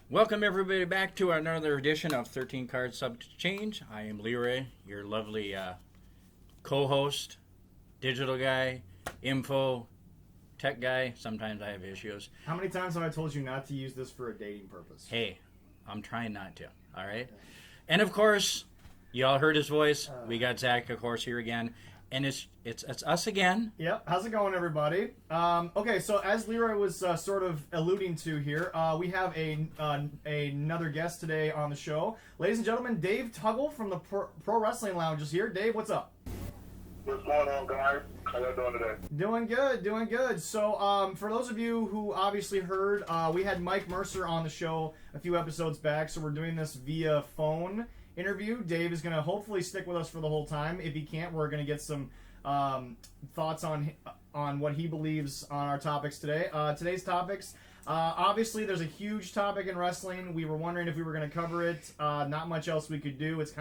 Welcome everybody back to another edition of 13 Cards Subject to Change. I am Leroy, your lovely co-host, digital guy, info, tech guy. Sometimes I have issues. How many times have I told you not to use this for a dating purpose? Hey, I'm trying not to, all right? And of course, you all heard his voice. We got Zach, of course, here again. And it's us again. Yep. How's it going, everybody? Okay, so as Leroy was sort of alluding to here, we have another guest today on the show. Ladies and gentlemen, Dave Tuggle from the Pro Wrestling Lounge is here. Dave, what's up? What's going on, guys? How y'all doing today? Doing good. So, for those of you who obviously heard, we had Mike Mercer on the show a few episodes back, so we're doing this via phone interview. Dave is going to hopefully stick with us for the whole time. If he can't, we're going to get some thoughts on what he believes on our topics today. Today's topics, obviously there's a huge topic in wrestling. We were wondering if we were going to cover it. Not much else we could do. It's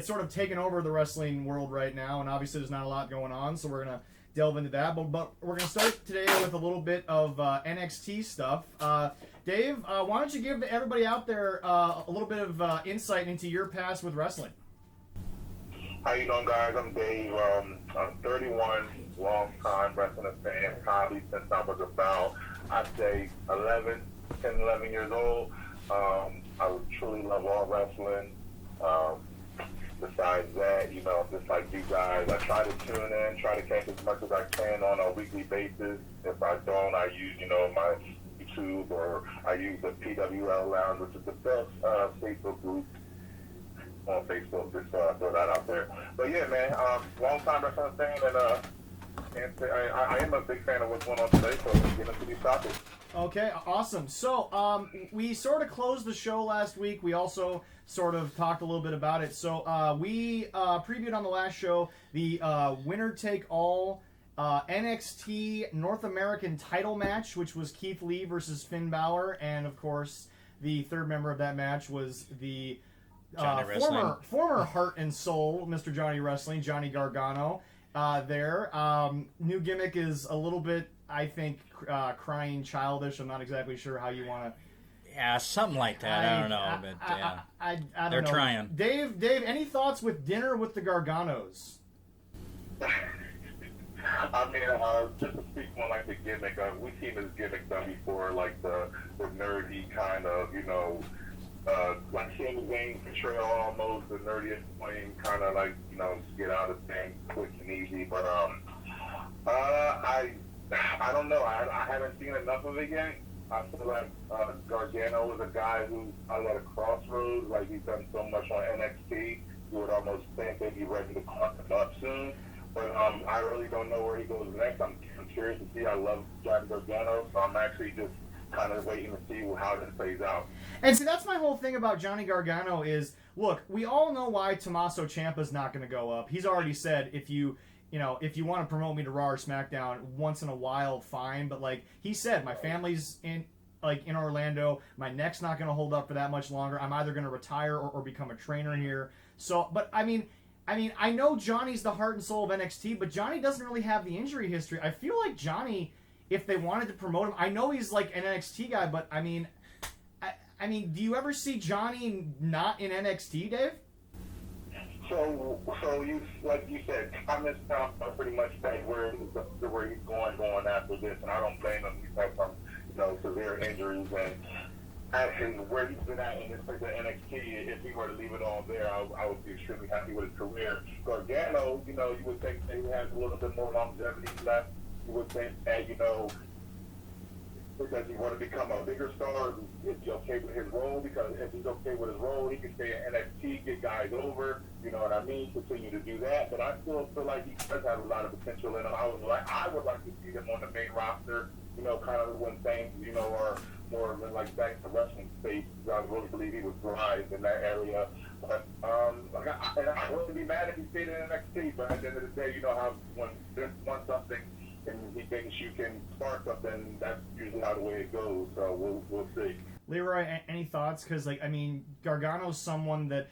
sort of taken over the wrestling world right now, and obviously there's not a lot going on, so we're going to delve into that. But we're going to start today with a little bit of NXT stuff. Dave, why don't you give everybody out there a little bit of insight into your past with wrestling? How you doing, guys? I'm Dave. I'm 31, long-time wrestling fan, probably since I was about, I'd say, 11 years old. I truly love all wrestling. Besides that, just like you guys, I try to tune in, try to catch as much as I can on a weekly basis. If I don't, I use, my YouTube, or I use the PWL Lounge, which is the best Facebook group on Facebook. Just throw that out there. But yeah, man, long time wrestling fan, and I am a big fan of what's going on today. So let's get into these topics. Okay, awesome. So we sort of closed the show last week. We also sort of talked a little bit about it. So we previewed on the last show the winner-take-all NXT North American title match, which was Keith Lee versus Finn Balor, and of course the third member of that match was the former Heart and Soul, Mr. Johnny Wrestling, Johnny Gargano. New gimmick is a little bit, I think, crying childish. I'm not exactly sure how you want to. Yeah, something like that. I don't know, but yeah, I don't they're know. trying. Dave, any thoughts with Dinner with the Garganos? I mean, just to speak on like the gimmick, we've seen this gimmick done before, like the nerdy kind of, like Sami Zayn portrayal, almost the nerdy explain, kind of like, get out of things quick and easy. But I don't know. I haven't seen enough of it yet. I feel like Gargano is a guy who's at a crossroads. Like, he's done so much on NXT, you would almost think they'd be ready to clock him up soon. But I really don't know where he goes next. I'm curious to see. I love Johnny Gargano, so I'm actually just kind of waiting to see how this plays out. And see, that's my whole thing about Johnny Gargano is, look, we all know why Tommaso Ciampa's not going to go up. He's already said, if you want to promote me to Raw or SmackDown once in a while, fine. But like he said, my family's in Orlando. My neck's not going to hold up for that much longer. I'm either going to retire or become a trainer here. So, but I mean, I know Johnny's the heart and soul of NXT, but Johnny doesn't really have the injury history. I feel like Johnny, if they wanted to promote him, I know he's like an NXT guy, but I mean, do you ever see Johnny not in NXT, Dave? So you, like you said, comments now pretty much saying where he's going after this, and I don't blame him. He's had some, severe injuries, and where he's been at in this place at NXT, if he were to leave it all there, I would be extremely happy with his career. Gargano, you would think that he has a little bit more longevity left. You would think that, does he want to become a bigger star? Is he okay with his role? Because if he's okay with his role, he can stay in NXT, get guys over, you know what I mean? Continue to do that. But I still feel like he does have a lot of potential in him. I would like to see him on the main roster, kind of when things, are more like back to wrestling space. I really believe he would thrive in that area. But I wouldn't be mad if he stayed in NXT. But at the end of the day, you know how when Vince wants something and he thinks you can spark something, that's usually how the way it goes. So we'll see. Leroy, any thoughts? Because Gargano's someone that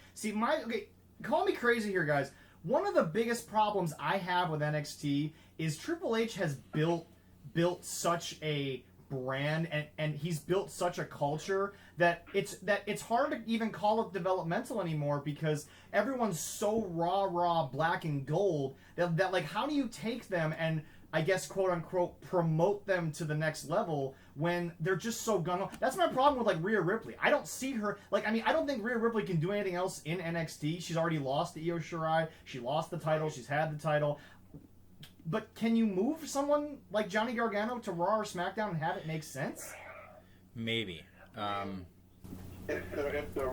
call me crazy here, guys. One of the biggest problems I have with NXT is Triple H has built such a brand, and he's built such a culture that it's hard to even call it developmental anymore, because everyone's so raw black and gold that like, how do you take them and, I guess, quote unquote, promote them to the next level when they're just so gung-ho? That's my problem with like Rhea Ripley. I don't see her, like, I mean, I don't think Rhea Ripley can do anything else in NXT. She's already lost to Io Shirai. She lost the title. She's had the title. But can you move someone like Johnny Gargano to Raw or SmackDown and have it make sense? Maybe. If the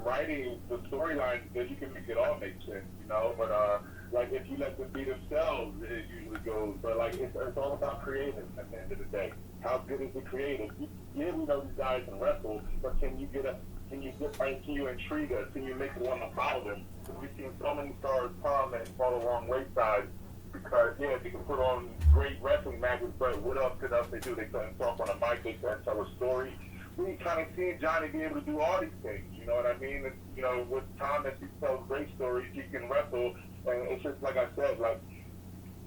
writing, the storyline, then you can make it all make sense, you know. But like, if you let them be themselves, it usually goes. But like, it's all about creative at the end of the day. How good is the creative? Yeah, we know these guys can wrestle, but can you intrigue us? Can you make us want to follow them? We've seen so many stars come and fall the wrong wayside because, yeah, they can put on great wrestling matches, but what else could they do? They couldn't talk on a mic, they couldn't tell a story. We kind of seen Johnny be able to do all these things, you know what I mean? And, you know, with Thomas, he tells great stories, he can wrestle, and it's just like I said, like,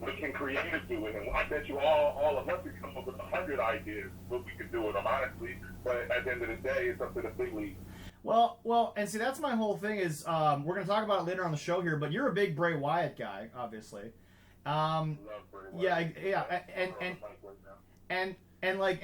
we can creative do it, and I bet you all of us could come up with 100 ideas what we could do with them, honestly, but at the end of the day, it's up to the big league. Well, and see, that's my whole thing is, we're going to talk about it later on the show here, but you're a big Bray Wyatt guy, obviously. Love Bray Wyatt. Yeah, and like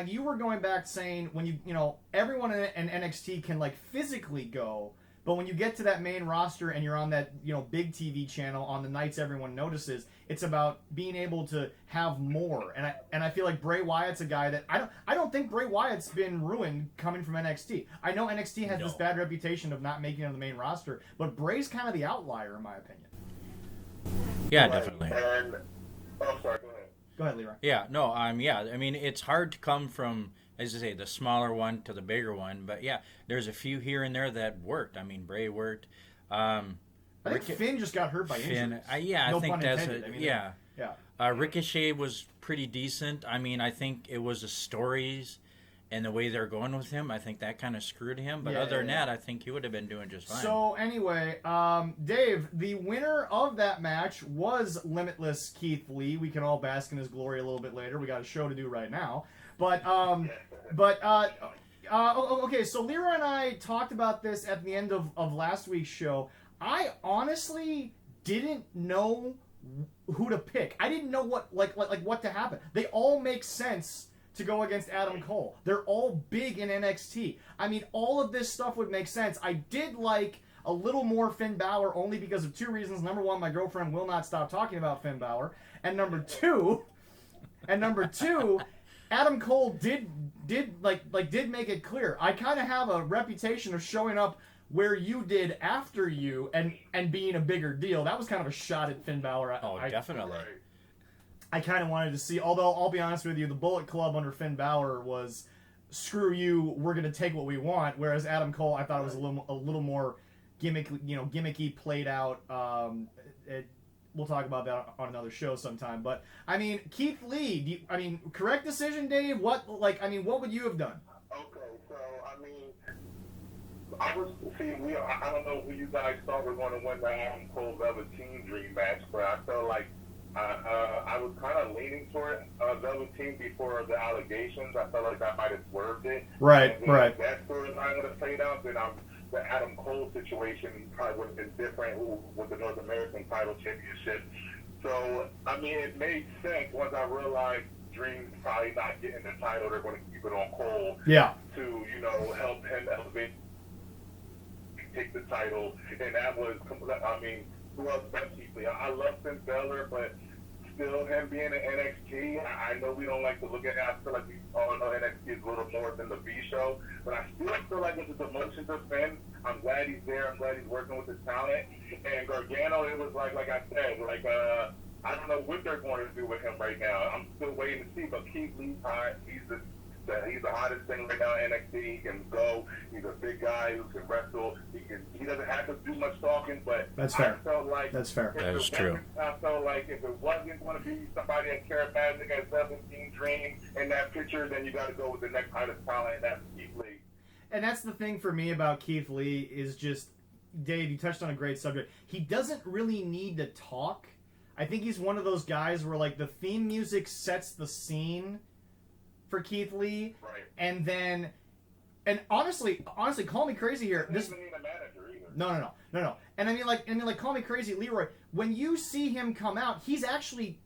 you were going back saying when you know, everyone in NXT can like physically go, but when you get to that main roster and you're on that, you know, big TV channel on the nights everyone notices, it's about being able to have more. And I feel like Bray Wyatt's a guy that I don't think Bray Wyatt's been ruined coming from NXT. I know NXT has this bad reputation of not making it on the main roster, but Bray's kind of the outlier in my opinion. Yeah, Right. definitely. And, oh, sorry, go ahead. Go ahead, Leroy. Yeah, no, yeah. I mean, it's hard to come from, as I say, the smaller one to the bigger one. But yeah, there's a few here and there that worked. I mean, Bray worked. I think Finn just got hurt by injury. I think that's intended. I mean, yeah. Yeah. Ricochet was pretty decent. I mean, I think it was the stories and the way they're going with him. I think that kind of screwed him. But other than that, I think he would have been doing just fine. So anyway, Dave, the winner of that match was Limitless Keith Lee. We can all bask in his glory a little bit later. We got a show to do right now. But okay, so Leroy and I talked about this at the end of last week's show. I honestly didn't know who to pick. I didn't know what what to happen. They all make sense to go against Adam Cole. They're all big in NXT. I mean, all of this stuff would make sense. I did like a little more Finn Balor only because of two reasons. Number one, my girlfriend will not stop talking about Finn Balor. And number two, Adam Cole did make it clear. I kind of have a reputation of showing up where you did after you and being a bigger deal. That was kind of a shot at Finn Balor. Definitely. I kind of wanted to see, although I'll be honest with you, the Bullet Club under Finn Balor was, screw you, we're going to take what we want, whereas Adam Cole, I thought it was a little more gimmicky, played out. We'll talk about that on another show sometime. But I mean, Keith Lee, correct decision, Dave? What would you have done? Okay, so I don't know who you guys thought was going to win the Adam Cole Velveteen Dream match, but I felt like I was kind of leaning toward Velveteen before the allegations. I felt like that might have swerved it. Right. If that storyline would have played out, then the Adam Cole situation probably would have been different with the North American title championship. So, I mean, it made sense once I realized Dream's probably not getting the title. They're going to keep it on Cole. Yeah. To, help him elevate, take the title. And that was, who else but Keith Lee? I love Finn Balor, but still him being in NXT, I know we don't like to look at it. I feel like we all know NXT is a little more than the B show, but I still feel like it's a emotion to Finn. I'm glad he's there. I'm glad he's working with the talent. And Gargano, it was like I said, I don't know what they're going to do with him right now. I'm still waiting to see, but Keith Lee's hot. He's the hottest thing right now in NXT. He can go. He's a big guy who can wrestle. He doesn't have to do much talking, but that's fair. I felt like that's fair. That is true. I felt like if it wasn't going to be somebody as charismatic as 17 Dream in that picture, then you got to go with the next hottest talent, and that's Keith Lee. And that's the thing for me about Keith Lee is just, Dave, you touched on a great subject. He doesn't really need to talk. I think he's one of those guys where, like, the theme music sets the scene for Keith Lee, Right. and honestly, call me crazy here. He doesn't need a manager either. No. And I mean, like, call me crazy, Leroy. When you see him come out, he's actually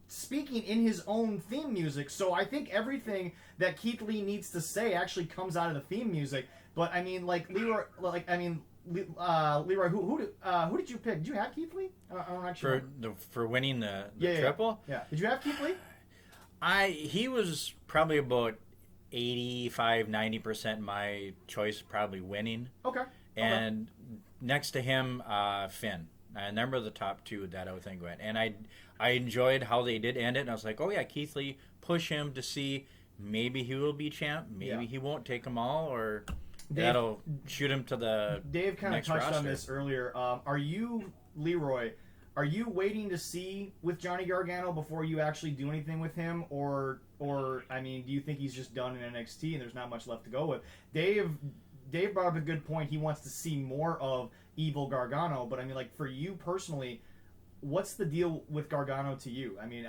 speaking in his own theme music. So I think everything that Keith Lee needs to say actually comes out of the theme music. But I mean, like Leroy, Leroy, who did you pick? Did you have Keith Lee? I don't actually for winning the yeah, triple. Yeah. Did you have Keith Lee? He was probably about 85-90% my choice, probably winning. Okay. And next to him, Finn. A number of the top two that I would think went. And I enjoyed how they did end it. And I was like, oh yeah, Keith Lee, push him to see maybe he will be champ. Maybe he won't take them all, or that'll shoot him to the Dave kind of next touched roster. on this earlier. Are you, Leroy, are you waiting to see with Johnny Gargano before you actually do anything with him? Or I mean, do you think he's just done in NXT and there's not much left to go with? Dave brought up a good point. He wants to see more of Evil Gargano, but I mean, like, for you personally, what's the deal with Gargano to you? I mean,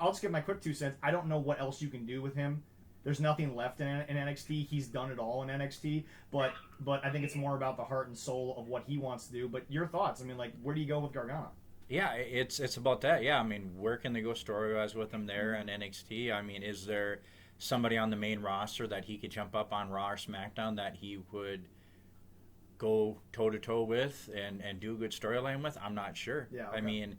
I'll just give my quick 2 cents. I don't know what else you can do with him. There's nothing left in NXT. He's done it all in NXT, but I think it's more about the heart and soul of what he wants to do. But your thoughts? I mean, like, where do you go with Gargano? Yeah, it's about that. Yeah, I mean, where can they go story-wise with him there in NXT? I mean, is there somebody on the main roster that he could jump up on Raw or SmackDown that he would go toe-to-toe with and do a good storyline with? I'm not sure. Yeah, okay. I mean,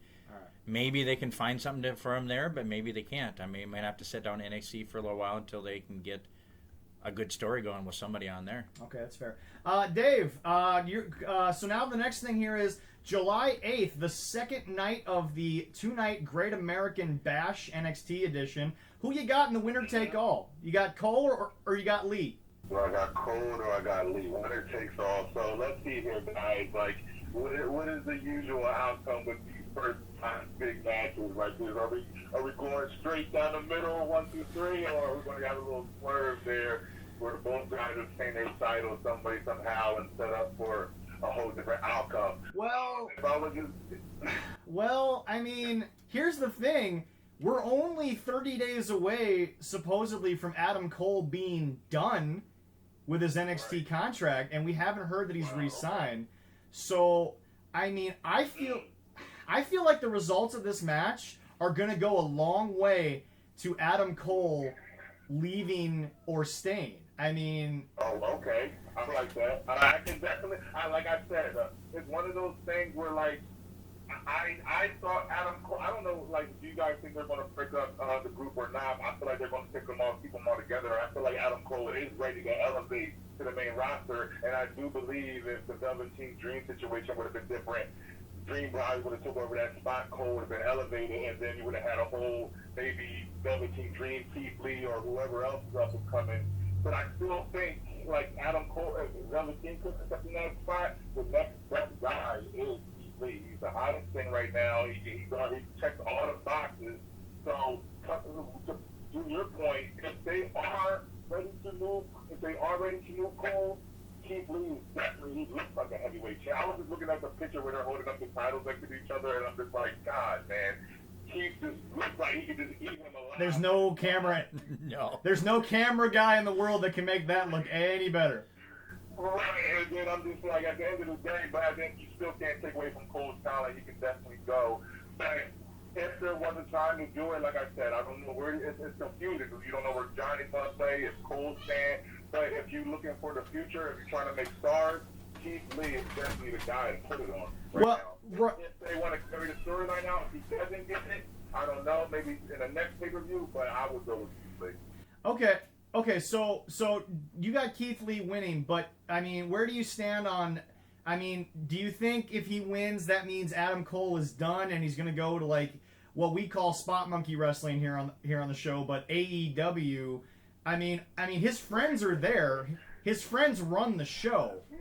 maybe they can find something for him there, but maybe they can't. I mean, might have to sit down NXT for a little while until they can get a good story going with somebody on there. Okay, that's fair. Dave, so now the next thing here is July 8th, the second night of the 2-night Great American Bash NXT edition. Who you got in the winner take all? You got Cole or you got Lee? Well, I got Cole or I got Lee. Winner takes all. So let's see here, guys. Like, what is the usual outcome with these first time big matches like this? Are we going straight down the middle, 1, 2, 3, or are we going to have a little swerve there where both guys are saying they title somebody somehow and set up for a whole different outcome? Well, I mean, here's the thing. We're only 30 days away, supposedly, from Adam Cole being done with his NXT contract, and we haven't heard that he's re-signed. So, I mean, I feel like the results of this match are going to go a long way to Adam Cole leaving or staying. I mean... Oh, okay. I like that. I can definitely... like I said, it's one of those things where, like, I thought Adam Cole... I don't know, like, do you guys think they're going to pick up the group or not? I feel like they're going to pick them all, keep them all together. I feel like Adam Cole is ready to elevate to the main roster, and I do believe if the Velveteen Dream situation would have been different, Dream probably would have took over that spot, Cole would have been elevated, and then you would have had a whole, maybe Velveteen Dream, Keith Lee, or whoever else was coming. But I still think, like, Adam Cole, Velveteen could accept in that spot, the next best guy is Keith Lee. He's the hottest thing right now. He checks all the boxes. So, to your point, if they are ready to move Cole, Keith Lee is definitely, he looks like a heavyweight champ. I was just looking at the picture where they're holding up the titles next to each other, and I'm just like, God, man. Keith just looks like he could just eat him alive. There's no camera. No. There's no camera guy in the world that can make that look any better. Right, and then I'm just like, at the end of the day, but then you still can't take away from Cole's talent. He can definitely go. But if there was a time to do it, like I said, I don't know where it's confusing because you don't know where Johnny's going to play, if Cole's staying. But if you're looking for the future, if you're trying to make stars, Keith Lee is definitely the guy to put it on now. If they want to carry the storyline out, if he doesn't get it, I don't know, maybe in the next pay-per-view, but I would go with Keith Lee. Okay, so you got Keith Lee winning, but, I mean, where do you stand on... I mean, do you think if he wins, that means Adam Cole is done and he's going to go to, like, what we call spot monkey wrestling here on the show, but AEW... I mean, his friends are there. His friends run the show. Yeah.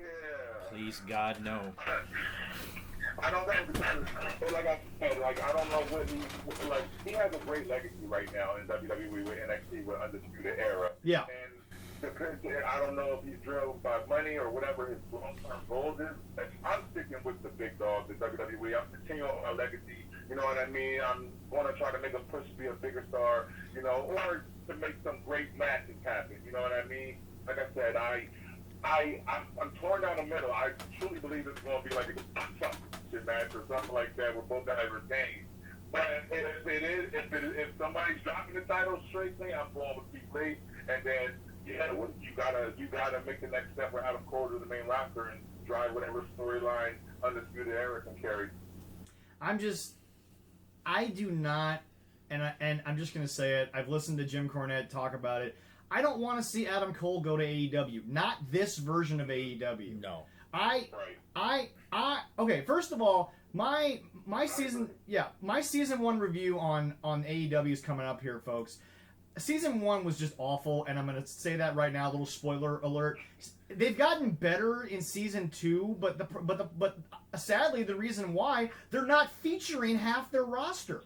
Please, God, no. I don't know because, like I said, like I don't know what he has a great legacy right now in WWE with NXT with Undisputed Era. Yeah. And I don't know if he's drilled by money or whatever his long-term goals is. I'm sticking with the big dogs in WWE. I'm continuing my legacy You know what I mean? I'm going to try to make a push to be a bigger star, you know, or to make some great matches happen. You know what I mean? Like I said, I'm torn down the middle. I truly believe it's going to be like a championship match or something like that where both guys retain. But if somebody's dropping the title straight thing, I'm going with Keith Lee, and then you gotta make the next step for Adam Cole to the main roster and drive whatever storyline Undisputed Era can carry. I do not, and I'm just gonna say it. I've listened to Jim Cornette talk about it. I don't want to see Adam Cole go to AEW. Not this version of AEW. No. Okay. First of all, my season 1 review on AEW is coming up here, folks. Season 1 was just awful, and I'm gonna say that right now. A little spoiler alert. They've gotten better in season 2, but sadly, the reason why they're not featuring half their roster.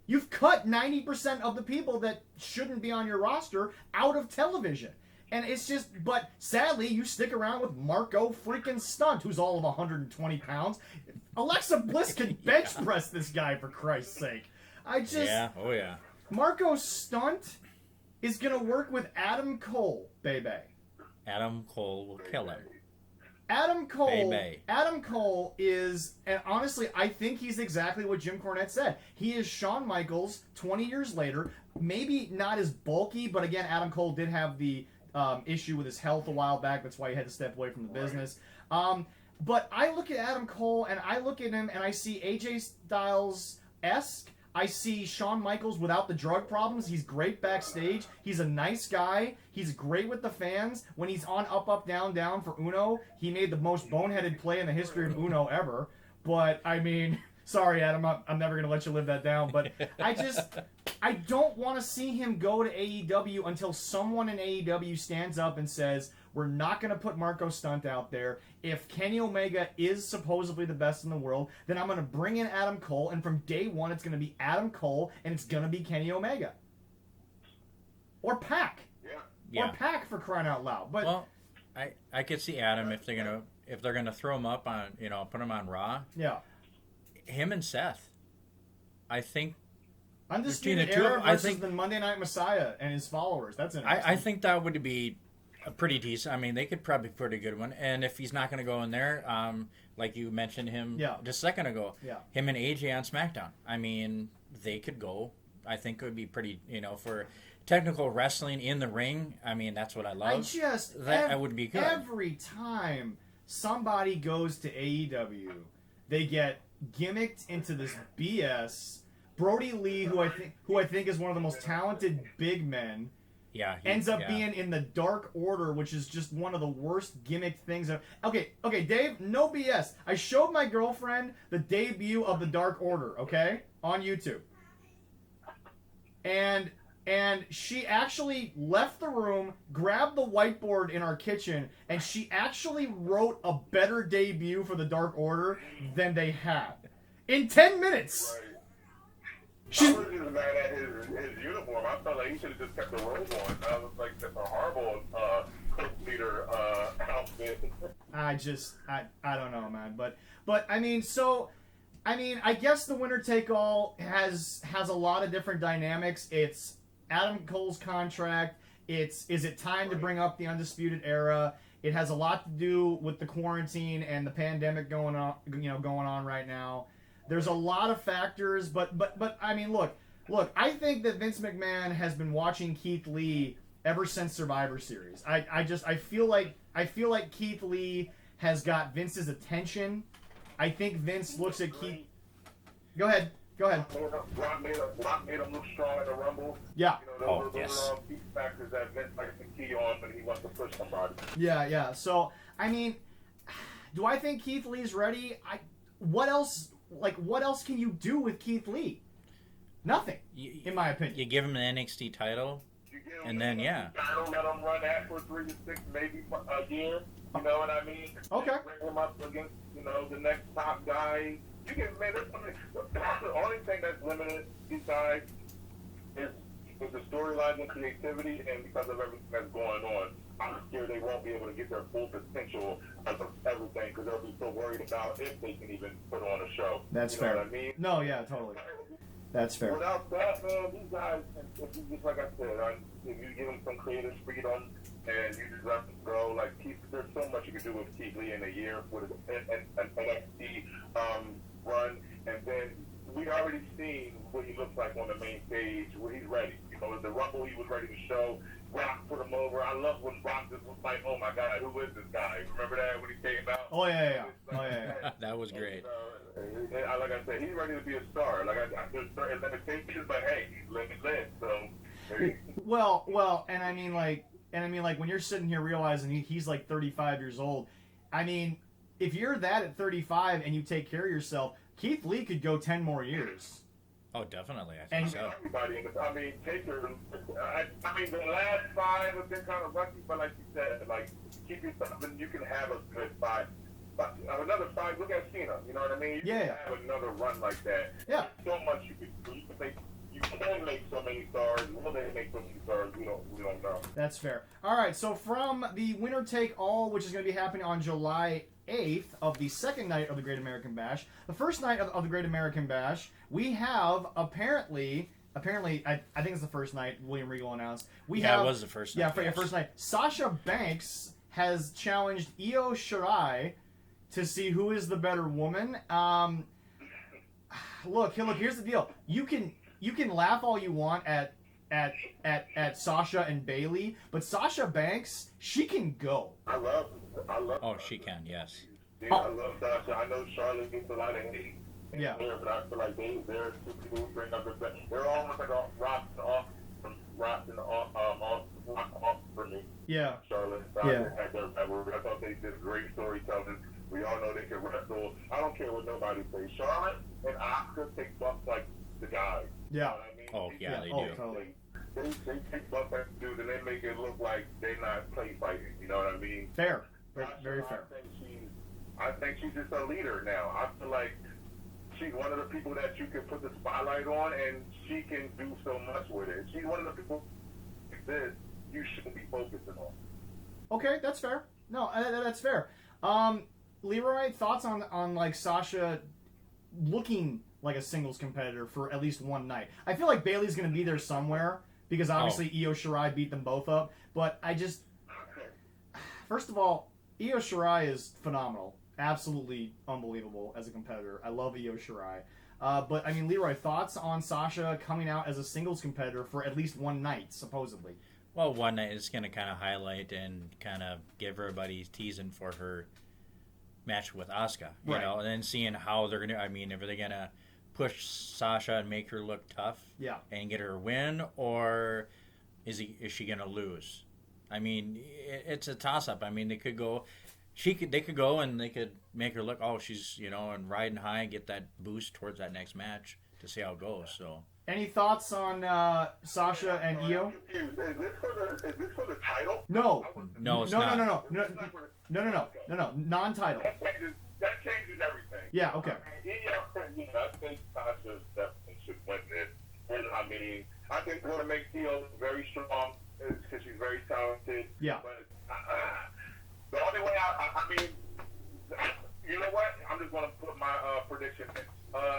You've cut 90% of the people that shouldn't be on your roster out of television. And it's just, but sadly, you stick around with Marco freaking Stunt, who's all of 120 pounds. Alexa Bliss can bench press this guy, for Christ's sake. Yeah, oh yeah. Marco Stunt is going to work with Adam Cole, baby. Adam Cole will kill him. Adam Cole is, and honestly, I think he's exactly what Jim Cornette said. He is Shawn Michaels 20 years later. Maybe not as bulky, but again, Adam Cole did have the issue with his health a while back. That's why he had to step away from the business. But I look at Adam Cole, and I look at him, and I see AJ Styles-esque. I see Shawn Michaels without the drug problems. He's great backstage. He's a nice guy. He's great with the fans. When he's on Up, Up, Down, Down for Uno, he made the most boneheaded play in the history of Uno ever. But, I mean, sorry, Adam, I'm never going to let you live that down. But I don't want to see him go to AEW until someone in AEW stands up and says, we're not going to put Marco Stunt out there. If Kenny Omega is supposedly the best in the world, then I'm going to bring in Adam Cole, and from day one, it's going to be Adam Cole, and it's going to be Kenny Omega. Or Pac. Yeah. Or Pac, for crying out loud. But well, I could see Adam if they're gonna throw him up on, put him on Raw. Yeah. Him and Seth. I think Undisputed Era versus the Monday Night Messiah and his followers. That's interesting. I think that would be a pretty decent. I mean, they could probably put a good one. And if he's not going to go in there, like you mentioned him just a second ago, him and AJ on SmackDown. I mean, they could go. I think it would be pretty, for technical wrestling in the ring. I mean, that's what I love. That would be good. Every time somebody goes to AEW, they get gimmicked into this BS. Brody Lee, who I think is one of the most talented big men, ends up being in the Dark Order, which is just one of the worst gimmick things. Okay, Dave, no BS. I showed my girlfriend the debut of the Dark Order, okay, on YouTube, and she actually left the room, grabbed the whiteboard in our kitchen, and she actually wrote a better debut for the Dark Order than they had in 10 minutes. Right. I was just mad at his uniform. I felt like he should have just kept the robe on. I was like, that's a horrible cult leader outfit. I don't know, man. But I mean, I guess the winner take all has a lot of different dynamics. It's Adam Cole's contract. Is it time to bring up the Undisputed Era? It has a lot to do with the quarantine and the pandemic going on right now. There's a lot of factors, but I mean, look. I think that Vince McMahon has been watching Keith Lee ever since Survivor Series. I feel like Keith Lee has got Vince's attention. I think Vince looks at Keith. Go ahead. Brock made him look strong in the Rumble. Yeah. Those are all key factors that Vince likes to key on when he wants to push somebody. Yeah. So, I mean, do I think Keith Lee's ready? What else can you do with Keith Lee? Nothing, in my opinion. You give him an NXT title, and then title, let him run that for 3 to 6, maybe a year. You know what I mean? Okay. Bring him up against the next top guy. You can the only thing that's limited besides is the storyline and creativity, and because of everything that's going on. I'm scared they won't be able to get their full potential of everything because they'll be so worried about if they can even put on a show. That's you fair. Know what I mean? No, yeah, totally. That's fair. Without that, man, these guys, if you just like I said, if you give them some creative freedom and you just let them grow, like there's so much you can do with Keith Lee in a year with an NXT run, and then we already seen what he looks like on the main stage, where he's ready. You know, the Rumble he was ready to show. Rock put him over. I love when Rock just was like, "Oh my God, who is this guy?" Remember that when he came out? Oh yeah. Oh yeah. That was great. And, like I said, he's ready to be a star. Like there's certain limitations, but hey, he's limitless. So. Well, and I mean like when you're sitting here realizing he's like 35 years old, I mean, if you're that at 35 and you take care of yourself, Keith Lee could go 10 more years. Oh, definitely. I think so. Everybody, I mean, Taker. I mean, the last 5 have been kind of lucky, but like you said, like keep yourself, and you can have a good 5. But another 5. Look at Cena. You know what I mean? You can have another run like that. Yeah. There's so much you can do. You can make so many stars. Will they make so many stars? We don't know. That's fair. All right. So from the Winner Take All, which is going to be happening on July 8th of the second night of the Great American Bash, the first night of the Great American Bash, we have apparently, I think it's the first night. William Regal announced it was the first night. Yeah, first night. Sasha Banks has challenged Io Shirai to see who is the better woman. Look. Here's the deal. You can laugh all you want at Sasha and Bayley, but Sasha Banks, she can go. I love. Oh, she can. Yes. Yeah, I love Sasha. I know Charlotte gets a lot of hate. Yeah. But I feel like they're two people who bring up the best. They're almost like a rock off for me. Yeah. Charlotte. Yeah. I thought they did great storytelling. We all know they can wrestle. I don't care what nobody says. Charlotte and Asuka take bumps like the guys. Yeah. You know what I mean? Oh, yeah, they do. Totally. They take bumps like the dude and they make it look like they're not play fighting. You know what I mean? Fair. Very fair. I think she's just a leader now. I feel like she's one of the people that you can put the spotlight on, and she can do so much with it. She's one of the people that you shouldn't be focusing on. Okay, that's fair. No, that's fair. Leroy, thoughts on like Sasha looking like a singles competitor for at least one night? I feel like Bayley's going to be there somewhere because obviously Io Shirai beat them both up. But first of all, Io Shirai is phenomenal. Absolutely unbelievable as a competitor. I love Io Shirai. But, I mean, Leroy, thoughts on Sasha coming out as a singles competitor for at least one night, supposedly? Well, one night is going to kind of highlight and kind of give everybody teasing for her match with Asuka, you know, and then seeing how they're going to, I mean, if they're going to push Sasha and make her look tough and get her a win, or is she going to lose? I mean, it's a toss-up. I mean, they could go... They could go and they could make her look, she's, and riding high and get that boost towards that next match to see how it goes. So, any thoughts on Sasha and Io? Is this for the title? No, it's not. No, non-title. That changes everything. Yeah, okay. I think Sasha definitely should win this. And I mean, I think it's going to make Io very strong because she's very talented. Yeah. But the only way I mean, you know what? I'm just going to put my prediction in.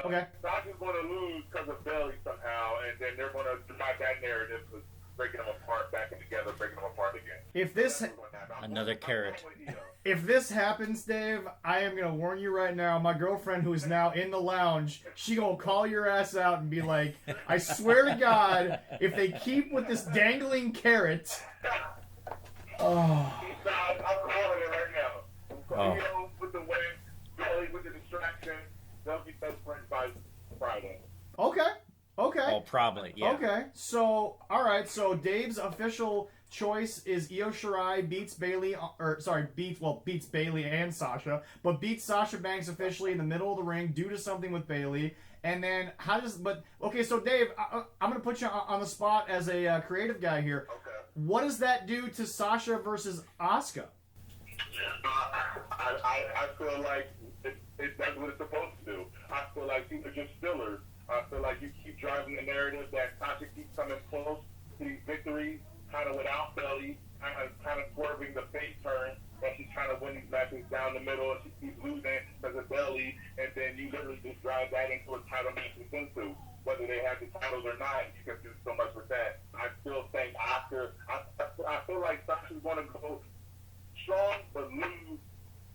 Okay. Sasha's going to lose because of Bayley somehow, and then they're going to drive that narrative of breaking them apart, backing together, breaking them apart again. If this... Another carrot. If this happens, Dave, I am going to warn you right now. My girlfriend, who is now in the lounge, she going to call your ass out and be like, I swear to God, if they keep with this dangling carrot... Oh... I'm calling it right now. Io with the win, Bayley with the distraction. They'll be best friends by Friday. Okay. Oh, probably, yeah. Okay, so, alright, so Dave's official choice is Io Shirai beats Bayley, beats Bayley and Sasha, but beats Sasha Banks officially in the middle of the ring due to something with Bayley. And then, so Dave, I'm going to put you on the spot as a creative guy here. Okay. What does that do to Sasha versus Asuka? I feel like it does what it's supposed to do. I feel like these are just fillers. I feel like you keep driving the narrative that Sasha keeps coming close to these victories, kind of without Bayley, kind of swerving the face turn, and she's trying to win these matches down the middle, and she keeps losing because of belly, and then you literally just drive that into a title match with Sensu. Whether they have the titles or not, you can do so much with that. I still think after, I feel like Sasha's going to go strong, but lose.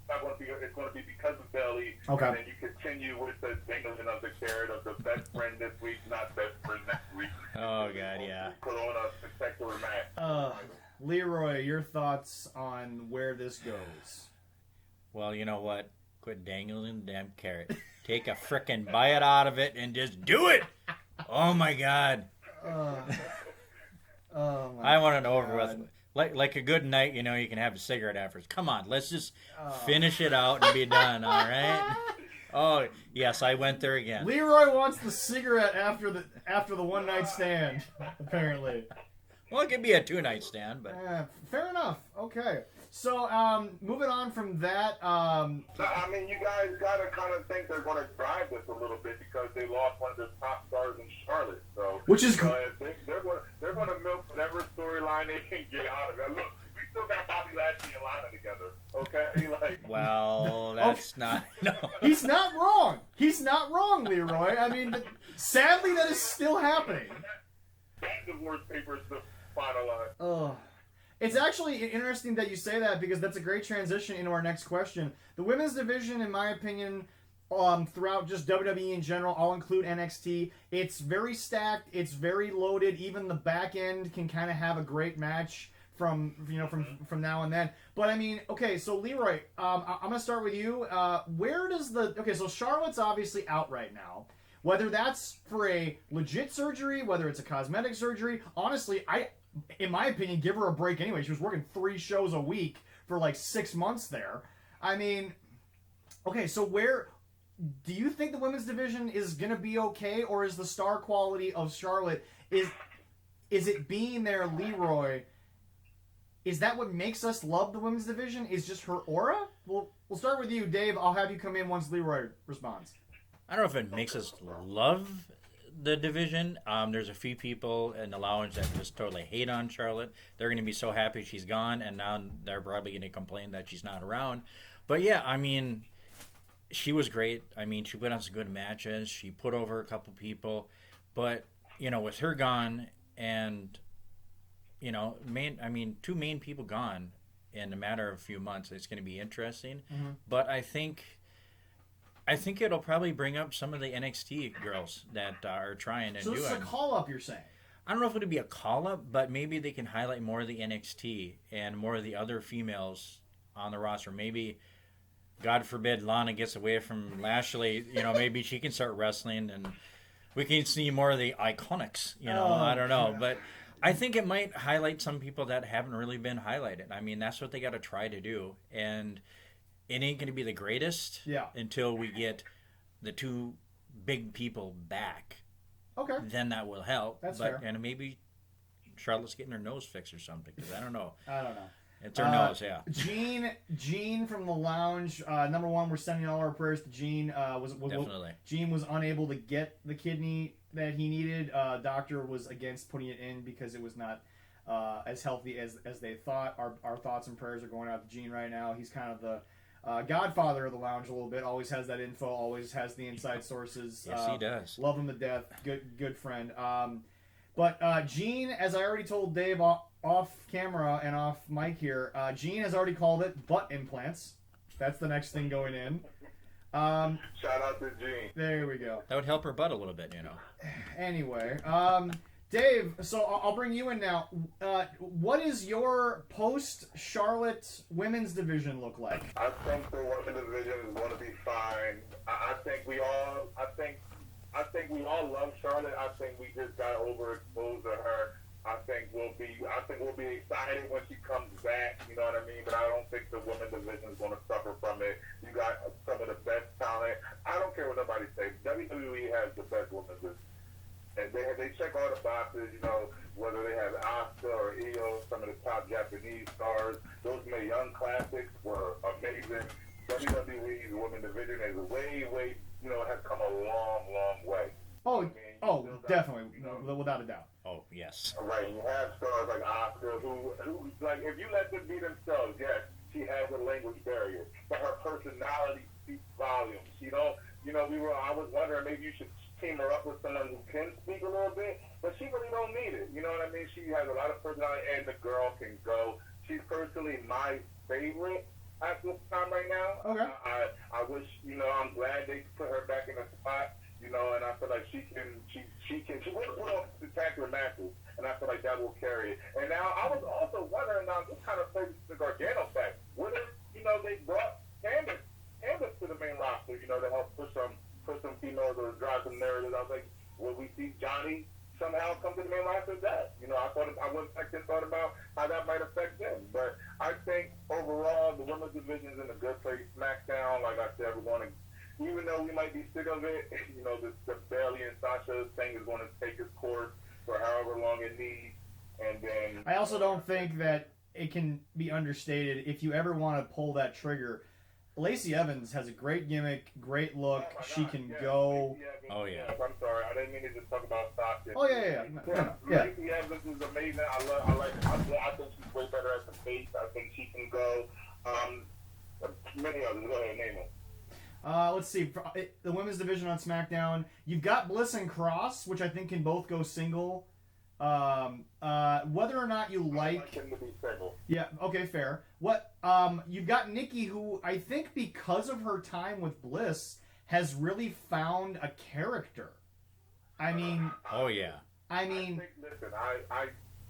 It's going to be because of belly. Okay. And then you continue with the dangling of the carrot of the best friend this week, not best friend next week. Oh, God, yeah. Put on a spectacular match. Leroy, your thoughts on where this goes? Well, you know what? Quit dangling the damn carrot. Take a frickin' bite out of it and just do it. Oh, my God. I want it over with. Like a good night, you know, you can have a cigarette afterwards. Come on, let's just finish it out and be done, all right? Oh, yes, I went there again. Leroy wants the cigarette after the one night stand, apparently. Well, it could be a 2-night stand, but fair enough. Okay. So, moving on from that, I mean, you guys got to kind of think they're going to drive this a little bit because they lost one of their top stars in Charlotte. So, which is they're going to milk whatever storyline they can get out of it. Look, we still got Bobby Lashley and Lana together, okay? Like, well, that's not. No, he's not wrong. He's not wrong, Leroy. I mean, sadly, that is still happening. Divorce papers to finalize. It's actually interesting that you say that because that's a great transition into our next question. The women's division, in my opinion, throughout just WWE in general, I'll include NXT. It's very stacked. It's very loaded. Even the back end can kind of have a great match from now and then. But I mean, okay, so Leroy, I'm gonna start with you. So Charlotte's obviously out right now. Whether that's for a legit surgery, whether it's a cosmetic surgery, honestly, in my opinion, give her a break anyway. She was working 3 shows a week for like 6 months there. I mean, okay, so where do you think the women's division is going to be okay, or is the star quality of Charlotte, is it being there, Leroy? Is that what makes us love the women's division? Is just her aura? We'll start with you, Dave. I'll have you come in once Leroy responds. I don't know if it makes us love the division. There's a few people in the lounge that just totally hate on Charlotte. They're going to be so happy she's gone, and now they're probably going to complain that she's not around. But yeah, I mean, she was great. I mean, she put on some good matches. She put over a couple people. But, you know, with her gone and, you know, 2 main people gone in a matter of a few months, it's going to be interesting. Mm-hmm. But I think it'll probably bring up some of the NXT girls that are trying and doing. So this is a call-up, you're saying? I don't know if it'll be a call-up, but maybe they can highlight more of the NXT and more of the other females on the roster. Maybe, God forbid, Lana gets away from Lashley. You know, maybe she can start wrestling and we can see more of the Iconics. You know, I don't know. But I think it might highlight some people that haven't really been highlighted. I mean, that's what they got to try to do. And it ain't going to be the greatest until we get the 2 big people back. Okay. Then that will help. That's fair. And maybe Charlotte's getting her nose fixed or something, because I don't know. I don't know. It's her nose, yeah. Gene from the lounge. Number one, we're sending all our prayers to Gene. Definitely. Gene was unable to get the kidney that he needed. Doctor was against putting it in because it was not as healthy as they thought. Our thoughts and prayers are going out to Gene right now. He's kind of the godfather of the lounge a little bit. Always has that info. Always has the inside sources. Yes, he does. Love him to death. Good friend. But Gene, as I already told Dave off camera and off mic here, Gene has already called it butt implants. That's the next thing going in. Shout out to Gene. There we go. That would help her butt a little bit, you know. Anyway, Dave, so I'll bring you in now. What is your post-Charlotte women's division look like? I think the women's division is going to be fine. I think we all love Charlotte. I think we just got overexposed to her. I think we'll be excited when she comes back. You know what I mean? But I don't think the women's division is going to suffer from it. You got some of the best talent. I don't care what nobody says. WWE has the best women's division. And they check all the boxes, you know, whether they have Asuka or Io, some of the top Japanese stars. Those Mae Young classics were amazing. WWE's women's division is way, you know, has come a long, long way. Definitely, without a doubt. Oh, yes. Right, you have stars like Asuka, who like, if if you let them be themselves, yes, she has a language barrier, but her personality speaks volumes. I was wondering maybe you should team her up with someone who can speak a little bit, but she really don't need it. You know what I mean? She has a lot of personality, and the girl can go. She's personally my favorite at this time right now. Okay. I wish, I'm glad they put her back in the spot, and I feel like she will put on spectacular matches, and I feel like that will carry it. And now I was also wondering, now this kind of plays the Gargano fact. What if, they brought Candace to the main roster, to help push some females or drive some narratives. I was like, will we see Johnny somehow come to the main roster of that? I went back and thought about how that might affect them. But I think overall, the women's division is in a good place. SmackDown, like I said, we're going to, even though we might be sick of it, the Bayley and Sasha thing is going to take its course for however long it needs. And then I also don't think that it can be understated if you ever want to pull that trigger. Lacey Evans has a great gimmick, great look. Oh She can yeah, go. Oh, yeah. I'm sorry, I didn't mean to just talk about Sasha. Oh yeah. Lacey Evans is amazing. I think she's way better as a face. I think she can go. Many others. Go ahead, name them. Let's see. The women's division on SmackDown. You've got Bliss and Cross, which I think can both go single. Whether or not you like him to be single. Yeah, okay, fair. You've got Nikki, who I think because of her time with Bliss has really found a character. I mean, Oh yeah. Listen,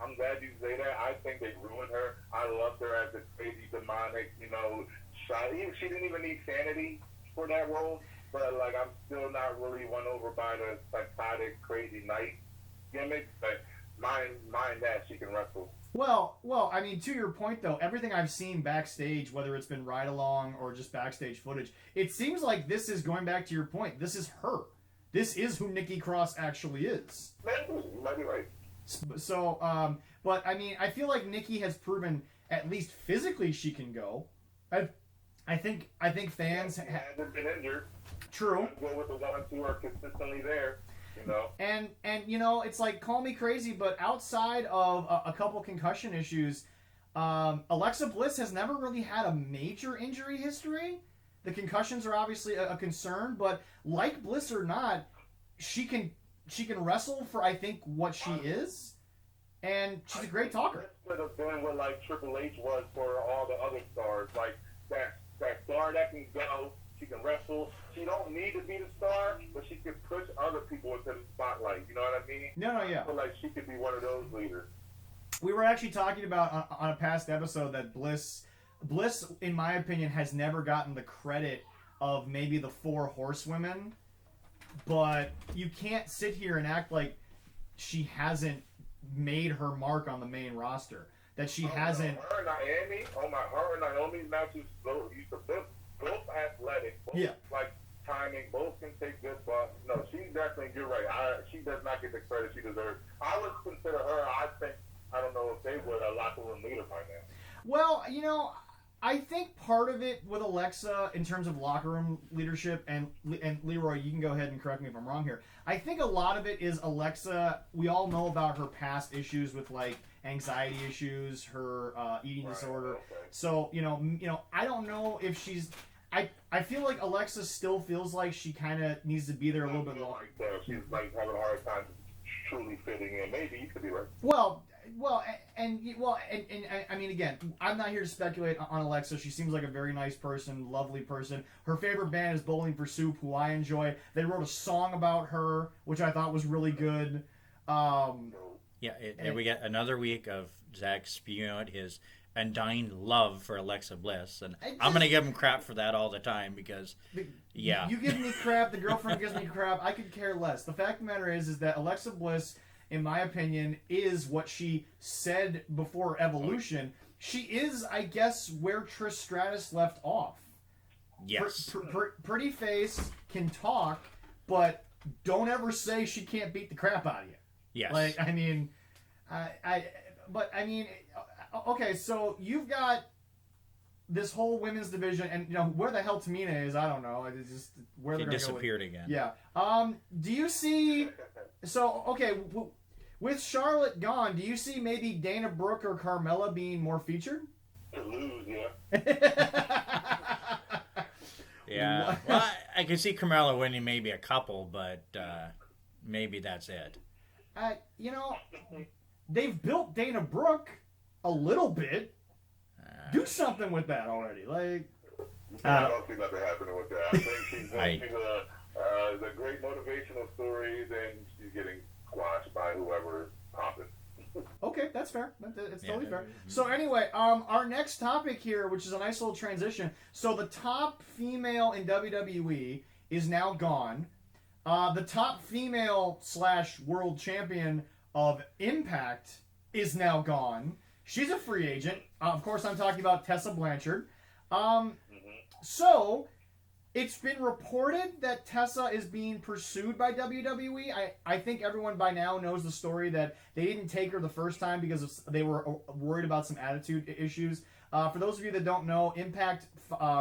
I'm glad you say that. I think they ruined her. I loved her as a crazy, demonic, she didn't even need sanity for that role, but I'm still not really won over by the psychotic, crazy knight gimmick, but mind that she can wrestle. Well, to your point though, everything I've seen backstage, whether it's been ride along or just backstage footage, it seems like this is going back to your point. This is her. This is who Nikki Cross actually is. Maybe, you might be right. So, but I feel like Nikki has proven at least physically she can go. I think fans hasn't been injured. True. Go with the ones who are consistently there. And it's like, call me crazy, but outside of a couple concussion issues, Alexa Bliss has never really had a major injury history. The concussions are obviously a concern, but like Bliss or not, she can wrestle for I think what she is, and she's a great talker. Bliss would have been what Triple H was for all the other stars, like that star that can go. She can wrestle. She don't need to be the star, but she can push other people into the spotlight. You know what I mean? No, yeah. I feel like she could be one of those leaders. We were actually talking about on a past episode that Bliss, in my opinion, has never gotten the credit of maybe the 4 horsewomen, but you can't sit here and act like she hasn't made her mark on the main roster. That she hasn't. Her and Naomi's matches used to be both athletic, both timing, both can take good bumps. No, she's definitely, you're right. She does not get the credit she deserves. I would consider her, I don't know if they would, a locker room leader by now. Well, I think part of it with Alexa in terms of locker room leadership, and Leroy, you can go ahead and correct me if I'm wrong here. I think a lot of it is Alexa. We all know about her past issues with anxiety issues, her eating disorder. Okay. So I don't know if she's. I feel like Alexa still feels like she kind of needs to be there a little bit longer. She's having a hard time truly fitting in. Maybe you could be right. Well, and I mean, again, I'm not here to speculate on Alexa. She seems like a very nice person, lovely person. Her favorite band is Bowling for Soup, who I enjoy. They wrote a song about her, which I thought was really good. And we got another week of Zach spewing out his undying love for Alexa Bliss, and I'm gonna give him crap for that all the time because, you give me crap, the girlfriend gives me crap. I could care less. The fact of the matter is that Alexa Bliss, in my opinion, is what she said before Evolution. She is, I guess, where Trish Stratus left off. Yes, pretty face, can talk, but don't ever say she can't beat the crap out of you. Yes, okay, so you've got this whole women's division, and where the hell Tamina is, I don't know. It's just where she they're going to go. Disappeared again. Yeah. Do you see? So okay, With Charlotte gone, do you see maybe Dana Brooke or Carmella being more featured? To lose, yeah. Yeah. Well, I can see Carmella winning maybe a couple, but maybe that's it. You know, they've built Dana Brooke a little bit. Do something with that already. Like, I don't see nothing happening with that. I think she's a great motivational story, then she's getting squashed by whoever popping. Okay, that's fair. It's totally fair. So anyway, our next topic here, which is a nice little transition. So the top female in WWE is now gone. The top female / world champion of Impact is now gone. She's a free agent. Of course, I'm talking about Tessa Blanchard. So, it's been reported that Tessa is being pursued by WWE. I think everyone by now knows the story that they didn't take her the first time because they were worried about some attitude issues. For those of you that don't know, Impact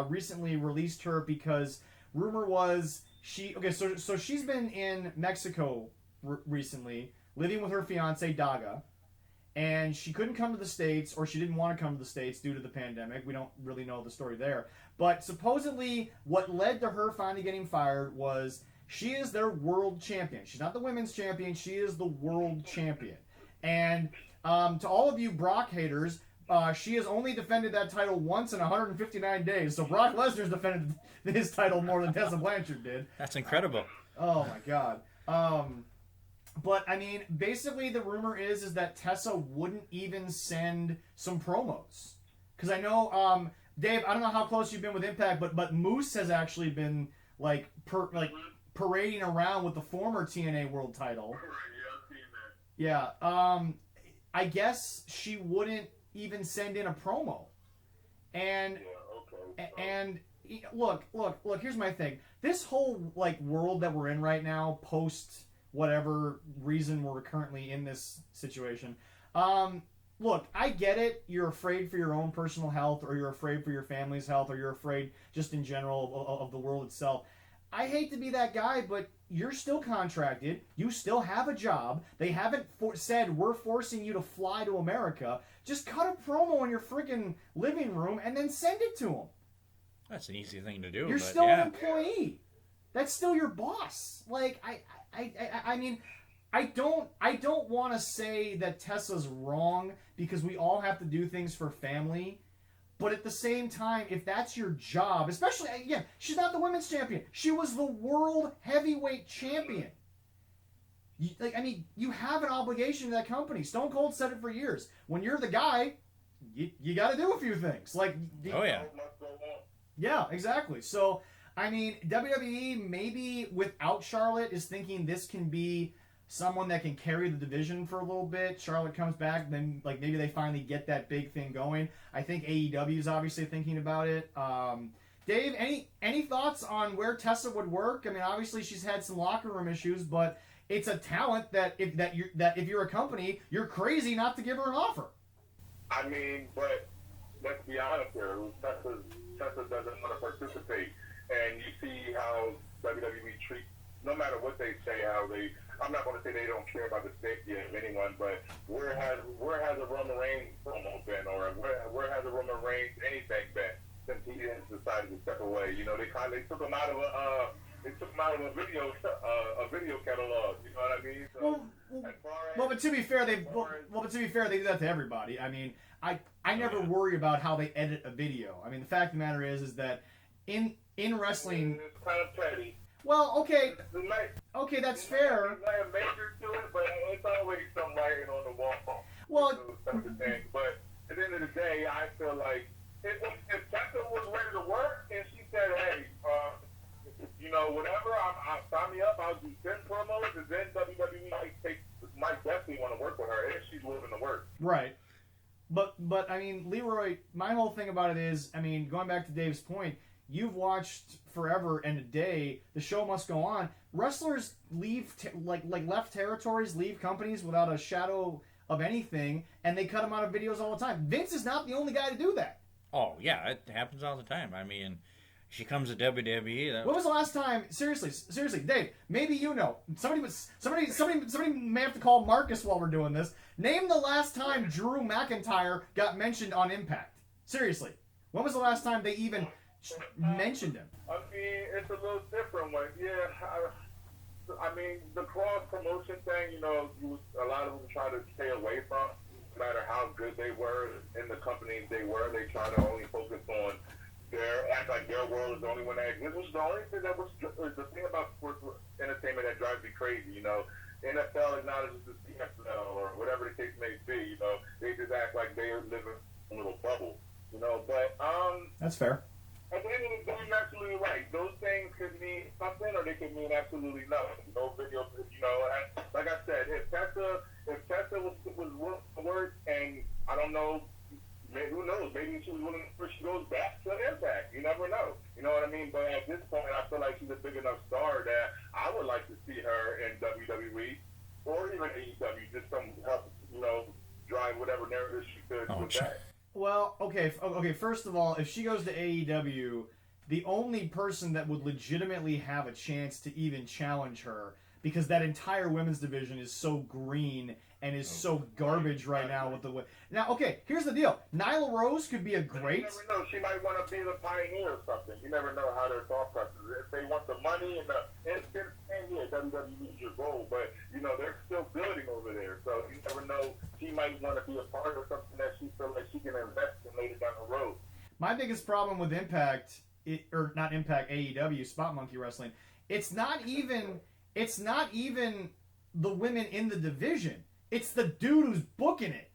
recently released her because rumor was so she's been in Mexico recently, living with her fiance Daga. And she couldn't come to the States, or she didn't want to come to the States due to the pandemic. We don't really know the story there. But supposedly, what led to her finally getting fired was she is their world champion. She's not the women's champion. She is the world champion. And to all of you Brock haters, she has only defended that title once in 159 days. So Brock Lesnar's defended his title more than Tessa Blanchard did. That's incredible. Oh, my God. But, I mean, basically the rumor is that Tessa wouldn't even send some promos. Because I know, Dave, I don't know how close you've been with Impact, but Moose has actually been, parading around with the former TNA World title. Yeah, I guess she wouldn't even send in a promo. And, and look, here's my thing. This whole, world that we're in right now, post whatever reason we're currently in this situation. Look, I get it. You're afraid for your own personal health, or you're afraid for your family's health, or you're afraid just in general of the world itself. I hate to be that guy, but you're still contracted. You still have a job. They haven't said we're forcing you to fly to America. Just cut a promo in your freaking living room and then send it to them. That's an easy thing to do. You're still an employee. That's still your boss. I mean, I don't want to say that Tessa's wrong because we all have to do things for family. But at the same time, if that's your job, especially, again, she's not the women's champion. She was the world heavyweight champion. You have an obligation to that company. Stone Cold said it for years. When you're the guy, you got to do a few things. Oh, yeah. Yeah, exactly. So, I mean, WWE maybe without Charlotte is thinking this can be someone that can carry the division for a little bit. Charlotte comes back, then maybe they finally get that big thing going. I think AEW is obviously thinking about it. Dave, any thoughts on where Tessa would work? I mean, obviously she's had some locker room issues, but it's a talent that if you're a company, you're crazy not to give her an offer. I mean, but let's be honest here. Tessa doesn't want to participate. And you see how WWE treats, no matter what they say, I'm not going to say they don't care about the safety of anyone, but where has a Roman Reigns promo been, or where has a Roman Reigns anything been since he has decided to step away? You know, they took him out of a video catalog. You know what I mean? So, but to be fair, they do that to everybody. I mean, I never worry about how they edit a video. I mean, the fact of the matter is that in wrestling, it's kind of petty. Well, okay, that's fair. There's not a major to it, but it's always some writing on the wall. Well, but at the end of the day, I feel like if Tessa was ready to work and she said, "Hey, whatever, I'll sign me up. I'll do 10 promos," and then WWE might definitely want to work with her if she's willing to work. Right. But I mean, Leroy, my whole thing about it is, I mean, going back to Dave's point, you've watched forever and a day. The show must go on. Wrestlers leave, left territories, leave companies without a shadow of anything, and they cut them out of videos all the time. Vince is not the only guy to do that. Oh, yeah, it happens all the time. I mean, She comes to WWE. When was the last time? Seriously, Dave. Maybe you know. Somebody may have to call Marcus while we're doing this. Name the last time Drew McIntyre got mentioned on Impact. Seriously, when was the last time they even mentioned him? I mean, it's a little different one. Yeah, I mean, the cross promotion thing. A lot of them try to stay away from. No matter how good they were in the companies they were, they try to only focus on act like their world is the only one that exists. Which is the only thing that was the thing about sports entertainment that drives me crazy. NFL acknowledges the CFL or whatever the case may be. They just act like they live in a little bubble. But that's fair. At the end of the day, you're absolutely right. Those things could mean something or they could mean absolutely nothing. No video, like I said, if Tessa was worth, and I don't know. Who knows? Maybe she was willing before she goes back to Impact. You never know. You know what I mean? But at this point, I feel like she's a big enough star that I would like to see her in WWE or even AEW, just some help, drive whatever narrative she could with that. Well, okay. First of all, if she goes to AEW, the only person that would legitimately have a chance to even challenge her, because that entire women's division is so green and is so garbage right now with the. Now, okay, here's the deal. Nyla Rose could be a great. You never know. She might want to be the pioneer or something. You never know how their thought process is. If they want the money and the instant, WWE is your goal, but they're still building over there. So you never know. She might want to be a part of something that she feels like she can invest in later down the road. My biggest problem with Impact, or not Impact, AEW, Spot Monkey Wrestling, it's not even the women in the division. It's the dude who's booking it.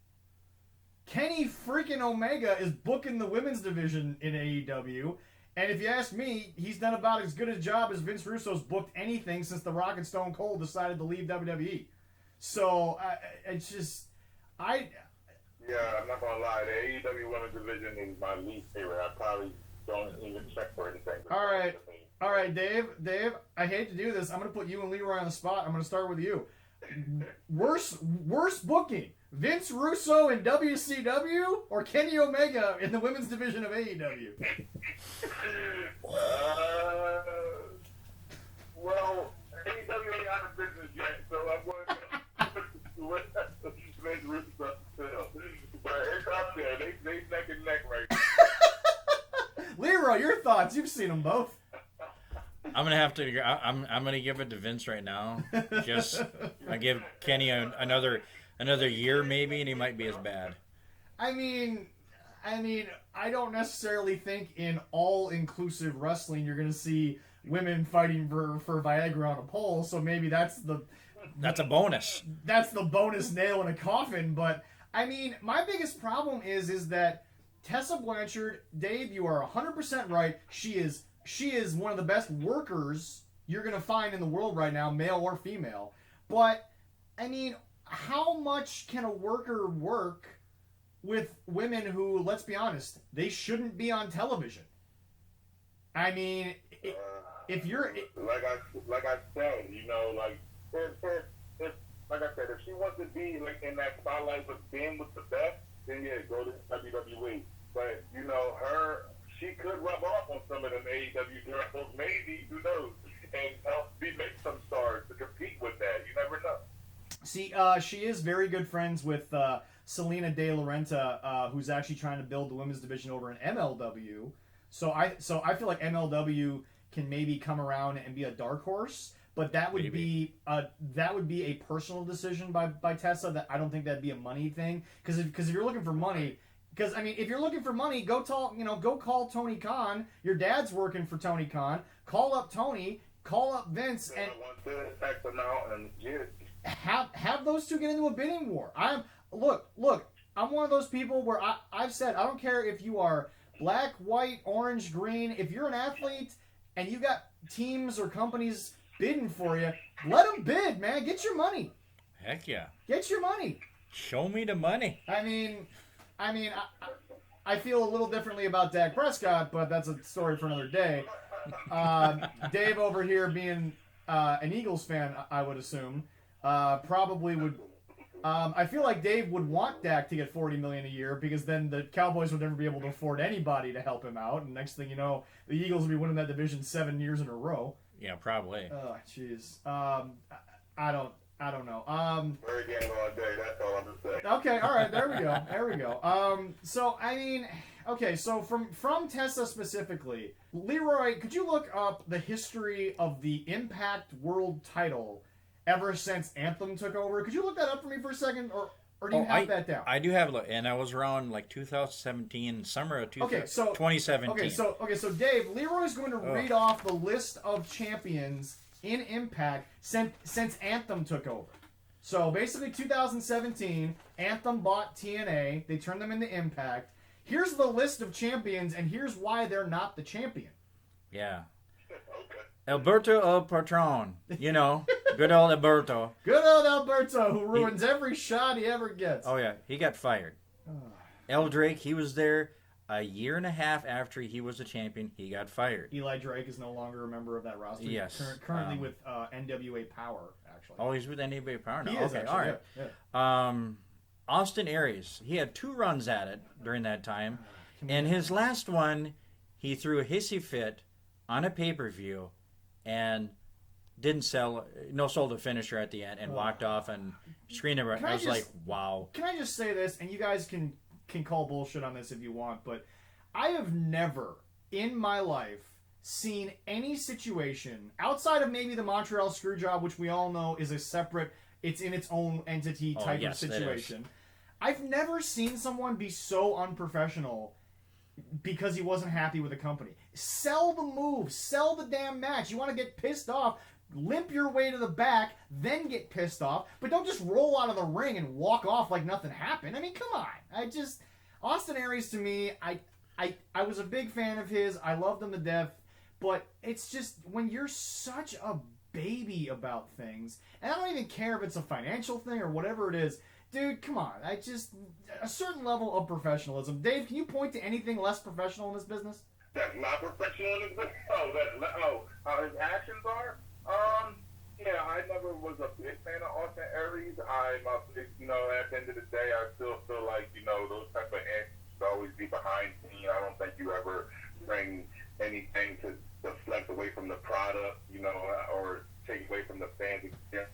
Kenny freaking Omega is booking the women's division in AEW. And if you ask me, he's done about as good a job as Vince Russo's booked anything since The Rock and Stone Cold decided to leave WWE. So, it's just... Yeah, I'm not going to lie. The AEW women's division is my least favorite. I probably don't even check for anything. All right, Dave, I hate to do this. I'm going to put you and Leroy on the spot. I'm going to start with you. Worst booking, Vince Russo in WCW or Kenny Omega in the women's division of AEW? Well, AEW ain't out of business yet, so I'm going to Vince Russo. But it's up there. They neck and neck right now. Leroy, your thoughts? You've seen them both. I'm gonna have to. I'm gonna give it to Vince right now. I give Kenny another year maybe, and he might be as bad. I mean, I don't necessarily think in all-inclusive wrestling you're gonna see women fighting for Viagra on a pole. So maybe that's a bonus. That's the bonus nail in a coffin. But I mean, my biggest problem is that Tessa Blanchard, Dave, you are 100% right. She is one of the best workers you're going to find in the world right now, male or female. But, I mean, how much can a worker work with women who, let's be honest, they shouldn't be on television? I mean, if you're... Like I said, if she wants to be in that spotlight with being with the best, then yeah, go to WWE. But, she could rub off on some of them AEW girls, maybe, who knows, and help make some stars to compete with that. You never know. See, she is very good friends with Selena De La Renta, who's actually trying to build the women's division over in MLW. So I feel like MLW can maybe come around and be a dark horse, but that would be a personal decision by Tessa. That I don't think that'd be a money thing, because if you're looking for money. Because, I mean, if you're looking for money, go call Tony Khan. Your dad's working for Tony Khan. Call up Tony. Call up Vince. And have those two get into a bidding war. Look, I'm one of those people where I've said, I don't care if you are black, white, orange, green. If you're an athlete and you got teams or companies bidding for you, let them bid, man. Get your money. Heck yeah. Get your money. Show me the money. I feel a little differently about Dak Prescott, but that's a story for another day. Dave over here being an Eagles fan, I would assume, probably would I feel like Dave would want Dak to get $40 million a year because then the Cowboys would never be able to afford anybody to help him out, and next thing you know, the Eagles will be winning that division 7 years in a row. Yeah, probably. Oh, jeez. I don't know. Very game all day. That's all I'm just saying. Okay, all right, there we go. So I mean, okay, so from Tessa specifically, Leroy, could you look up the history of the Impact World Title ever since Anthem took over? Could you look that up for me for a second, or do you have that down? I do have it, and I was around like 2017, summer of 2017. Okay, so Dave, Leroy's going to read off the list of champions in Impact since Anthem took over. So basically 2017, Anthem bought TNA, they turned them into Impact. Here's the list of champions, and here's why they're not the champion. Yeah. Okay. Alberto El Patron. You know, good old Alberto. Good old Alberto, who ruins every shot he ever gets. Oh, yeah, he got fired. El Drake, he was there a year and a half after he was a champion. He got fired. Eli Drake is no longer a member of that roster. Yes. Currently with NWA Power, actually. Oh, he's with NWA Power now. He is, okay, actually, all right. Yeah. Austin Aries, he had 2 runs at it during that time. And his last one, he threw a hissy fit on a pay-per-view and sold a finisher at the end and walked off and screened it. I was like, wow. Can I just say this, and you guys can call bullshit on this if you want, but I have never in my life seen any situation outside of maybe the Montreal Screwjob, which we all know is a separate, it's in its own entity type of situation. I've never seen someone be so unprofessional because he wasn't happy with the company. Sell the move, sell the damn match. You want to get pissed off, limp your way to the back, then get pissed off, but don't just roll out of the ring and walk off like nothing happened. I mean, come on. Austin Aries, to me, I was a big fan of his. I loved him to death, but it's just when you're such a baby about things, and I don't even care if it's a financial thing or whatever it is, dude, come on. A certain level of professionalism. Dave, can you point to anything less professional in this business? That's not professional in this business? How his actions are? Yeah, I never was a big fan of Austin Aries. At the end of the day, I still feel like, those type of antics should always be behind me. I don't think you ever bring anything to deflect away from the product, or take away from the fans' experience.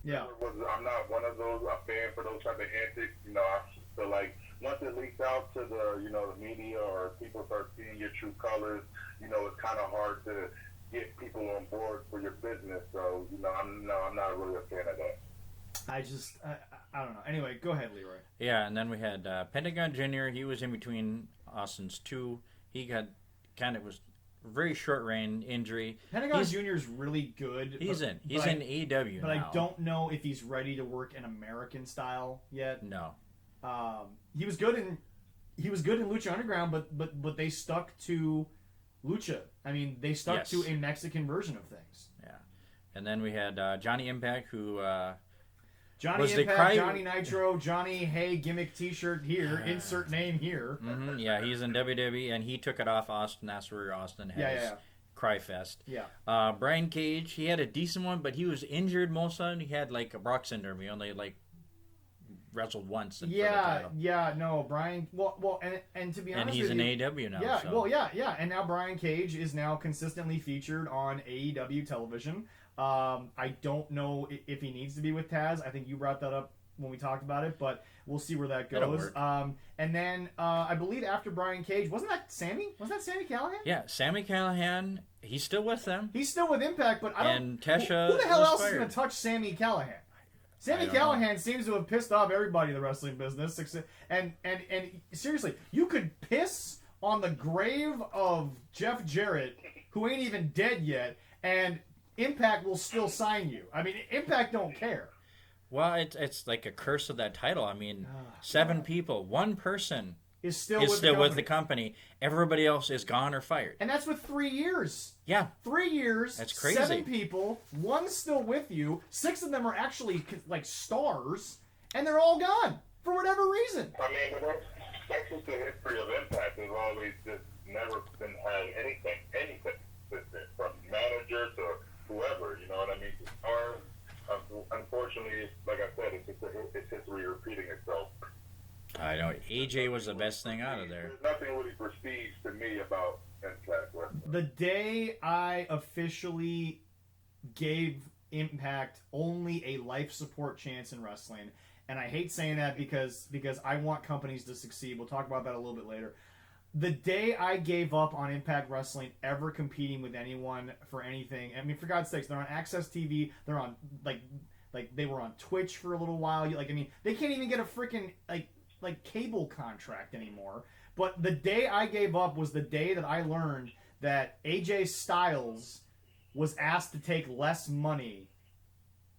Yeah. I'm not one of those, a fan for those type of antics. I feel like once it leaks out to the, the media or people start seeing your true colors, it's kind of hard to get people on board for your business. So, I'm not really a fan of that. I don't know. Anyway, go ahead, Leroy. Yeah, and then we had Pentagon Jr. He was in between Austin's 2. He got was very short reign injury. Pentagon Jr. is really good. He's in AEW but now. I don't know if he's ready to work in American style yet. No. He was good in Lucha Underground, but they stuck to Lucha. I mean, they stuck to a Mexican version of things. Yeah. And then we had Johnny Impact, who Johnny Impact, Johnny Nitro, Johnny Hey gimmick T-shirt here, insert name here. Mm-hmm, yeah, he's in WWE, and he took it off Austin. That's where Austin had his Cry Fest. Yeah. Brian Cage, he had a decent one, but he was injured most of it. He had like a Brock syndrome. He only wrestled once. No, Brian. Well, and to be honest, and he's in AEW now. Yeah, so. and now Brian Cage is now consistently featured on AEW television. I don't know if he needs to be with Taz. I think you brought that up when we talked about it, but we'll see where that goes. And then I believe after Brian Cage, wasn't that Sammy? Was that Sammy Callahan? Yeah, Sammy Callahan. He's still with them. He's still with Impact, but I don't. And Tesha. Who the hell else is going to touch Sammy Callahan? Sammy Callahan seems to have pissed off everybody in the wrestling business. And seriously, you could piss on the grave of Jeff Jarrett, who ain't even dead yet, and Impact will still sign you. I mean, Impact don't care. Well, it's like a curse of that title. I mean, 7 people, 1 person is still with the company. Everybody else is gone or fired. And that's with 3 years. Yeah. 3 years. That's crazy. 7 people, 1's still with you. 6 of them are actually like stars, and they're all gone for whatever reason. I mean, that's just the history of Impact. There's always just never been had anything consistent from manager to whoever. You know what I mean? Unfortunately, like I said, it's just AJ was the best thing out of there. There's nothing really prestige to me about Impact Wrestling. The day I officially gave Impact only a life support chance in wrestling, and I hate saying that because I want companies to succeed. We'll talk about that a little bit later. The day I gave up on Impact Wrestling ever competing with anyone for anything, I mean, for God's sakes, they're on Access TV, they're on, like they were on Twitch for a little while. They can't even get a freaking, like cable contract anymore. But the day I gave up was the day that I learned that AJ Styles was asked to take less money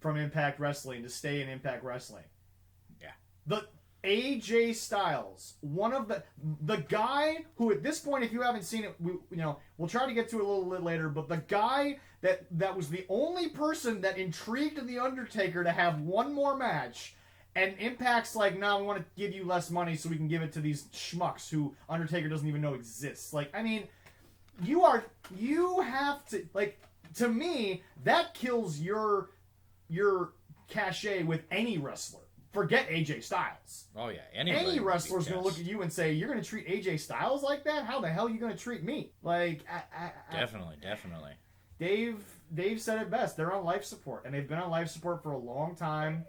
from Impact Wrestling to stay in Impact Wrestling. Yeah. The AJ Styles, one of the guy who at this point, if you haven't seen it, we'll try to get to it a little bit later, but the guy that was the only person that intrigued the Undertaker to have one more match, and Impact's like, no, we want to give you less money so we can give it to these schmucks who Undertaker doesn't even know exists. Like, I mean, you have to, like, to me, that kills your cachet with any wrestler. Forget AJ Styles. Oh, yeah. Any wrestler's going to look at you and say, you're going to treat AJ Styles like that? How the hell are you going to treat me? Like, Definitely. Dave said it best. They're on life support, and they've been on life support for a long time.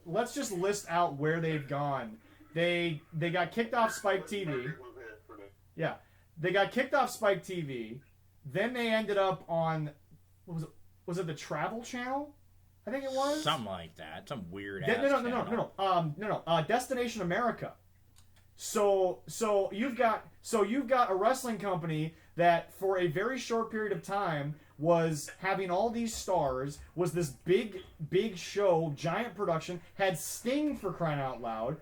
Let's just list out where they've gone. They got kicked off Spike TV. Yeah. They got kicked off Spike TV. Then they ended up on, what was it? Was it the Travel Channel? I think it was something like that. Some weird ass No. Destination America. So you've got a wrestling company that for a very short period of time was having all these stars, was this big show, giant production, had Sting for crying out loud,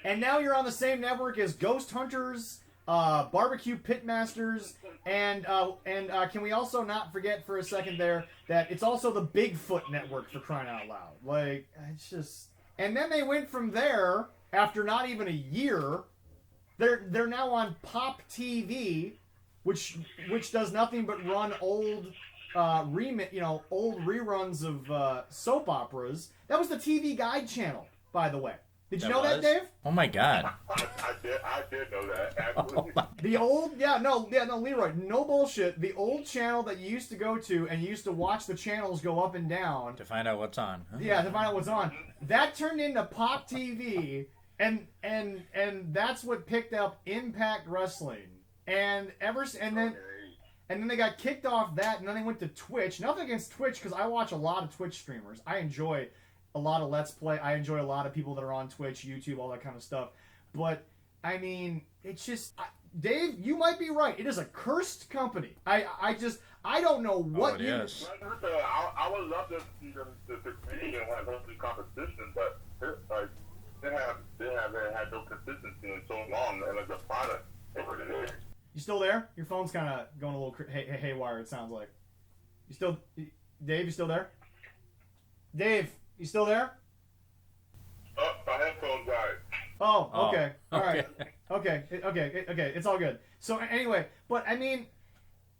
and now you're on the same network as Ghost Hunters, Barbecue Pitmasters, and can we also not forget for a second there that it's also the Bigfoot Network for crying out loud. Like, it's just... And then they went from there, after not even a year, they're now on Pop TV, which does nothing but run old reruns of soap operas. That was the TV Guide channel, by the way. Did you know that, Dave? Oh my God! I did know that. Absolutely. The old, Leroy, no bullshit. The old channel that you used to go to and you used to watch the channels go up and down to find out what's on. Yeah, to find out what's on. That turned into Pop TV, and that's what picked up Impact Wrestling. And then they got kicked off that, and then they went to Twitch. Nothing against Twitch, because I watch a lot of Twitch streamers. I enjoy a lot of Let's Play. I enjoy a lot of people that are on Twitch, YouTube, all that kind of stuff. But, I mean, it's just... Dave, you might be right. It is a cursed company. I don't know what it is. I would love to see them to succeed and have healthy competition, but they haven't had no consistency in so long, and as a product, over the years. You still there? Your phone's kind of going a little haywire, it sounds like. Dave, you still there? Dave, you still there? Oh, my headphones died. Oh, okay. All right. Okay. It's all good. So anyway, but I mean,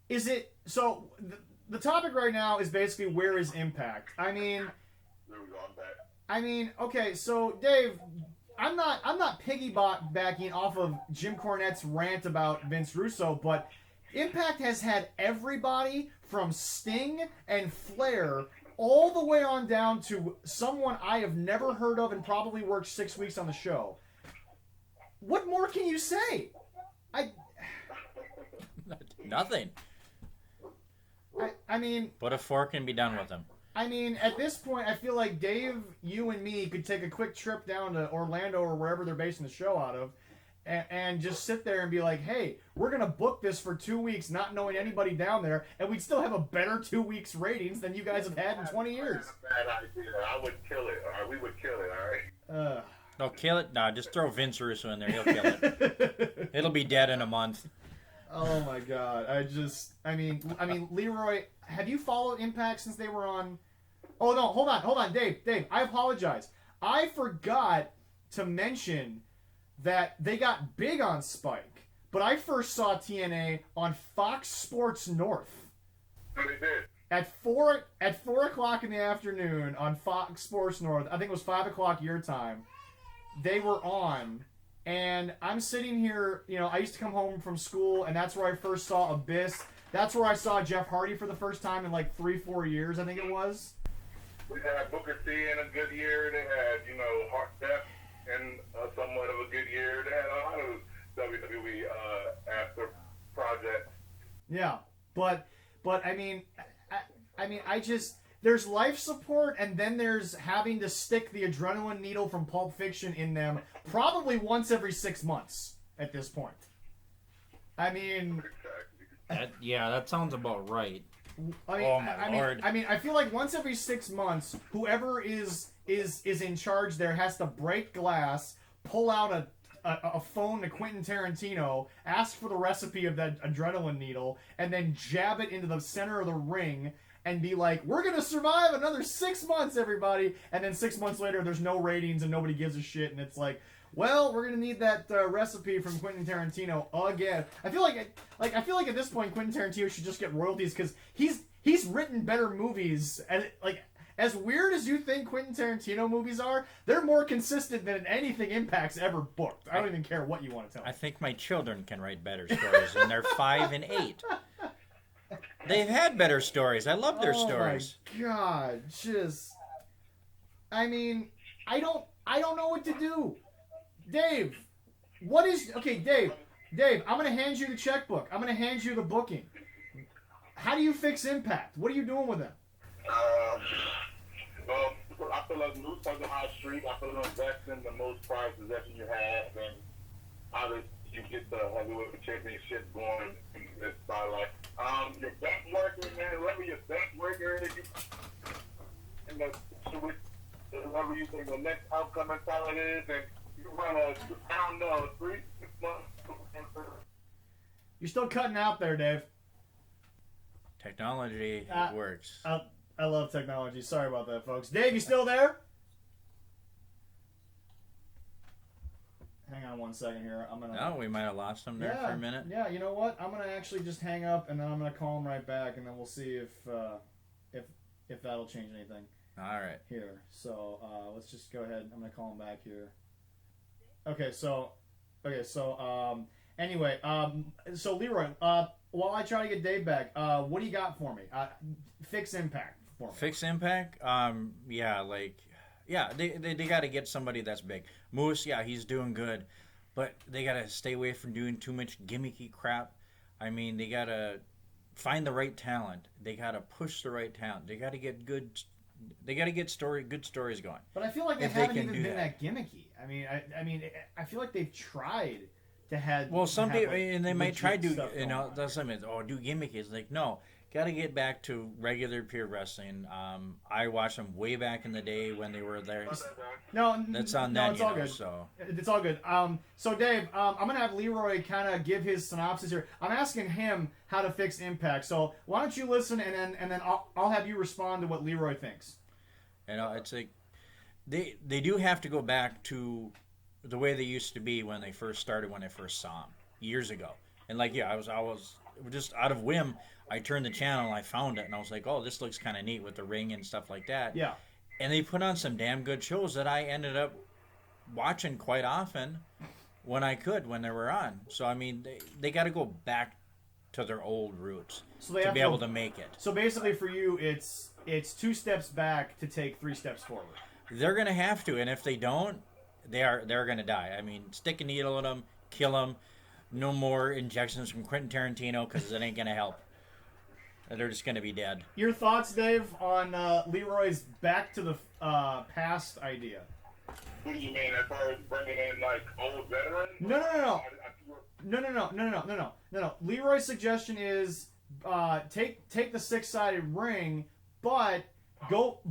is it... So the topic right now is basically where is Impact? I mean... There we go, I'm back. I mean, okay, so Dave... I'm not piggybacking off of Jim Cornette's rant about Vince Russo, but Impact has had everybody from Sting and Flair all the way on down to someone I have never heard of and probably worked 6 weeks on the show. What more can you say? Nothing. I mean... Put a fork and be done with them. I mean, at this point, I feel like Dave, you and me could take a quick trip down to Orlando or wherever they're basing the show out of and just sit there and be like, hey, we're going to book this for 2 weeks not knowing anybody down there, and we'd still have a better 2 weeks ratings than you guys have had in 20 years. Bad idea. I would kill it. All right? We would kill it, all right? No, kill it? No, just throw Vince Russo in there. He'll kill it. It'll be dead in a month. Oh, my God. I mean, Leroy, have you followed Impact since they were on... Oh, no, hold on, Dave, I apologize. I forgot to mention that they got big on Spike, but I first saw TNA on Fox Sports North. They did. At 4 o'clock in the afternoon on Fox Sports North. I think it was 5 o'clock your time. they were on, and I'm sitting here, you know, I used to come home from school, and that's where I first saw Abyss. That's where I saw Jeff Hardy for the first time in like 3-4 years, I think it was. We had Booker T in a good year. They had, you know, Hart Steph in somewhat of a good year. They had a lot of WWE after projects. Yeah, but I mean, I just, there's life support, and then there's having to stick the adrenaline needle from Pulp Fiction in them probably once every 6 months at this point. I mean, that sounds about right. Oh my Lord. I feel like once every 6 months, whoever is in charge there has to break glass, pull out a phone to Quentin Tarantino, ask for the recipe of that adrenaline needle, and then jab it into the center of the ring and be like, we're going to survive another 6 months, everybody. And then 6 months later, there's no ratings and nobody gives a shit. And it's like, well, we're going to need that recipe from Quentin Tarantino again. I feel like at this point, Quentin Tarantino should just get royalties because he's written better movies. And as weird as you think Quentin Tarantino movies are, they're more consistent than anything Impact's ever booked. I don't even care what you want to tell me. I think my children can write better stories, and they're 5 and 8. They've had better stories. I love their stories. Oh my God, I mean, I don't know what to do. Dave, Dave, I'm going to hand you the checkbook. I'm going to hand you the booking. How do you fix Impact? What are you doing with it? Well, I feel like Moose on the high street. I feel like that's in the most prized possession you have, and obviously you get the heavyweight championship going in this spotlight. Your best worker, man, whoever your best worker is, whoever you think the next outcome and talent is, and you run I don't know, 3-6 months. You're still cutting out there, Dave. Technology, it works. I love technology. Sorry about that, folks. Dave, you still there? Hang on one second here. We might have lost him there for a minute. Yeah, you know what? I'm gonna actually just hang up, and then I'm gonna call him right back, and then we'll see if that'll change anything. All right. Here. So let's just go ahead. I'm gonna call him back here. Okay. So anyway. So Leroy, while I try to get Dave back, what do you got for me? Fix Impact for me. Fix Impact? They got to get somebody that's big. Moose, he's doing good, but they got to stay away from doing too much gimmicky crap. I mean, they got to find the right talent. They got to push the right talent. They got to get good. They got to get good stories going. But I feel like they haven't even been that gimmicky. I feel like they've tried to have. Well, some people, and they might try to, that's something. Oh, do gimmicky? It's like, no, got to get back to regular pure wrestling. I watched them way back in the day when they were there. No, that's on no, that. It's all good. So it's all good. So Dave, I'm gonna have Leroy kind of give his synopsis here. I'm asking him how to fix Impact. So why don't you listen, and then I'll have you respond to what Leroy thinks. It's like they do have to go back to the way they used to be when they first started, when I first saw them years ago. And I was just out of whim. I turned the channel, I found it, and I was like, oh, this looks kind of neat with the ring and stuff like that. Yeah. And they put on some damn good shows that I ended up watching quite often when they were on. So, I mean, they got to go back to their old roots to be able to make it. So, basically for you, it's 2 steps back to take 3 steps forward. They're going to have to, and if they don't, they're going to die. I mean, stick a needle in them, kill them. No more injections from Quentin Tarantino because it ain't going to help. They're just going to be dead. Your thoughts, Dave, on Leroy's back to the past idea? What do you mean, as far as bringing in old veterans? No. Leroy's suggestion is take the 6-sided ring, but go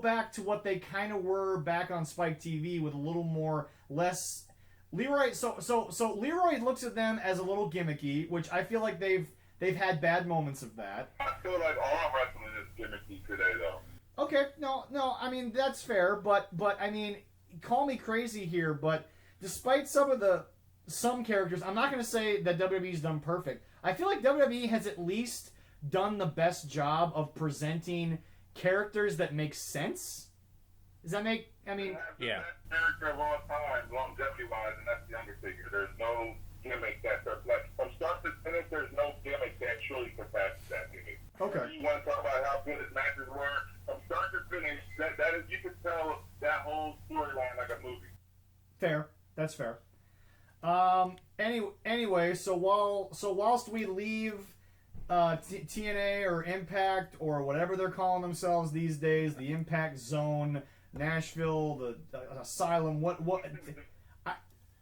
back to what they kind of were back on Spike TV with a little more less. Leroy. So Leroy looks at them as a little gimmicky, which I feel like they've had bad moments of that. I feel like all wrestling is gimmicky today, though. Okay, no, I mean, that's fair, but I mean, call me crazy here, but despite some characters, I'm not going to say that WWE's done perfect. I feel like WWE has at least done the best job of presenting characters that make sense. Does that make? I mean, Yeah. The best character of all time, longevity-wise, and that's the Undertaker. There's no gimmick that like from start to finish. There's no gimmick that truly surpasses that gimmick. Okay. You want to talk about how good his matches were from start to finish? That is, you could tell that whole storyline like a movie. Fair. That's fair. Anyway, so whilst we leave TNA or Impact or whatever they're calling themselves these days, the Impact Zone, Nashville, the Asylum, what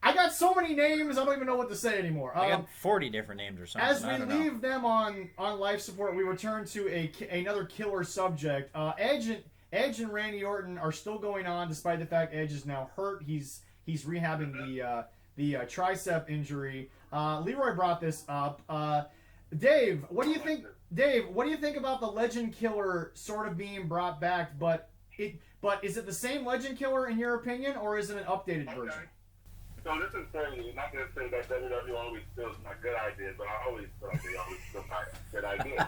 I got so many names I don't even know what to say anymore. I got 40 different names or something. As we leave them on life support, we return to another killer subject. Edge and Randy Orton are still going on despite the fact Edge is now hurt. He's rehabbing the tricep injury. Leroy brought this up. Dave, what do you think? Dave, what do you think about the Legend Killer sort of being brought back? But is it the same Legend Killer in your opinion, or is it an updated version? So this is certainly not going to say that WWE always steals my good ideas, but I always feel like they always steal my good ideas.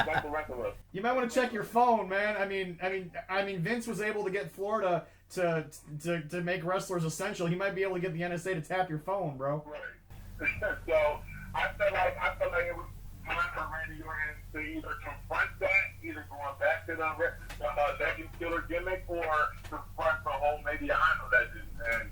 Like the rest of us. You might want to check your phone, man. I mean, Vince was able to get Florida to make wrestlers essential. He might be able to get the NSA to tap your phone, bro. Right. So I feel like it was time for Randy Orton to either confront that, either going back to the Legend Killer gimmick, or confront the whole maybe I'm a legend and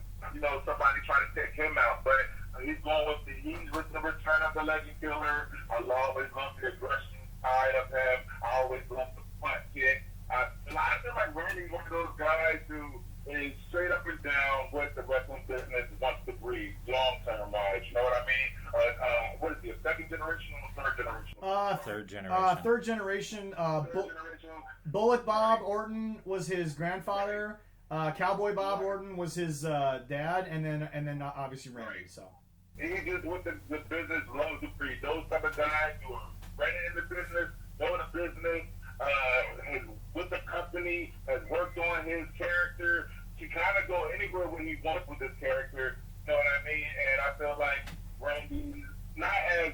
somebody trying to take him out. But he's going with the return of the Legend Killer. I always love the aggression side of him. I always love the front kick. I feel like Randy's one of those guys who is straight up and down with the wrestling business, wants to breathe long-term wise. You know what I mean? What is he, a second generation or third generation? Third generation. Third generation. Third generation. Bullet Bob Orton was his grandfather. Cowboy Bob Orton was his dad, and then obviously Randy. So he just with the business loves to breathe. Those type of guys who are running in the business, know the business, has with the company, has worked on his character. He kind of go anywhere when he wants with his character. You know what I mean? And I feel like Randy's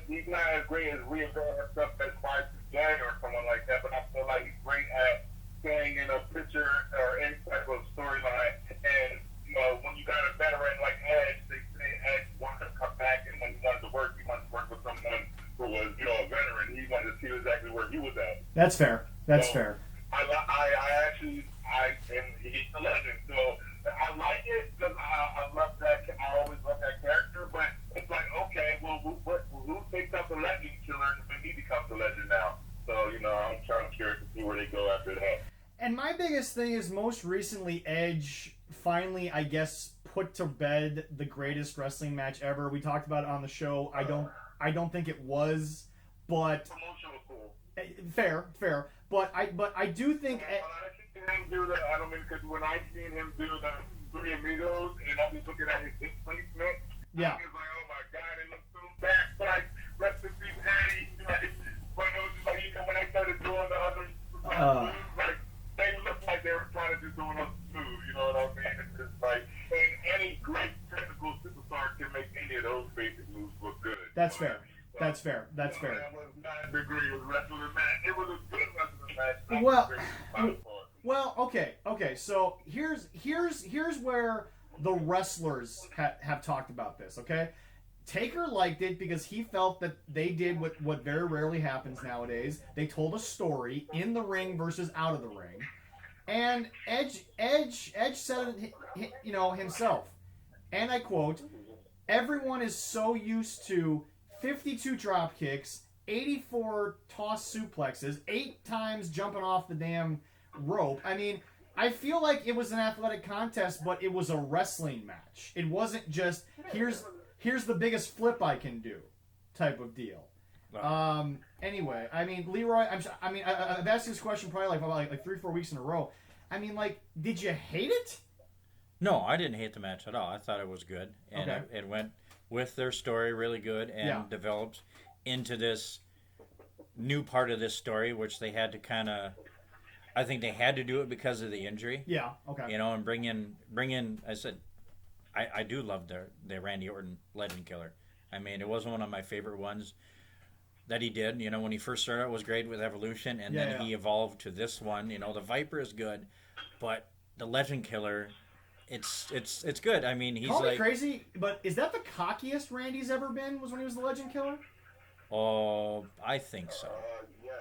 he's not as great as reinventing himself as Y2J or someone like that, but I feel like he's great at staying in a picture or any type of storyline. And when you got a veteran like Edge, they say Edge wanted to come back, and when he wanted to work with someone who was a veteran. He wanted to see exactly where he was at. That's fair. That's fair. And he's a legend, so I like it because I love that. I always love that character, but it's like, okay, well, who takes up the Legend Killer when he becomes a legend now? So I'm curious to see where they go after that. And my biggest thing is most recently Edge finally, I guess, put to bed the greatest wrestling match ever. We talked about it on the show. I don't think it was, but Promotion was cool. Fair. But I do think. I don't mean, because when I seen him do the Three Amigos and I was looking at his hip placement, Yeah. I was like, oh my god, it looks so bad. Like, rest in peace, Eddie. But it was just like, when I started doing the other moves, like, they looked like they were trying to just do another move. You know what I mean? It's just like, and any great technical superstar can make any of those basic moves look good. That's fair. That's fair. That was not a degree of wrestling match. It was a good wrestling match. Well, okay. So here's where the wrestlers have talked about this. Okay, Taker liked it because he felt that they did what very rarely happens nowadays. They told a story in the ring versus out of the ring, and Edge said it, himself, and I quote: "Everyone is so used to 52 drop kicks, 84 toss suplexes, 8 times jumping off the damn rope." I mean, I feel like it was an athletic contest, but it was a wrestling match. It wasn't just here's the biggest flip I can do type of deal. Anyway, I mean, Leroy, I've asked this question probably like 3-4 weeks in a row. I mean, like, did you hate it? No, I didn't hate the match at all. I thought it was good, and it went with their story really good and developed into this new part of this story, which they had to kind of. I think they had to do it because of the injury. Yeah. Okay. And bring in. I said, I do love the Randy Orton Legend Killer. I mean, it wasn't one of my favorite ones that he did. When he first started, it was great with Evolution, and then he evolved to this one. The Viper is good, but the Legend Killer, it's good. I mean, he's Call me like, crazy, but is that the cockiest Randy's ever been? Was when he was the Legend Killer? oh, I think so. Yeah.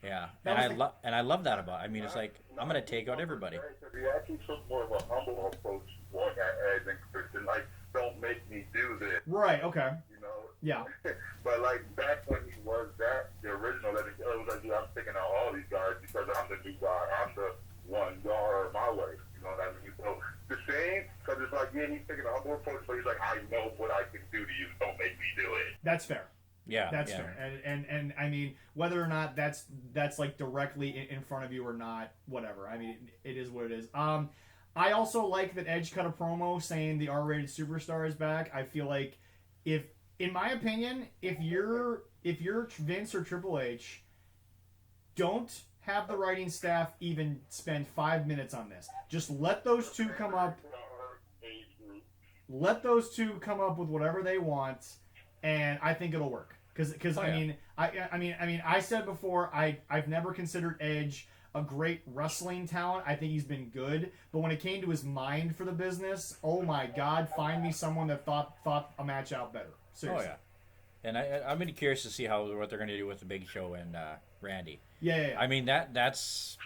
Yeah, That and was I love that about. I mean, it's like I'm gonna take out everybody. He actually took more of a humble approach going at Edge and Christian. Like, don't make me do this. Right. Okay. You know. Yeah. But like back when he was the original Legend Killer, it was like, yeah, I'm taking out all these guys because I'm the new guy. I'm the one. Y'all are my way. You know what I mean? So the same, because it's like, yeah, he's taking a humble approach, but he's like, I know what I can do to you. Don't make me do it. That's fair. Yeah, That's yeah. fair. And I mean, whether or not that's like directly in front of you or not, whatever. I mean, it is what it is. I also like that Edge cut a promo saying the R-rated superstar is back. I feel like in my opinion, if you're Vince or Triple H, don't have the writing staff even spend 5 minutes on this. Just let those two come up. Let those two come up with whatever they want, and I think it'll work. Because I mean, I said before, I've never considered Edge a great wrestling talent. I think he's been good, but when it came to his mind for the business, oh my God, find me someone that thought a match out better. Seriously. Oh yeah, and I'm really curious to see what they're gonna do with the Big Show and Randy. Yeah. I mean that's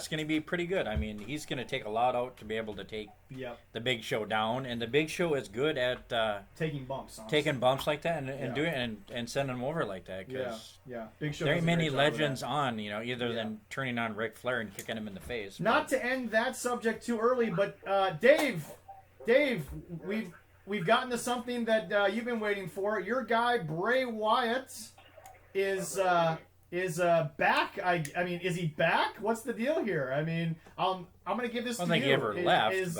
gonna be pretty good. I mean he's gonna take a lot out to be able to take the Big Show down, and the Big Show is good at taking bumps. Honestly. taking bumps like that and doing and sending them over like that. Yeah. Big Show. There ain't does a many great job of legends that. on, either than turning on Ric Flair and kicking him in the face. Not to end that subject too early, but Dave, we've gotten to something that you've been waiting for. Your guy Bray Wyatt is back. I mean, is he back? What's the deal here? I mean, I'm gonna give this to you. I don't think he ever left,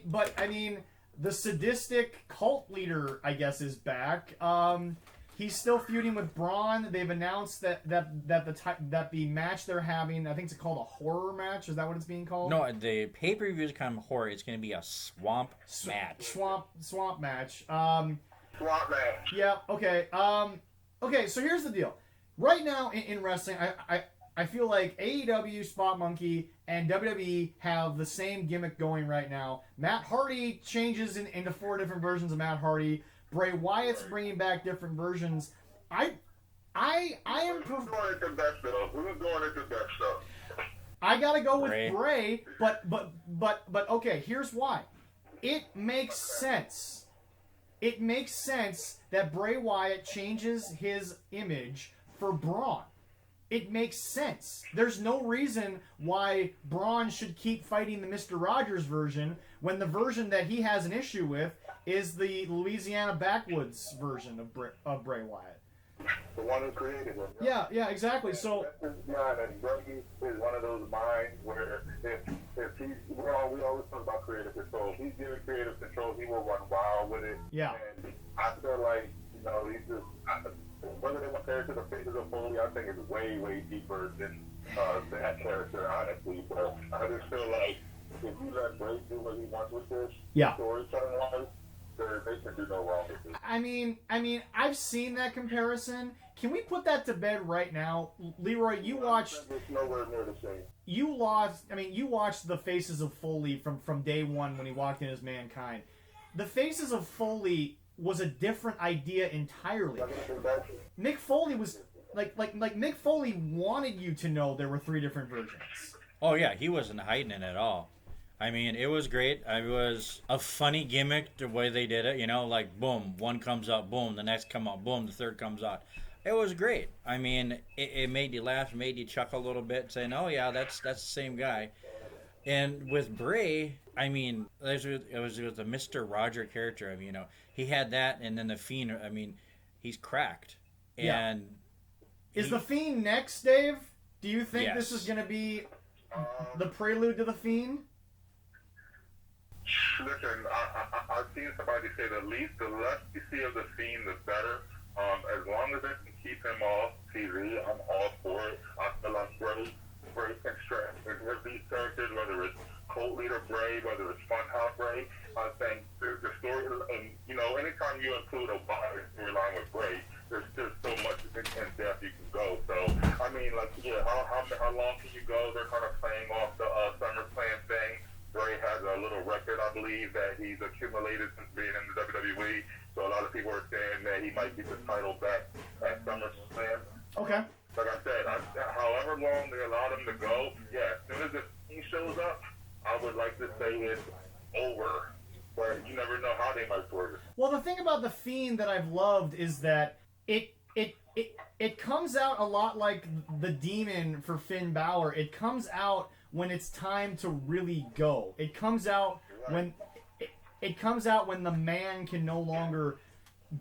but I mean, the sadistic cult leader, I guess, is back. He's still feuding with Braun. They've announced that the match they're having, I think it's called a horror match. Is that what it's being called? no, the pay-per-view is kind of horror. It's going to be a swamp match. Swamp match. Swamp match. Yeah. Okay. Okay. So here's the deal. Right now in wrestling, I feel like AEW, Spot Monkey, and WWE have the same gimmick going right now. Matt Hardy changes into 4 different versions of Matt Hardy. Bray Wyatt's bringing back different versions. I am. Who's going into that stuff? Who's going into that stuff? I gotta go with Bray, but okay. Here's why. It makes sense. It makes sense that Bray Wyatt changes his image for Braun. It makes sense. There's no reason why Braun should keep fighting the Mr. Rogers version when the version that he has an issue with is the Louisiana Backwoods version of Bray Wyatt. The one who created him. Yeah, exactly. So and Bray is one of those minds where if he's we always talk about creative control. If he's given creative control, he will run wild with it. Yeah. And I feel like he's just whether they want character the faces of Foley, I think it's way deeper than that character, honestly. But I just feel like if you let Bray do what he wants with this storytelling wise, they can do no wrong with it. I mean, I've seen that comparison. Can we put that to bed right now, Leroy? You watched. It's nowhere near the same. You watched the Faces of Foley from day one when he walked in as Mankind. The Faces of Foley was a different idea entirely. Mick Foley was like Mick Foley wanted you to know there were 3 different versions. Oh yeah, he wasn't hiding it at all. I mean, it was great. It was a funny gimmick the way they did it. Like boom, one comes out, boom, the next come out, boom, the third comes out. It was great. I mean, it made you laugh, made you chuckle a little bit, saying, "Oh yeah, that's the same guy." And with Bray, I mean, it was the Mr. Roger character. I mean, he had that, and then the Fiend. I mean, he's cracked. And is the Fiend next, Dave? Do you think this Yes. is going to be the prelude to the Fiend? Listen, I've seen somebody say the less you see of the Fiend, the better. As long as they can keep him off TV, I'm all for it. I feel like Bray can stretch. And with these characters, whether it's Cult Leader Bray, whether it's Funhouse Bray, I think the story, and anytime you include a wider storyline with Bray, there's just so much in depth you can go. So, I mean, how long can you go? They're kind of playing off the SummerSlam thing. WWE. So a lot of people are saying that he might get the title back at SummerSlam. Okay. Like I said, however long they allow him to go, yeah, as soon as he shows up, I would like to say it's over. But you never know how they might work it. Well, the thing about The Fiend that I've loved is that it comes out a lot like the Demon for Finn Balor. It comes out when it's time to really go. It comes out when when the man can no longer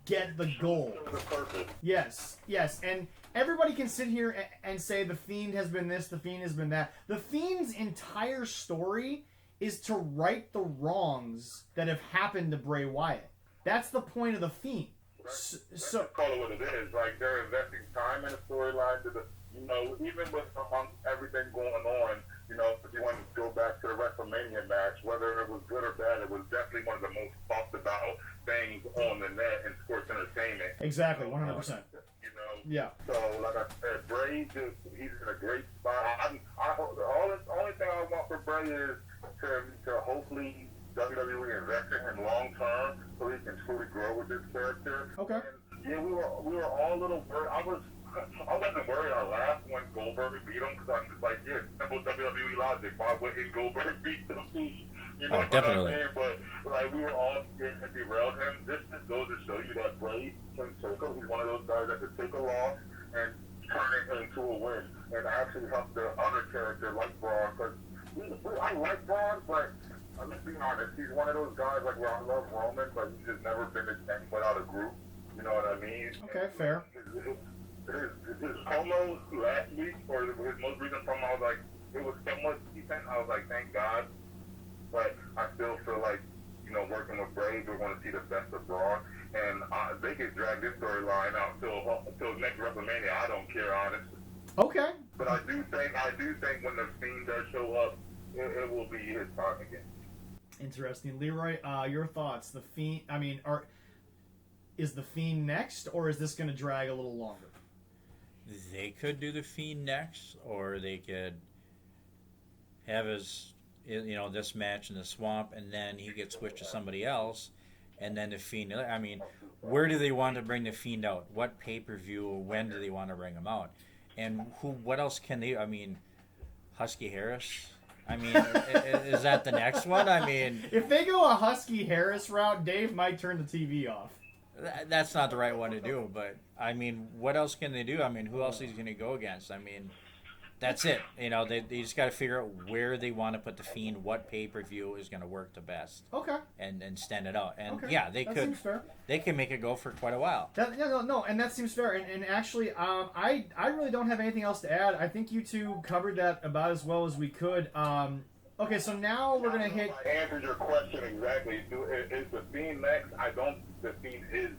get the goal. Yes, and everybody can sit here and say the Fiend has been this, the Fiend has been that. The Fiend's entire story is to right the wrongs that have happened to Bray Wyatt. That's the point of the Fiend. So call it what it is. Like, they're investing time in the storyline to even with everything going on, if you want to go back to the WrestleMania match, whether it was good or bad, it was definitely one of the most talked about things on the net in sports entertainment. Exactly, 100%. Yeah. So, like I said, Bray, he's in a great spot. The only thing I want for Bray is to hopefully WWE invest in him long term so he can truly grow with this character. Okay. And, yeah, we were all a little worried. I wasn't worried our last one Goldberg beat him because I'm just like, yeah, simple WWE logic. Why wouldn't Goldberg beat the Fiend? Definitely. But like, we were all scared to derail him. This just goes to show you that Bray can take him. He's one of those guys that can take a loss and turn it into a win and actually help the other character like Braun. Because I like Braun, but I'm just being honest. He's one of those guys like where I love Roman, but he's just never been the same without a group. You know what I mean? Okay, fair. His promos last week, or his most recent promo, I was like, it was somewhat decent. I was like, thank God. But I still feel like, working with Bray, we're going to see the best of Braun. And they could drag this storyline out until next WrestleMania. I don't care, honestly. Okay. But I do think when the Fiend does show up, it will be his time again. Interesting. Leroy, your thoughts? The Fiend, is the Fiend next, or is this going to drag a little longer? They could do the Fiend next, or they could have his, this match in the swamp, and then he gets switched to somebody else, and then the Fiend. I mean, where do they want to bring the Fiend out? What pay-per-view? When do they want to bring him out? And what else can they? I mean, Husky Harris. I mean, is that the next one? I mean, if they go a Husky Harris route, Dave might turn the TV off. That's not the right one to do, but I mean, what else can they do? I mean, who else is going to go against? I mean, that's it. They just got to figure out where they want to put the Fiend, what pay-per-view is going to work the best. Okay. And stand it out. And okay. Yeah, they that could. Seems fair. They can make it go for quite a while. No, and that seems fair. And actually, I really don't have anything else to add. I think you two covered that about as well as we could. Okay, so now we're gonna hit. I answered your question exactly. Is the Fiend next? I don't. The Fiend is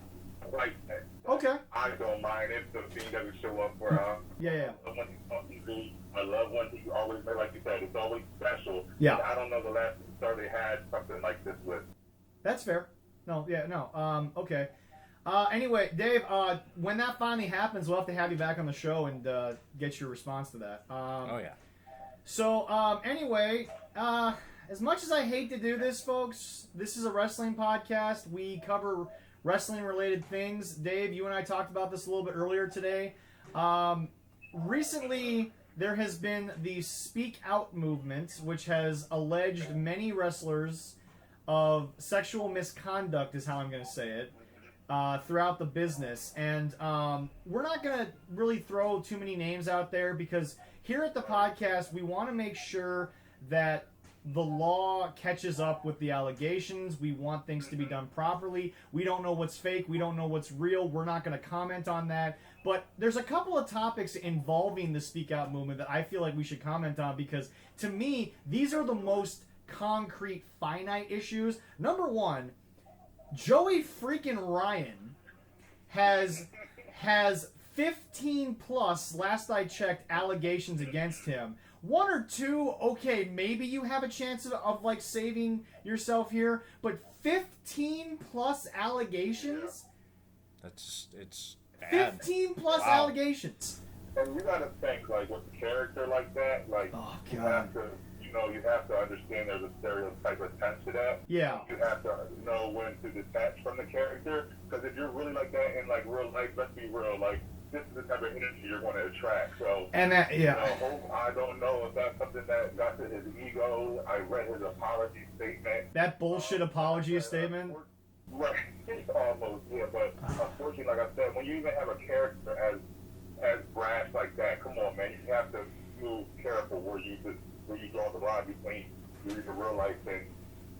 quite next. Okay. I don't mind if the Fiend doesn't show up for. Yeah. When he's on TV, I love when he always, like you said, it's always special. Yeah. I don't know the last star they had something like this with. That's fair. No. Okay. Anyway, Dave, when that finally happens, we'll have to have you back on the show and get your response to that. Oh yeah. So, anyway, as much as I hate to do this, folks, this is a wrestling podcast. We cover wrestling-related things. Dave, you and I talked about this a little bit earlier today. Recently, there has been the Speak Out movement, which has alleged many wrestlers of sexual misconduct, is how I'm going to say it, throughout the business. And we're not going to really throw too many names out there because here at the podcast, we want to make sure that the law catches up with the allegations. We want things to be done properly. We don't know what's fake. We don't know what's real. We're not going to comment on that. But there's a couple of topics involving the Speak Out movement that I feel like we should comment on because, to me, these are the most concrete, finite issues. Number one, Joey freaking Ryan has 15 plus, last I checked, allegations against him. One or two, okay, maybe you have a chance of like saving yourself here, but 15 plus allegations? It's bad. 15 plus Wow. allegations. And you gotta think, like, with a character like that, like, Oh, you God. have to you know, you have to understand there's a stereotype attached to that. Yeah. You have to know when to detach from the character, because if you're really like that in like real life, let's be real, like this is the type of energy you're going to attract. So, And that, yeah. you know, I don't know if that's something that got to his ego. I read his apology statement. That bullshit apology statement. Right, almost, yeah. But unfortunately, like I said, when you even have a character as brash like that, come on, man, you have to move careful where you draw the line between the real life and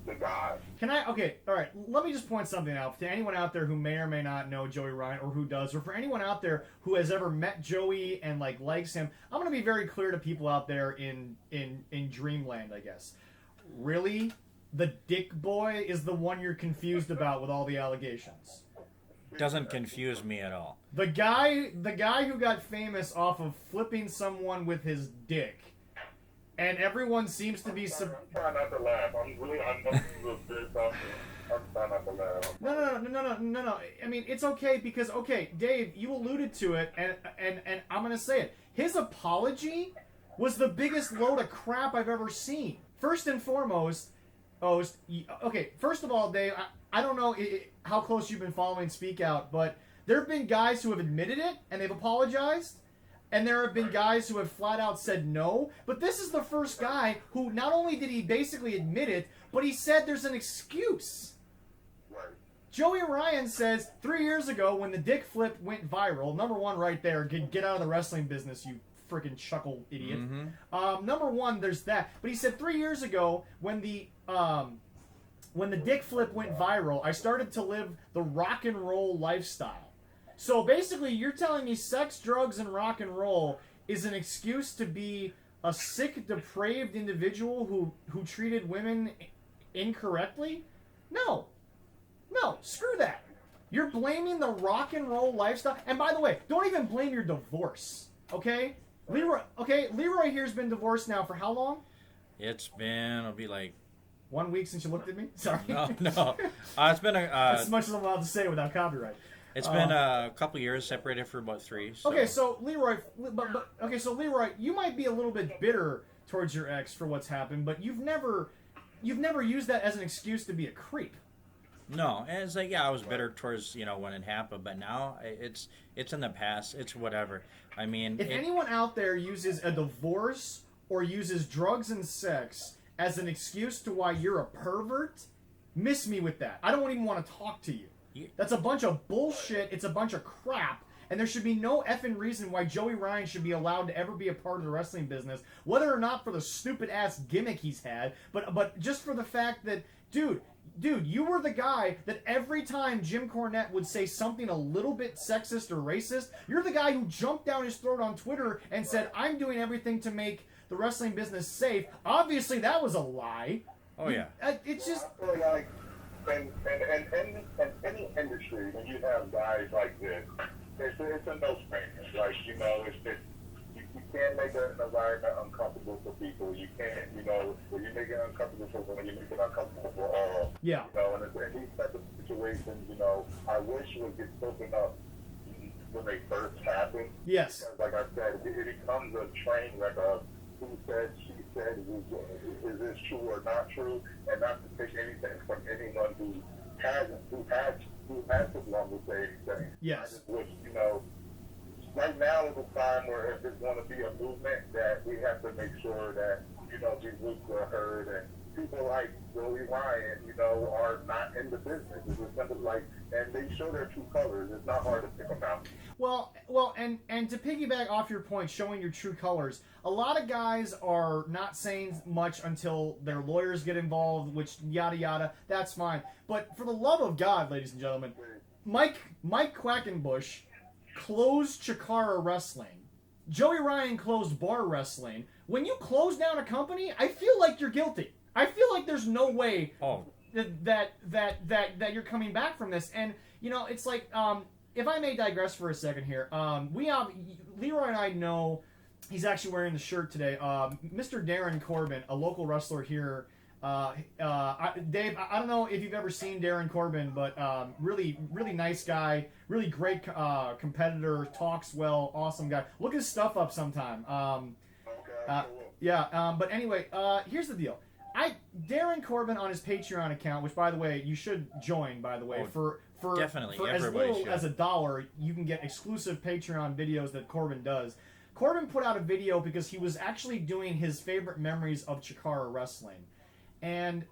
the God. Okay, all right, let me just point something out to anyone out there who may or may not know Joey Ryan, or who does, or for anyone out there who has ever met Joey and like likes him. I'm going to be very clear to people out there in Dreamland, I guess. Really? The dick boy is the one you're confused about with all the allegations. Doesn't confuse me at all. The guy who got famous off of flipping someone with his dick. And everyone seems to be... I'm trying not to laugh. I'm know you a bit something. I'm trying not to laugh. No. I mean, it's okay because, okay, Dave, you alluded to it, and I'm going to say it. His apology was the biggest load of crap I've ever seen. First and foremost... okay, first of all, Dave, I don't know how close you've been following Speak Out, but there have been guys who have admitted it, and they've apologized, and there have been guys who have flat out said no, but this is the first guy who not only did he basically admit it, but he said there's an excuse. Right. Joey Ryan says 3 years ago when the dick flip went viral, number one right there, get out of the wrestling business, you freaking chuckle idiot. Mm-hmm. Number one, there's that. But he said 3 years ago when the dick flip went viral, I started to live the rock and roll lifestyle. So basically, you're telling me sex, drugs, and rock and roll is an excuse to be a sick, depraved individual who treated women incorrectly? No, screw that. You're blaming the rock and roll lifestyle. And by the way, don't even blame your divorce. Okay, Leroy here's been divorced now for how long? It'll be like 1 week since you looked at me? Sorry. No. It's been That's as much as I'm allowed to say without copyright. It's been a couple years, separated for about 3. So. Okay, so Leroy, Leroy, you might be a little bit bitter towards your ex for what's happened, but you've never used that as an excuse to be a creep. No, and it's like, yeah, I was bitter towards, when it happened, but now it's in the past. It's whatever. I mean, if anyone out there uses a divorce or uses drugs and sex as an excuse to why you're a pervert, miss me with that. I don't even want to talk to you. That's a bunch of bullshit. It's a bunch of crap. And there should be no effing reason why Joey Ryan should be allowed to ever be a part of the wrestling business, whether or not for the stupid-ass gimmick he's had, but just for the fact that, dude, you were the guy that every time Jim Cornette would say something a little bit sexist or racist, you're the guy who jumped down his throat on Twitter and said, I'm doing everything to make the wrestling business safe. Obviously, that was a lie. Oh, yeah. It's just... And any industry, when you have guys like this, it's a no-brainer. Like, it's just, you can't make an environment uncomfortable for people. You can't, if you make it uncomfortable for one, you make it uncomfortable for all. Yeah. And in these types of situations, I wish it would get spoken up when they first happen. Yes. Because, like I said, it becomes a train wreck of who said, she said, is this true or not true, and not to take anything from anyone who has the one to say anything. Yes. I just wish, right now is a time where if there's going to be a movement, that we have to make sure that, these roots are heard, and people like Joey Ryan, are not in the business. It's just something like, and they show their true colors. It's not hard to pick them out. Well, and to piggyback off your point, showing your true colors, a lot of guys are not saying much until their lawyers get involved, which yada yada, that's fine. But for the love of God, ladies and gentlemen, Mike Quackenbush closed Chikara Wrestling. Joey Ryan closed Bar Wrestling. When you close down a company, I feel like you're guilty. I feel like there's no way that you're coming back from this. And it's like, if I may digress for a second here, Leroy and I know he's actually wearing the shirt today. Mr. Darren Corbin, a local wrestler here. Dave, I don't know if you've ever seen Darren Corbin, but really, really nice guy, really great competitor, talks well, awesome guy. Look his stuff up sometime. Yeah, but anyway, here's the deal. Darren Corbin on his Patreon account, which by the way you should join. By the way, for definitely, for as everybody little should. as $1, you can get exclusive Patreon videos that Corbin does. Corbin put out a video because he was actually doing his favorite memories of Chikara wrestling, and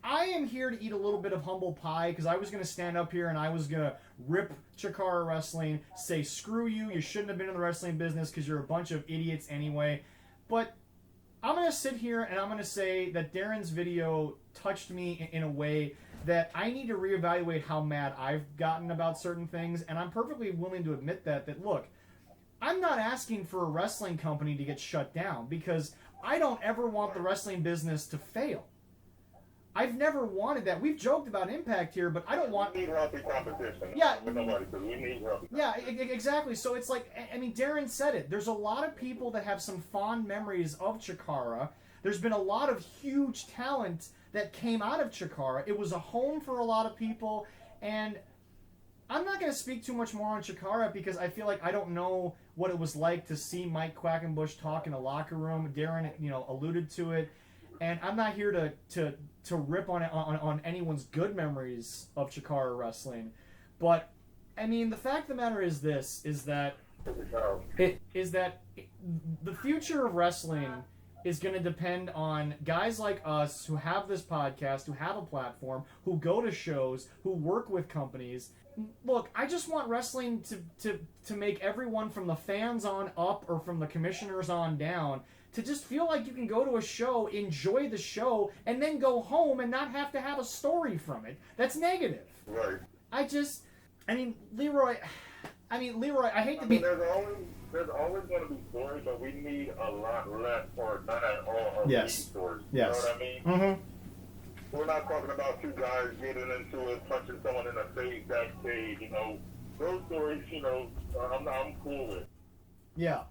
I am here to eat a little bit of humble pie because I was going to stand up here and I was going to rip Chikara wrestling, say screw you, you shouldn't have been in the wrestling business because you're a bunch of idiots anyway, but I'm going to sit here and I'm going to say that Darren's video touched me in a way that I need to reevaluate how mad I've gotten about certain things, and I'm perfectly willing to admit that look, I'm not asking for a wrestling company to get shut down because I don't ever want the wrestling business to fail. I've never wanted that. We've joked about Impact here, but I don't want... We need healthy competition. Yeah. With nobody, because we need healthy Yeah, exactly. So it's like, I mean, Darren said it. There's a lot of people that have some fond memories of Chikara. There's been a lot of huge talent that came out of Chikara. It was a home for a lot of people, and I'm not going to speak too much more on Chikara because I feel like I don't know what it was like to see Mike Quackenbush talk in a locker room. Darren, alluded to it, and I'm not here to rip on anyone's good memories of Chikara wrestling, but I mean the fact of the matter is this: is that the future of wrestling is going to depend on guys like us who have this podcast, who have a platform, who go to shows, who work with companies. Look, I just want wrestling to make everyone from the fans on up or from the commissioners on down to just feel like you can go to a show, enjoy the show, and then go home and not have to have a story from it. That's negative. Right. Leroy, I hate to be... There's always going to be stories, but we need a lot less or not at all of these stories. Yes. You know what I mean? Mm-hmm. We're not talking about two guys getting into it, punching someone in the face backstage, Those stories, I'm cool with. Yeah.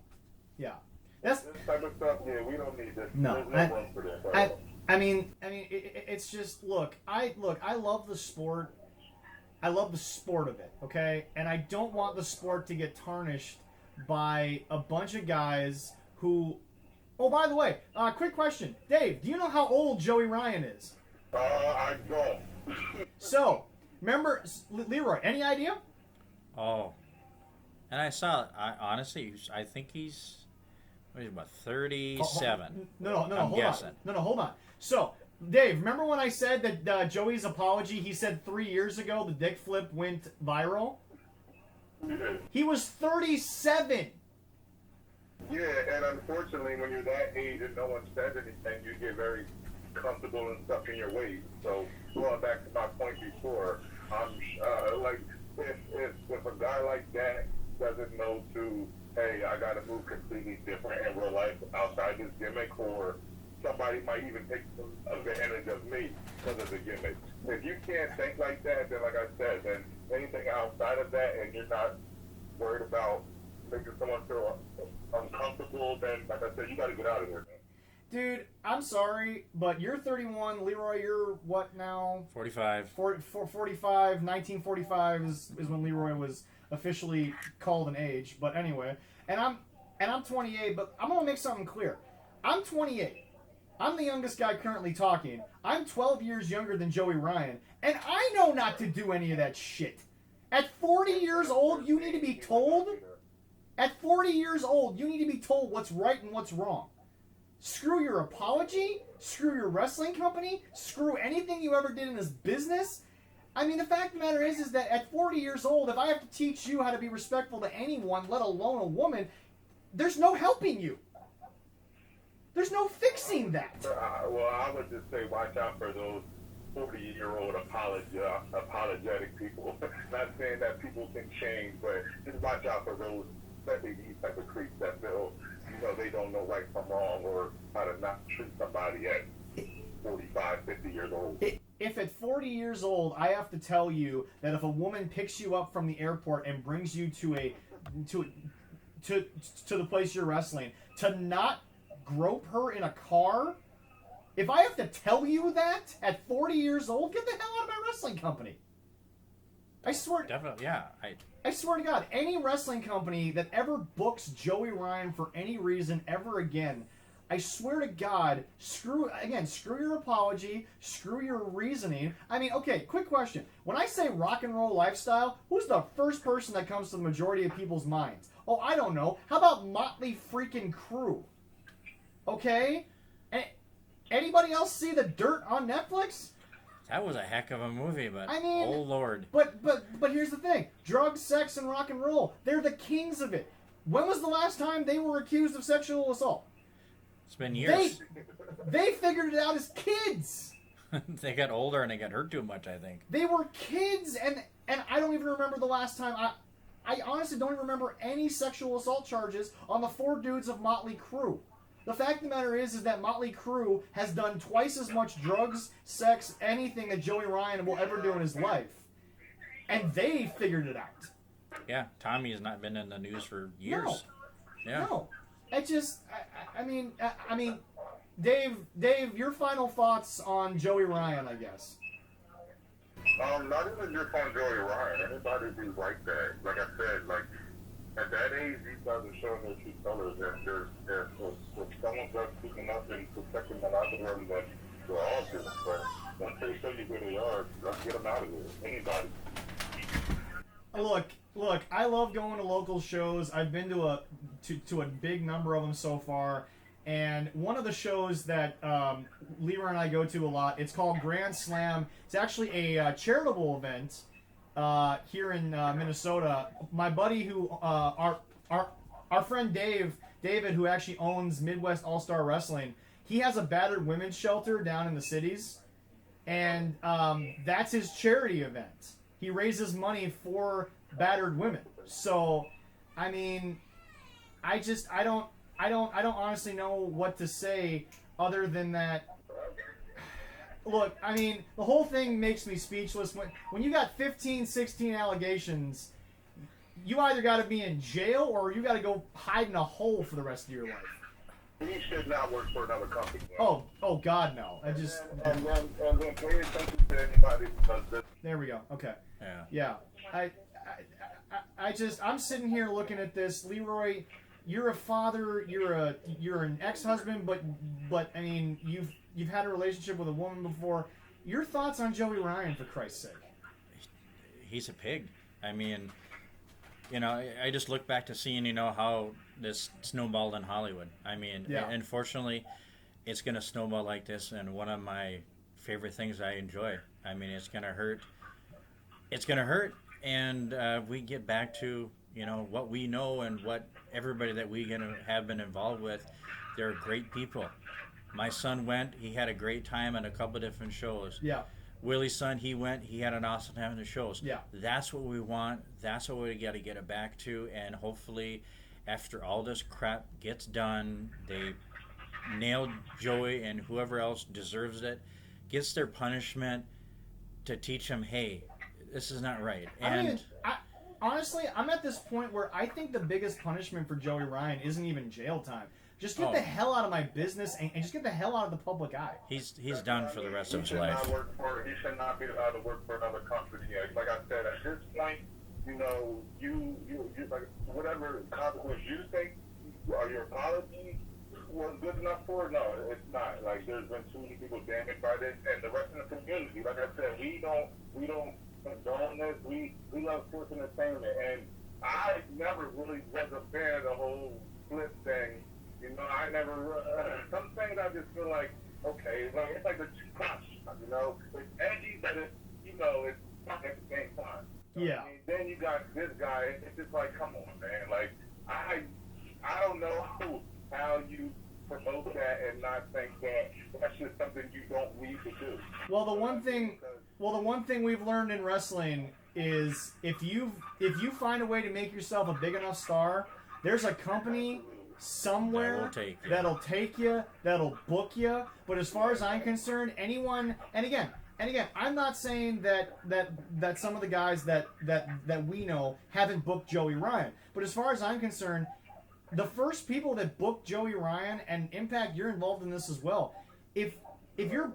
This type of stuff, we don't need this. No, There's no room for this. It's just look. I love the sport. I love the sport of it. Okay, and I don't want the sport to get tarnished by a bunch of guys who. Oh, by the way, quick question, Dave. Do you know how old Joey Ryan is? I don't. So, remember, Leroy? Any idea? Oh, and I saw. I think he's. What is he, about 37? No, hold guessing. on. No, hold on. So, Dave, remember when I said that Joey's apology, he said 3 years ago the dick flip went viral? He was 37. Yeah, and unfortunately, when you're that age and no one says anything, you get very comfortable and stuck in your ways. So, going back to my point before, if a guy like that doesn't know hey, I got to move completely different in real life outside this gimmick, or somebody might even take some advantage of me because of the gimmick. If you can't think like that, then like I said, then anything outside of that and you're not worried about making someone feel uncomfortable, then like I said, you got to get out of there, man. Dude, I'm sorry, but you're 31. Leroy, you're what now? 45. 45. 1945 is when Leroy was officially called an age. But anyway, and I'm 28. But I'm gonna make something clear. I'm 28. I'm the youngest guy currently talking. I'm 12 years younger than Joey Ryan, and I know not to do any of that shit. At 40 years old, you need to be told. At 40 years old, you need to be told what's right and what's wrong. Screw your apology, screw your wrestling company, screw anything you ever did in this business. I mean, the fact of the matter is that at 40 years old, if I have to teach you how to be respectful to anyone, let alone a woman, there's no helping you. There's no fixing that. Well, I would just say watch out for those 40-year-old apologetic people. Not saying that people can change, but just watch out for those, especially these type of creeps that feel, they don't know right from wrong or how to not treat somebody at 45, 50 years old. If at 40 years old, I have to tell you that if a woman picks you up from the airport and brings you to the place you're wrestling, to not grope her in a car, if I have to tell you that at 40 years old, get the hell out of my wrestling company. I swear. Definitely, yeah. I swear to God, any wrestling company that ever books Joey Ryan for any reason ever again, I swear to God, screw your apology, screw your reasoning. I mean, okay, quick question. When I say rock and roll lifestyle, who's the first person that comes to the majority of people's minds? Oh, I don't know. How about Motley freaking Crue? Okay? Anybody else see The Dirt on Netflix? That was a heck of a movie, but I mean, oh Lord. But here's the thing. Drugs, sex, and rock and roll, they're the kings of it. When was the last time they were accused of sexual assault? It's been years. They figured it out as kids. They got older and they got hurt too much, I think. They were kids, and I don't even remember the last time. I honestly don't even remember any sexual assault charges on the 4 dudes of Motley Crue. The fact of the matter is that Motley Crue has done twice as much drugs, sex, anything that Joey Ryan will ever do in his life. And they figured it out. Yeah, Tommy has not been in the news for years. No. Yeah. No. It just, I mean, Dave, your final thoughts on Joey Ryan, I guess. Not even just on Joey Ryan. Anybody who's like that, like I said, like at that age, these guys are showing their true colors. And if someone's just speaking up and protecting the algorithm, that we're all doing. But once they show you who they are, let's get them out of there. Anybody. Look, I love going to local shows. I've been to a big number of them so far. And one of the shows that Leroy and I go to a lot, it's called Grand Slam. It's actually a charitable event here in Minnesota. My buddy our friend David, who actually owns Midwest All-Star Wrestling, he has a battered women's shelter down in the cities. And that's his charity event. He raises money for battered women. So, I mean, I don't honestly know what to say other than that. Look, I mean, the whole thing makes me speechless. When you got 15, 16 allegations, you either got to be in jail or you got to go hide in a hole for the rest of your life. He should not work for another company. Oh God, no! I just and then pay attention to anybody because this. There we go. Okay. Yeah. I'm sitting here looking at this, Leroy. You're a father. You're an ex-husband, but I mean, you've had a relationship with a woman before. Your thoughts on Joey Ryan, for Christ's sake? He's a pig. I mean, I just look back to seeing, how this snowballed in Hollywood. I mean, unfortunately, it's going to snowball like this, and one of my favorite things I enjoy. I mean, it's going to hurt. It's going to hurt, and we get back to, what we know and what everybody that we have been involved with. They're great people. My son went. He had a great time at a couple of different shows. Yeah. Willie's son, he went. He had an awesome time at the shows. Yeah. That's what we want. That's what we got to get it back to. And hopefully, after all this crap gets done, they nailed Joey and whoever else deserves it, gets their punishment to teach them, hey, this is not right. And honestly, I'm at this point where I think the biggest punishment for Joey Ryan isn't even jail time. Just get the hell out of my business and just get the hell out of the public eye. He's done for the rest of his He life. should not be allowed to work for another company. Like I said, at this point, you like whatever consequence you think or your apology was good enough for. No, it's not. Like there's been too many people damaged by this, and the rest of the community. Like I said, we don't condone this. We love sports entertainment, and I never really was a fan of the whole split thing. I never. Some things I just feel like, okay, it's like the crush. It's edgy, but it's not at the same time. Yeah. I mean, then you got this guy. It's just like, come on, man. Like I don't know how you promote that and not think that that's just something you don't need to do. Well, the one thing we've learned in wrestling is if you find a way to make yourself a big enough star, there's a company somewhere that'll take you, that'll book you. But as far as I'm concerned, anyone, and again, I'm not saying that some of the guys that we know haven't booked Joey Ryan. But as far as I'm concerned, the first people that booked Joey Ryan, and Impact, you're involved in this as well. If you're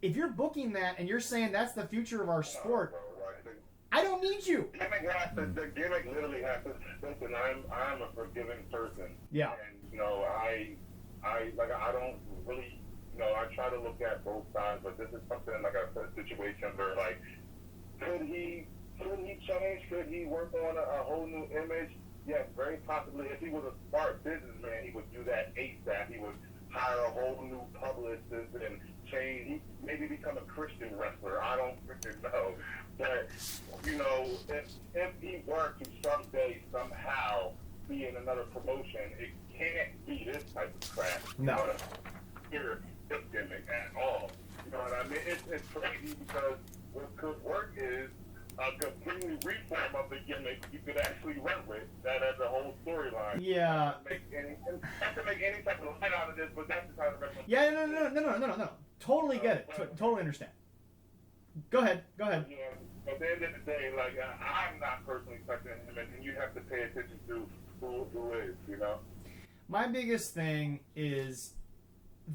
if you're booking that and you're saying that's the future of our sport, I don't need you. The gimmick literally has to. Listen, I'm a forgiving person. Yeah. And I don't really, I try to look at both sides, but this is something like a situation where like, could he change? Could he work on a whole new image? Yes, very possibly. If he was a smart businessman, he would do that ASAP. He would hire a whole new publicist and change. He maybe become a Christian wrestler. I don't freaking know. But, if he were to someday somehow be in another promotion, it can't be this type of crap. No. Here, this gimmick at all. You know what I mean? It's crazy because what could work is a completely reform of the gimmick you could actually run with. That as a whole storyline. Yeah. Not to make any type of light out of this, but that's the kind of wrestling. Yeah, no. Totally get it. Totally understand. Go ahead. At the end of the day, like, I'm not personally touching him, and you have to pay attention to who is, My biggest thing is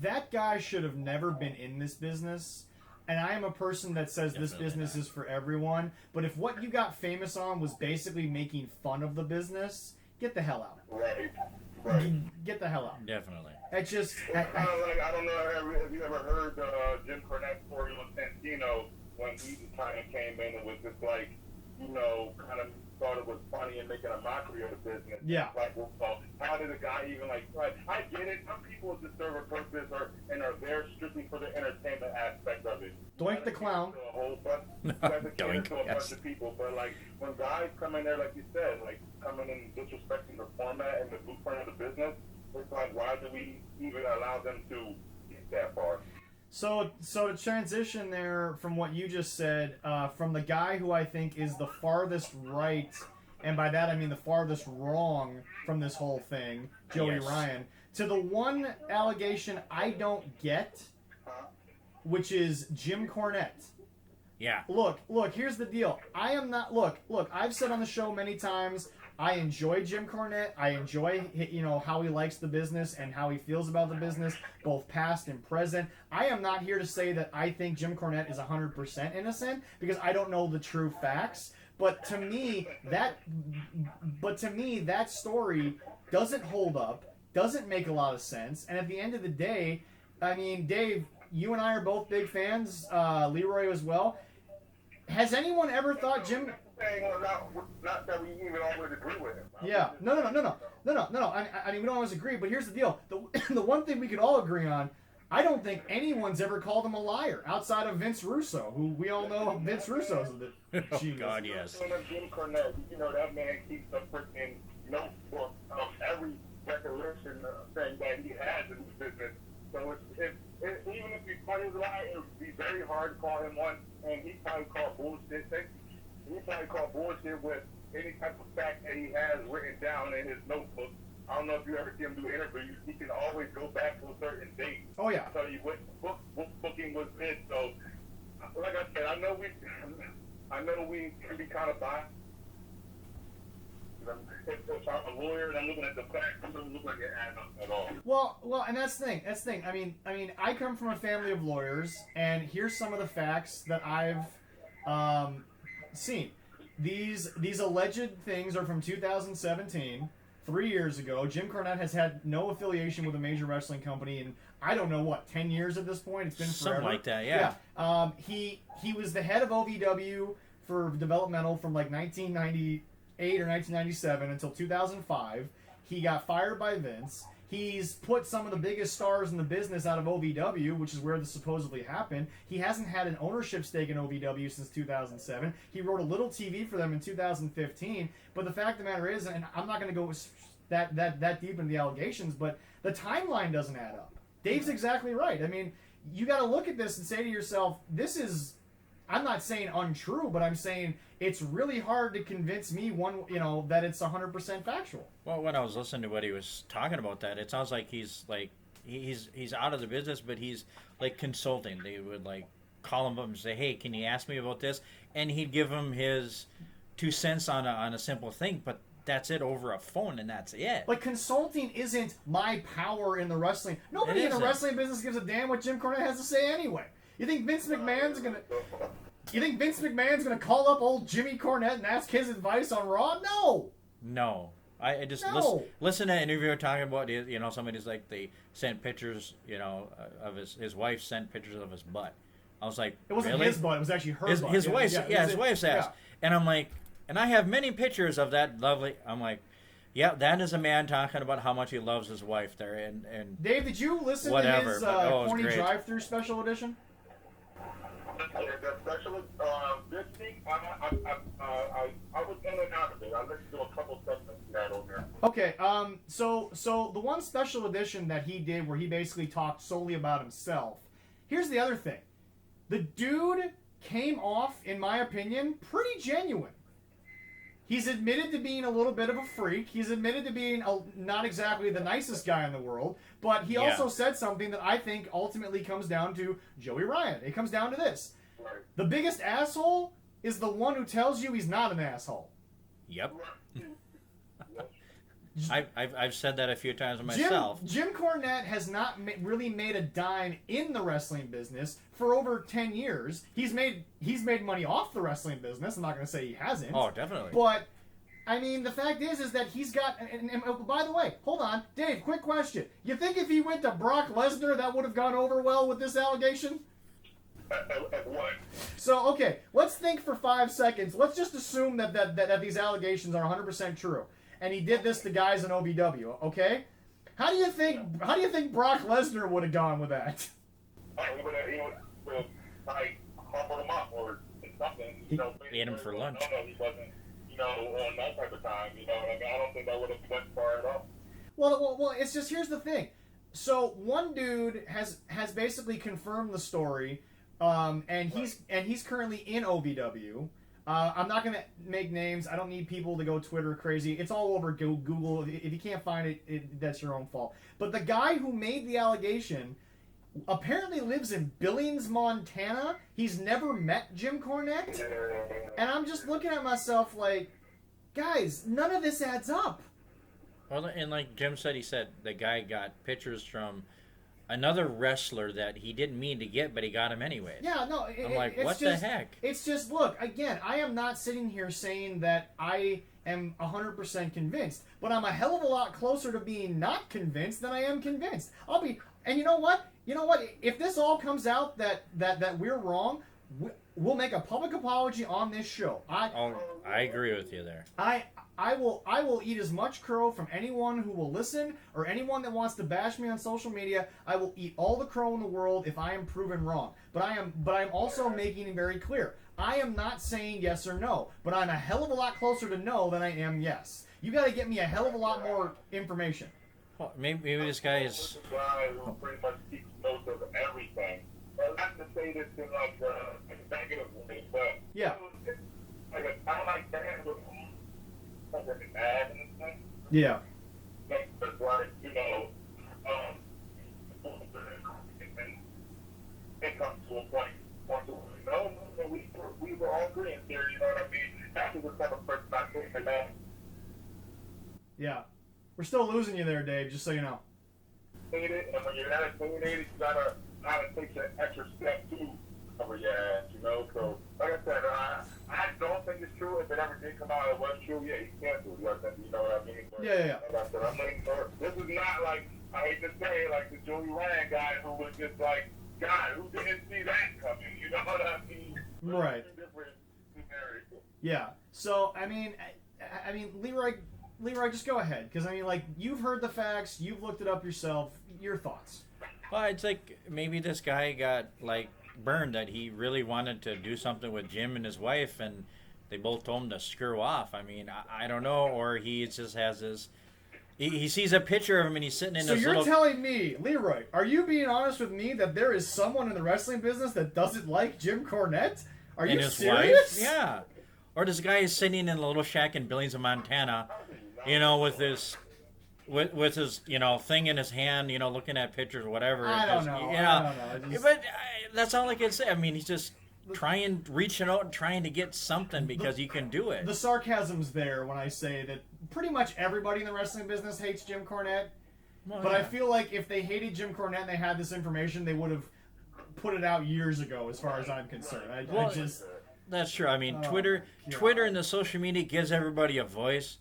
that guy should have never been in this business. And I am a person that says this business is for everyone. But if what you got famous on was basically making fun of the business, get the hell out. Right. Get the hell out. Definitely. It's just... I don't know, have you ever heard Jim Cornette's story with Santino when he kind of came in and was just like, kind of thought it was funny and making a mockery of the business. Yeah. Like, well, how did a guy even like I get it. Some people just serve a purpose and are there strictly for the entertainment aspect of it. Doink the clown. A whole bunch, Doink, to a yes. bunch of people, but like when guys come in there, like you said, like coming in disrespecting the format and the blueprint of the business, it's like, why do we even allow them to get that far? So to transition there from what you just said, from the guy who I think is the farthest right, and by that I mean the farthest wrong from this whole thing, Joey Yes. Ryan, to the one allegation I don't get, which is Jim Cornette. Yeah. Look, here's the deal. I am not, look, I've said on the show many times, I enjoy Jim Cornette. I enjoy, how he likes the business and how he feels about the business, both past and present. I am not here to say that I think Jim Cornette is 100% innocent because I don't know the true facts. But to me, that story doesn't hold up, doesn't make a lot of sense. And at the end of the day, I mean, Dave, you and I are both big fans, Leroy as well. Has anyone ever thought Jim... Not that we even always agree with him. Yeah, no. I mean, we don't always agree, but here's the deal. The one thing we could all agree on, I don't think anyone's ever called him a liar outside of Vince Russo, who we all know Vince Russo's the Oh, God, yes. Jim Cornette, that man keeps a freaking notebook of every recollection thing that he has in the business. So even if he called him a liar, it would be very hard to call him one, and he probably called bullshit. He probably called bullshit with any type of fact that he has written down in his notebook. I don't know if you ever see him do interviews. He can always go back to a certain date. Oh, yeah. Tell you what booking was this. So, like I said, I know we can be kind of biased. If I'm a lawyer and I'm looking at the facts, it doesn't look like it adds up at all. Well, and that's the thing. I mean, I come from a family of lawyers, and here's some of the facts that I've seen. These alleged things are from 2017, 3 years ago. Jim Cornette has had no affiliation with a major wrestling company in, I don't know what, 10 years at this point. It's been forever. Something like that, yeah. He was the head of OVW for developmental from like 1998 or 1997 until 2005. He got fired by Vince. He's put some of the biggest stars in the business out of OVW, which is where this supposedly happened. He hasn't had an ownership stake in OVW since 2007. He wrote a little TV for them in 2015. But the fact of the matter is, and I'm not going to go that deep into the allegations, but the timeline doesn't add up. Dave's exactly right. I mean, you got to look at this and say to yourself, this is, I'm not saying untrue, but I'm saying it's really hard to convince me that it's 100% factual. Well, when I was listening to what he was talking about, that it sounds like he's out of the business, but he's like consulting. They would like call him up and say, "Hey, can you ask me about this?" And he'd give him his 2 cents on a simple thing, but that's it over a phone, and that's it. Like, consulting isn't my power in the wrestling. Nobody in the wrestling business gives a damn what Jim Cornette has to say anyway. You think Vince McMahon's gonna call up old Jimmy Cornette and ask his advice on Raw? No. I just No. listen to an interview talking about, somebody's like, they sent pictures, of his wife sent pictures of his butt. I was like, It wasn't really? his butt. It was actually her butt. His wife's, his wife's ass. Yeah. And I'm like, and I have many pictures of that lovely. I'm like, yeah, that is a man talking about how much he loves his wife there. And Dave, did you listen whatever, to his but, it was Corny great. Drive-Thru special edition? The specialist, this week, I was in and out of it. I listened to a couple segments you had on there. Okay, so the one special edition that he did where he basically talked solely about himself. Here's the other thing. The dude came off, in my opinion, pretty genuine. He's admitted to being a little bit of a freak. He's admitted to being not exactly the nicest guy in the world. But he also said something that I think ultimately comes down to Joey Ryan. It comes down to this. Right. The biggest asshole is the one who tells you he's not an asshole. Yep. I've said that a few times myself. Jim Cornette has not really made a dime in the wrestling business for over 10 years. He's made money off the wrestling business. I'm not going to say he hasn't. Oh, definitely. But I mean, the fact is that he's got. And by the way, hold on, Dave. Quick question: you think if he went to Brock Lesnar, that would have gone over well with this allegation? At what? So okay, let's think for 5 seconds. Let's just assume that these allegations are 100% true, and he did this to guys in OVW. Okay, how do you think Brock Lesnar would have gone with that? He would like humble him up or something. Ate him for lunch. No, he wasn't. On that type of time. You know what I mean? I don't think that would have went far at all. Well, it's just here's the thing. So one dude has basically confirmed the story, and he's currently in OVW. I'm not gonna make names. I don't need people to go Twitter crazy. It's all over Google. If you can't find it, that's your own fault. But the guy who made the allegation apparently lives in Billings, Montana. He's never met Jim Cornette, and I'm just looking at myself like, guys, none of this adds up. Well, and like Jim said, he said the guy got pictures from another wrestler that he didn't mean to get, but he got him anyway. Yeah, no. I'm like, it's what just, the heck? It's just, look, again, I am not sitting here saying that I am 100% convinced, but I'm a hell of a lot closer to being not convinced than I am convinced. And you know what? If this all comes out that we're wrong, we'll make a public apology on this show. I agree with you there. I will eat as much crow from anyone who will listen or anyone that wants to bash me on social media. I will eat all the crow in the world if I am proven wrong. But I'm also making it very clear. I am not saying yes or no, but I'm a hell of a lot closer to no than I am yes. You got to get me a hell of a lot more information. Well, maybe this guy is. This guy who pretty much keeps notes of everything. But not to say this in like a negative way, but Yeah. I don't like that with something bad and stuff. Yeah. But like, it comes to a point. No, we were all agreeing there, you know what I mean? After the type of person not taking that. Yeah. We're still losing you there, Dave, just so you know. And when you're that opinionated, you gotta take that extra step to cover your ass, So, like I said, I don't think it's true. If it ever did come out, it was true. Yeah, he canceled. You know what I mean? But, Yeah. like I said, I'm waiting for. This is not like, I hate to say, like the Joey Ryan guy who was just like, God, who didn't see that coming? You know what I mean? Right. Two different scenarios. Yeah. So I mean, Leroy, just go ahead, because I mean, like, you've heard the facts, you've looked it up yourself. Your thoughts? Well, it's like maybe this guy got like burned that he really wanted to do something with Jim and his wife, and they both told him to screw off. I mean, I don't know, or he just has this. He sees a picture of him and he's sitting in. So this you're little... telling me, Leroy, are you being honest with me that there is someone in the wrestling business that doesn't like Jim Cornette? Are you his serious? Wife? Yeah. Or this guy is sitting in a little shack in Billings, Montana, with his thing in his hand, looking at pictures or whatever. I don't know. But that's all I can say. I mean, he's just reaching out and trying to get something because he can do it. The sarcasm's there when I say that pretty much everybody in the wrestling business hates Jim Cornette. Well, but yeah. I feel like if they hated Jim Cornette and they had this information, they would have put it out years ago, as far as I'm concerned. That's true. I mean, Oh, Twitter God. and the social media gives everybody a voice,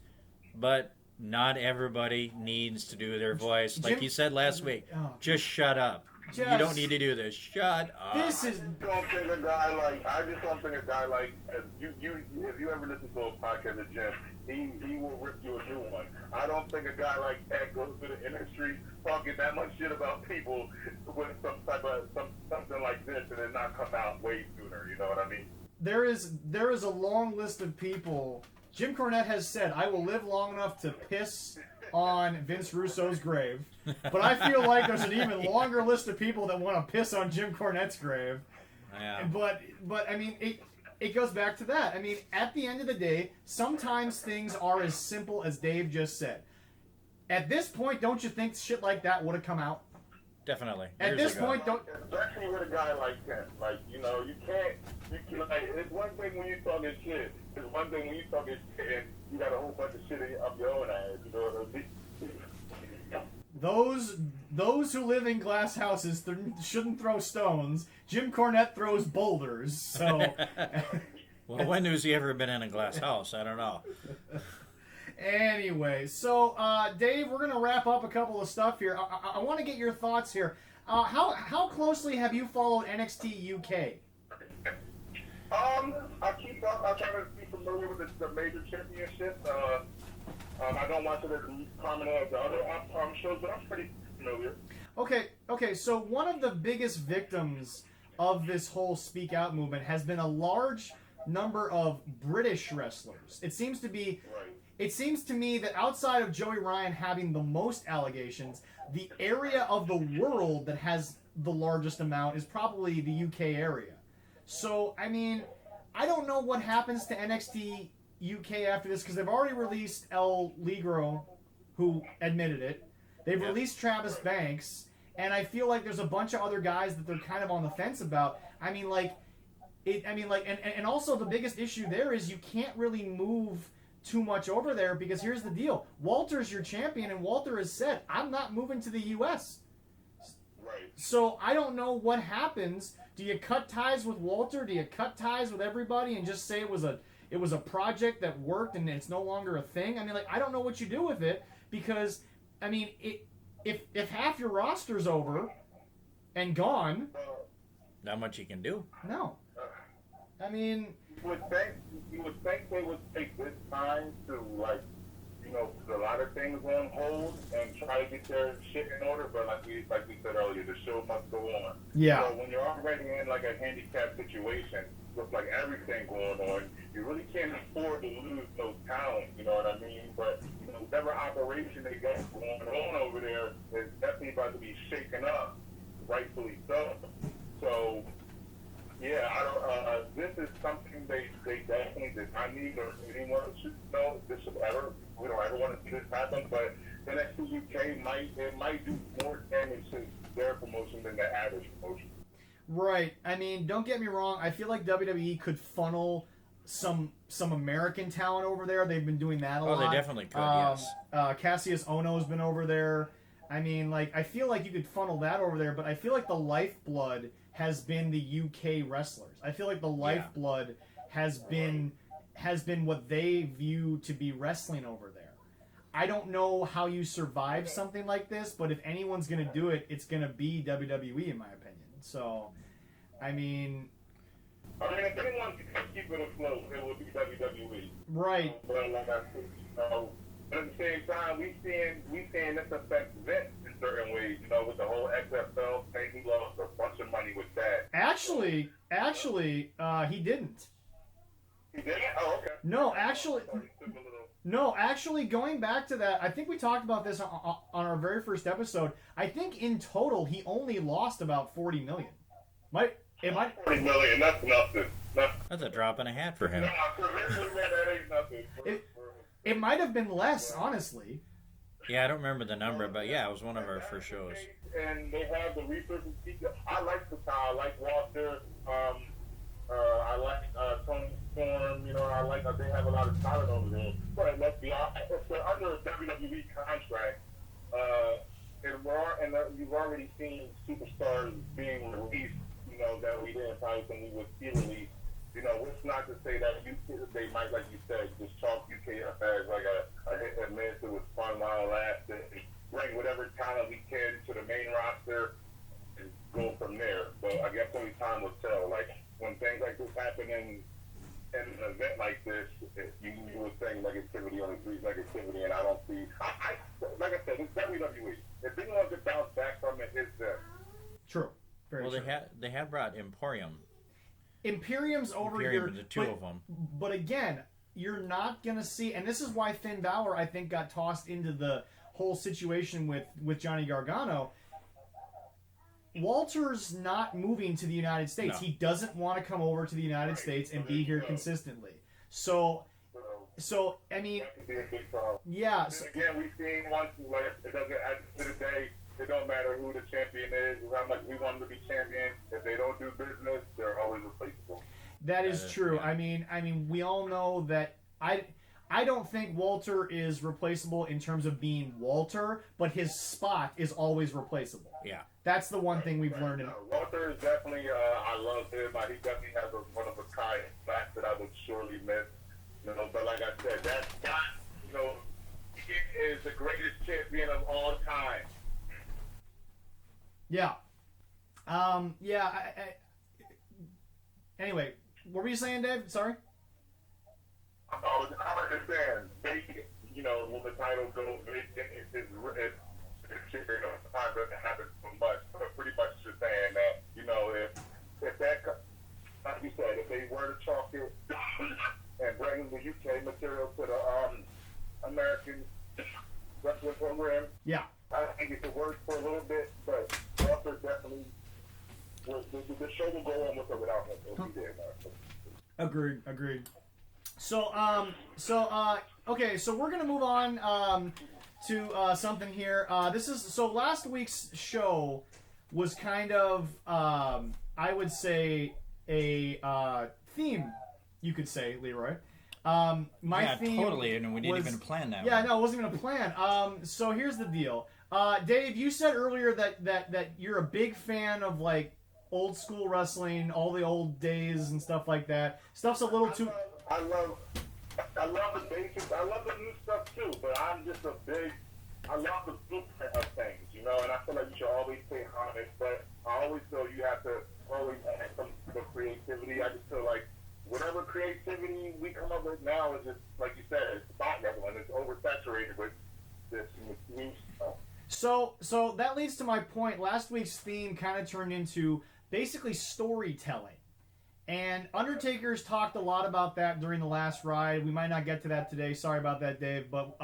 but not everybody needs to do their voice. Like Jim- you said last week, just shut up. You don't need to do this. Shut up. This is. I just don't think a guy like if you ever listen to a podcast of Jim, he will rip you a new one. I don't think a guy like that goes to the industry talking that much shit about people with something like this and then not come out way sooner. You know what I mean? There is a long list of people. Jim Cornette has said, "I will live long enough to piss on Vince Russo's grave," but I feel like there's an even longer list of people that want to piss on Jim Cornette's grave. Yeah. But I mean, it goes back to that. I mean, at the end of the day, sometimes things are as simple as Dave just said. At this point, don't you think shit like that would have come out? Definitely. At Years this ago. point, don't. Especially with a guy like him. Like, you know, you can't like, it's one thing when you're talking shit. It's one thing when you're talking shit and you got a whole bunch of shit up your own ass. You know what I mean? Those who live in glass houses shouldn't throw stones. Jim Cornette throws boulders. So. Well, when has he ever been in a glass house? I don't know. Anyway, so Dave, we're gonna wrap up a couple of stuff here. I want to get your thoughts here. How closely have you followed NXT UK? I keep up. I try to be familiar with the major championships. I don't watch it as common as the other shows, but I'm pretty familiar. Okay. So one of the biggest victims of this whole Speak Out movement has been a large number of British wrestlers. It seems to be. Right. It seems to me that outside of Joey Ryan having the most allegations, the area of the world that has the largest amount is probably the UK area. So, I mean, I don't know what happens to NXT UK after this because they've already released El Ligro, who admitted it. They've released Travis Banks, and I feel like there's a bunch of other guys that they're kind of on the fence about. And also the biggest issue there is you can't really move too much over there because here's the deal. Walter's your champion, and Walter has said, I'm not moving to the U.S. Right. So I don't know what happens. Do you cut ties with Walter? Do you cut ties with everybody and just say it was a project that worked and it's no longer a thing? I mean, I don't know what you do with it because, I mean, if half your roster's over and gone, Not much you can do. no. I mean, you would think they would take this time to, like, you know, put a lot of things on hold and try to get their shit in order, but like we said earlier, the show must go on. Yeah. So when you're already in like a handicapped situation with like everything going on, you really can't afford to lose no talent, you know what I mean? But you know, whatever operation they got going on over there is definitely about to be shaken up, rightfully so. So yeah, this is something they definitely did not need, or anyone should know this should ever. We don't ever want to see this happen, but NXT UK might do more damage to their promotion than the average promotion. right. I mean, don't get me wrong. I feel like WWE could funnel some American talent over there. They've been doing that a lot. Oh, they definitely could, yes. Cassius Ohno's been over there. I mean, I feel like you could funnel that over there, but I feel like the lifeblood has been the UK wrestlers. I feel like the lifeblood has been what they view to be wrestling over there. I don't know how you survive something like this, but if anyone's going to do it, it's going to be WWE, in my opinion. So, I mean, if anyone can keep it afloat, it would be WWE. Right. But like I said, but at the same time, we seeing this affect Vince in certain ways. You know, with the whole XFL thing, he lost a bunch of money with that. Actually, he didn't. He did? Oh, okay. No, actually, going back to that, I think we talked about this on our very first episode. I think in total, he only lost about $40 million. 40 million, that's nothing. That's a drop in a hat for him. No, that ain't nothing. It might have been less, honestly. Yeah, I don't remember the number, but yeah, it was one of our first shows. And they have the resources. I like the town. I like Walter. I like Tony Storm. You know, they have a lot of talent over there. But let's be honest, if they're under a WWE contract, and you've already seen superstars being released, you know, that we didn't probably think we would see released. You know, it's not to say that they might, like you said, just chalk UKF as like a minute that was fun while it lasted. Bring whatever talent we can to the main roster and go from there. But I guess only time will tell. Like when things like this happen in an event like this, you would think negativity only breeds negativity, and I don't see. Like I said, it's WWE. If anyone could bounce back from it, it's them. True. Very true. They have brought Imperium's over here. The two of them. But again, you're not going to see, and this is why Finn Balor, I think, got tossed into the whole situation with Johnny Gargano. Walter's not moving to the United States. No. He doesn't want to come over to the United States and be here consistently. So I mean, that could be a big problem. yeah. And again, we've seen once, like, it doesn't, at the end of the day, it don't matter who the champion is, how much we want them to be champion. If they don't do business, they're always replaceable. That is true. Yeah. I mean, we all know that. I don't think Walter is replaceable in terms of being Walter, but his spot is always replaceable. Yeah. That's the one thing we've learned. Walter is definitely, I love him. He definitely has a one of a kind back that I would surely miss. You know, but like I said, that guy, you know, he is the greatest champion of all time. Yeah. Anyway, what were you saying, Dave? Sorry? I understand. You know, when the title goes, it's time doesn't happen so much. But pretty much just saying that, you know, if that, like you said, if they were to chalk it and bring the UK material to the American wrestling program, Yeah. I think it could work for a little bit, but Walter definitely, the show will go on with or without him. If he did. Agreed. Okay, so we're gonna move on to something here. Last week's show was kind of I would say a theme, you could say, Leroy. My theme totally, and we didn't even plan that. Yeah, no, it wasn't even a plan. So here's the deal, Dave. You said earlier that you're a big fan of like old school wrestling, all the old days and stuff like that. Stuff's a little too. I love the basics. I love the new stuff too, but I love the blueprint of things, you know, and I feel like you should always pay homage, but I always feel you have to always add some creativity. I just feel like whatever creativity we come up with now is just, like you said, it's spot level, and it's oversaturated with this new stuff. So that leads to my point. Last week's theme kind of turned into basically storytelling. And Undertaker's talked a lot about that during the last ride. We might not get to that today. Sorry about that, Dave. But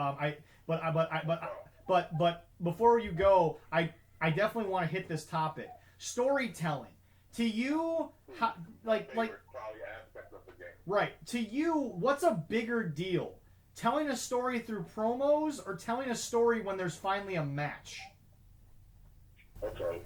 before you go, I definitely want to hit this topic. Storytelling. To you, like Probably aspect of the game. right. To you, what's a bigger deal? Telling a story through promos or telling a story when there's finally a match? Okay.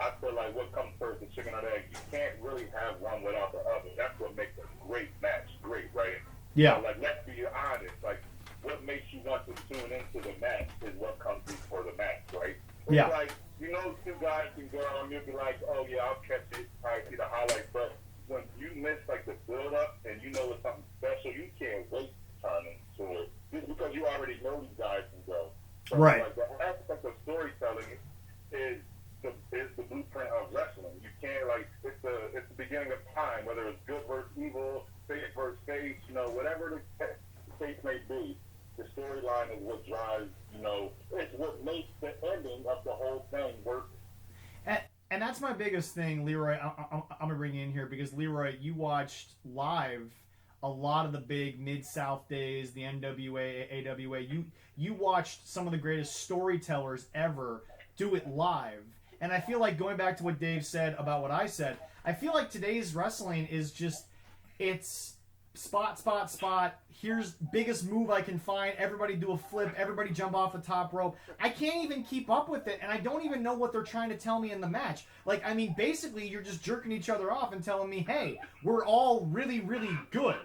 I feel like what comes first, the chicken or the egg. You can't really have one without the other. That's what makes a great match great, right? Yeah. So, like, let's be honest. Like, what makes you want to tune into the match is what comes before the match, right? It's Yeah. like, you know, two guys can go and you'll be like, oh, yeah, I'll catch it. I see the highlights. But when you miss, like, the build-up and you know it's something special, you can't wait to turn into it. Just because you already know these guys can go. So, Right. like, the aspect of storytelling is the blueprint of wrestling. You can't, like, it's the beginning of time, whether it's good versus evil, face versus face, you know, whatever the case may be. The storyline is what drives, you know, it's what makes the ending of the whole thing work. And that's my biggest thing, Leroy. I'm going to bring you in here because, Leroy, you watched live a lot of the big Mid-South days, the NWA, AWA. You watched some of the greatest storytellers ever do it live. And I feel like, going back to what Dave said about what I said, I feel like today's wrestling is just, it's spot. Here's biggest move I can find. Everybody do a flip. Everybody jump off the top rope. I can't even keep up with it, and I don't even know what they're trying to tell me in the match. Like, I mean, basically, you're just jerking each other off and telling me, hey, we're all really, really good.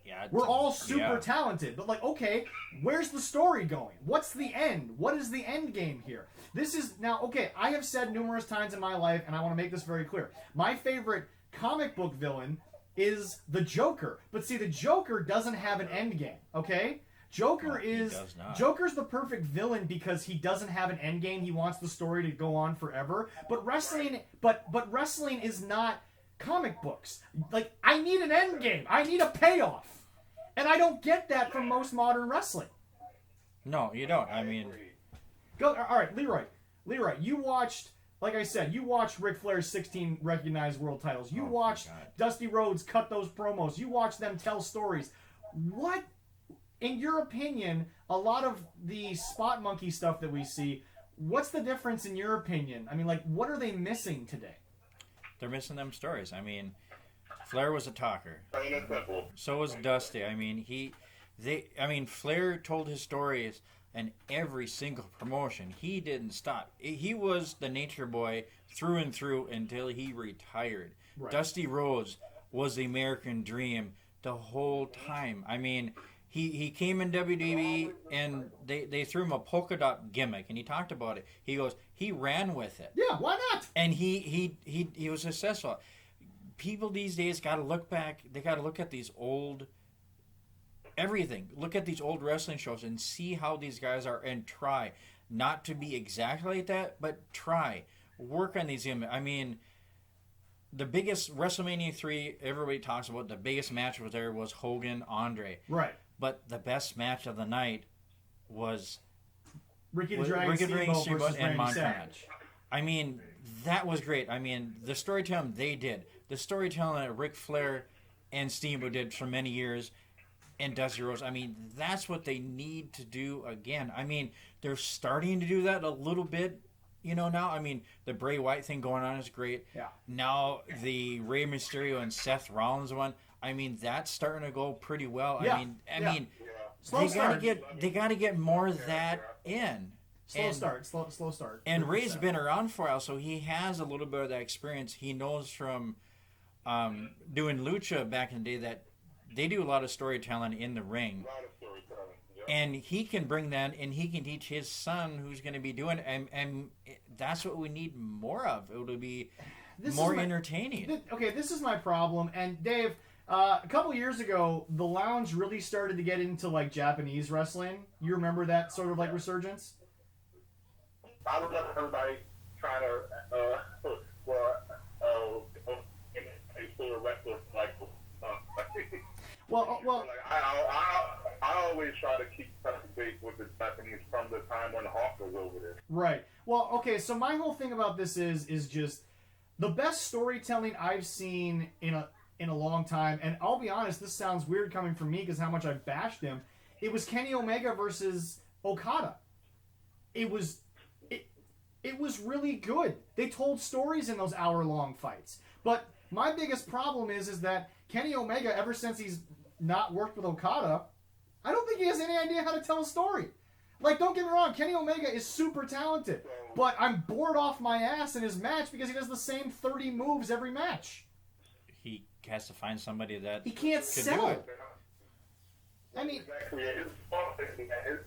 Yeah, We're all super talented. But, like, okay, where's the story going? What's the end? What is the end game here? This is, now, okay, I have said numerous times in my life, and I want to make this very clear. My favorite comic book villain is the Joker. But see, the Joker doesn't have an end game, okay? Joker's the perfect villain because he doesn't have an end game. He wants the story to go on forever. But wrestling is not comic books. Like, I need an end game. I need a payoff. And I don't get that from most modern wrestling. No, you don't. I mean, all right, Leroy, you watched, like I said, you watched Ric Flair's 16 recognized world titles. You watched Dusty Rhodes cut those promos. You watched them tell stories. What, in your opinion, a lot of the spot monkey stuff that we see, what's the difference in your opinion? I mean, like, what are they missing today? They're missing them stories. I mean, Flair was a talker. So was Dusty. I mean, Flair told his stories in every single promotion. He didn't stop. He was the nature boy through and through until he retired. Right. Dusty Rhodes was the American dream the whole time. I mean, he came in WWE and they threw him a polka dot gimmick and he talked about it. He goes, he ran with it. Yeah, why not? And he was successful. People these days got to look back. They got to look at these old everything. Look at these old wrestling shows and see how these guys are and try not to be exactly like that, but try work on these images. I mean, the biggest WrestleMania 3 everybody talks about. The biggest match was Hogan Andre. Right. But the best match of the night was Ricky the Dragon Steamboat versus and Randy Savage. I mean, that was great. I mean, the storytelling they did. The storytelling that Ric Flair and Steamboat did for many years, and Dusty Rhodes. I mean, that's what they need to do again. I mean, they're starting to do that a little bit, now. I mean, the Bray Wyatt thing going on is great. Yeah. Now, the Rey Mysterio and Seth Rollins one, I mean, that's starting to go pretty well. Yeah. I mean, they got to get more of that in. Slow start. And Ray's been around for a while, so he has a little bit of that experience. He knows from doing lucha back in the day that they do a lot of storytelling in the ring. And he can bring that, and he can teach his son who's going to be doing it. And that's what we need more of. It will be more entertaining. This is my problem. And Dave, a couple years ago, the Lounge really started to get into like Japanese wrestling. You remember that sort of like resurgence? I remember everybody trying to, wrestler like. Well. Like, I always try to keep touching base with the Japanese from the time when Hawk was over there. Right. Well, okay. So my whole thing about this is just the best storytelling I've seen in a long time. And I'll be honest, this sounds weird coming from me because how much I've bashed him. It was Kenny Omega versus Okada. It was really good. They told stories in those hour-long fights. But my biggest problem is that Kenny Omega, ever since he's not worked with Okada, I don't think he has any idea how to tell a story. Like, don't get me wrong, Kenny Omega is super talented, but I'm bored off my ass in his match because he does the same 30 moves every match. He has to find somebody that he can't sell it. I mean, exactly. His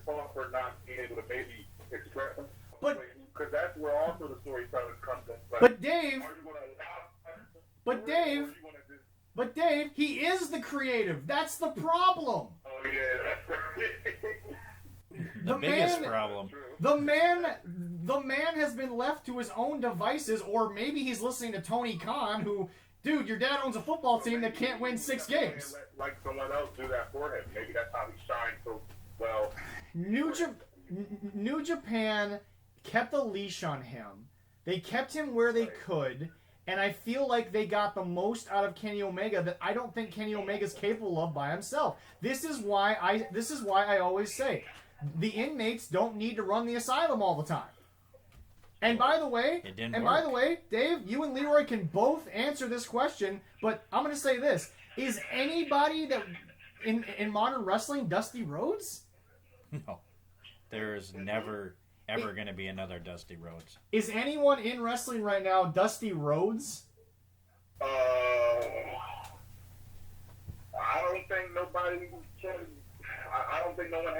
fault for not being able to maybe express him. Because that's where also the storytelling comes in. Like, But Dave, he is the creative. That's the problem. Oh yeah, the biggest problem. The man has been left to his own devices, or maybe he's listening to Tony Khan, who, dude, your dad owns a football team that can't win 6 games. Like someone else do that for him. Maybe that's how he shines so well. New Japan kept a leash on him. They kept him where they could. And I feel like they got the most out of Kenny Omega that I don't think Kenny Omega's capable of by himself. This is why I always say the inmates don't need to run the asylum all the time. And by the way, Dave, you and Leroy can both answer this question, but I'm going to say this. Is anybody that in modern wrestling Dusty Rhodes? No. There's never ever going to be another Dusty Rhodes. Is anyone in wrestling right now Dusty Rhodes? I don't think nobody can. I don't think no one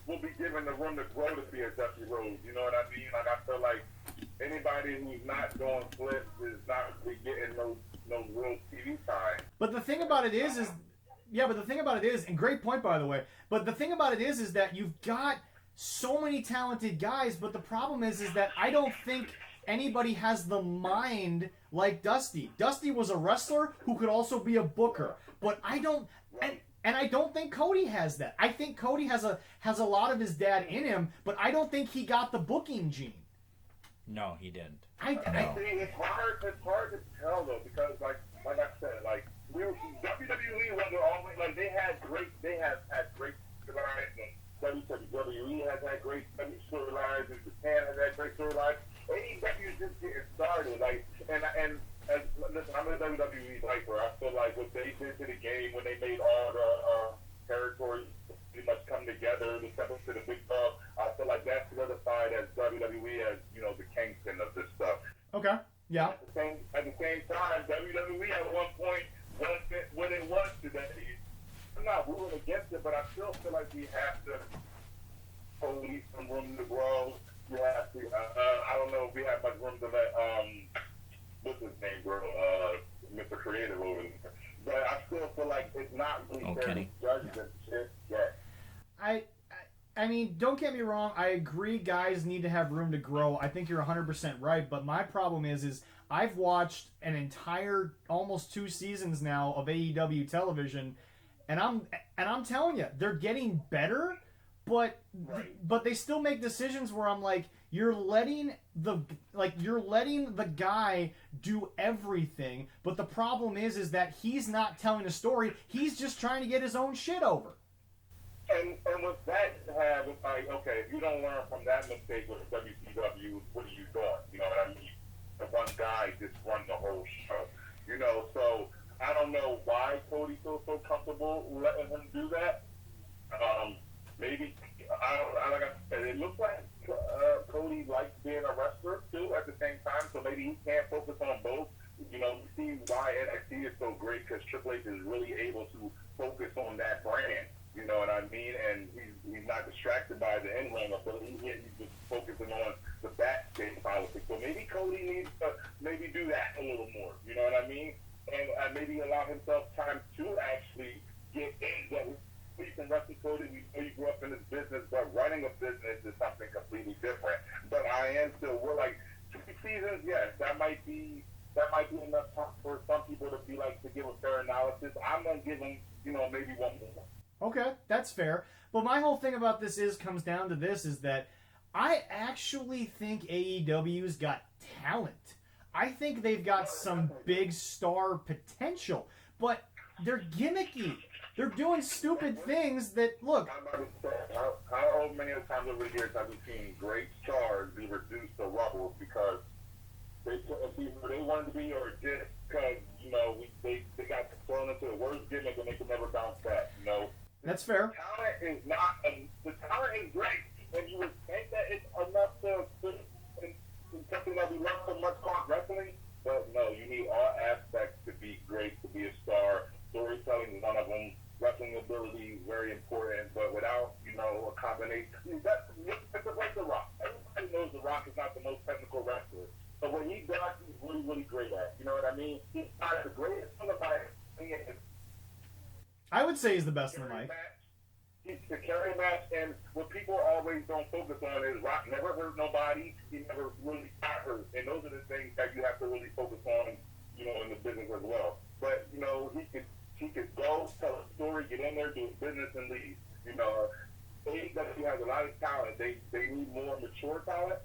will be given the room to grow to be a Dusty Rhodes. You know what I mean? Like, I feel like anybody who's not doing flips is not really getting no no real TV time. But the thing about it is yeah, but the thing about it is, and great point by the way, but the thing about it is that you've got so many talented guys, but the problem is that I don't think anybody has the mind like Dusty. Dusty was a wrestler who could also be a booker, but I don't, and I don't think Cody has that. I think Cody has a lot of his dad in him, but I don't think he got the booking gene. No, he didn't. See, it's hard to tell though, because like I said, like WWE was always like they have had great storylines, and WWE has had great storylines, and Japan has had great storylines. AEW is just getting started, like, and listen, I'm a WWE lifer. I feel like what they did to the game when they made all the territories pretty much come together to step up to the big dog, I feel like that's solidified as WWE as, the kingpin of this stuff. Okay. Yeah. At the same time, WWE at one point wasn't what it was today. I'm not ruling against it, but I still feel like we have to leave some room to grow. We have to, I don't know if we have much room to let, what's his name, bro? Mr. Creative over there. But I still feel like it's not really fair to judge this shit yet. I mean, don't get me wrong. I agree guys need to have room to grow. I think you're 100% right. But my problem is I've watched an entire, almost 2 seasons now of AEW television, and I'm telling you, they're getting better, but they still make decisions where I'm like, you're letting the guy do everything, but the problem is that he's not telling a story. He's just trying to get his own shit over. And with that, it's like, okay, if you don't learn from that mistake with WCW, what are you doing? You know what I mean? The one guy just run the whole show. So I don't know why Cody feels so comfortable letting him do that. Maybe, like I said, it looks like Cody likes being a wrestler too at the same time, so maybe he can't focus on both. We see why NXT is so great because Triple H is really able to focus on that brand. You know what I mean? And he's not distracted by the in-ring ability. He's just focusing on the backstage politics. So maybe Cody needs to maybe do that a little more. You know what I mean? And maybe allow himself time to actually get in that. We can wrestle Cody. We know you grew up in this business, but running a business is something completely different. But we're like 2 seasons. Yes, that might be enough time for some people to be like to give a fair analysis. I'm gonna give him, maybe one more. Okay, that's fair. But my whole thing about this comes down to this, is that I actually think AEW's got talent. I think they've got some big star potential, but they're gimmicky. They're doing stupid things that, look. How many times over the years have we seen great stars be reduced to rubble because they wanted to be, or just because, they got thrown into the worst gimmick and they could never bounce back, That's fair. The talent is great, and you would think that it's enough to something that we love so much called wrestling, but no, you need all aspects to be great, to be a star. Storytelling is one of them. Wrestling ability is very important, but without, a combination, it's like The Rock. Everybody knows The Rock is not the most technical wrestler, but what he does, he's really, really great at. You know what I mean? He's not the greatest on the mic. I would say he's the best in the mic. He's the carry match, and what people always don't focus on is Rock never hurt nobody. He never really got hurt, and those are the things that you have to really focus on, in the business as well. But he could go tell a story, get in there, do his business, and leave. AEW has a lot of talent. They need more mature talent.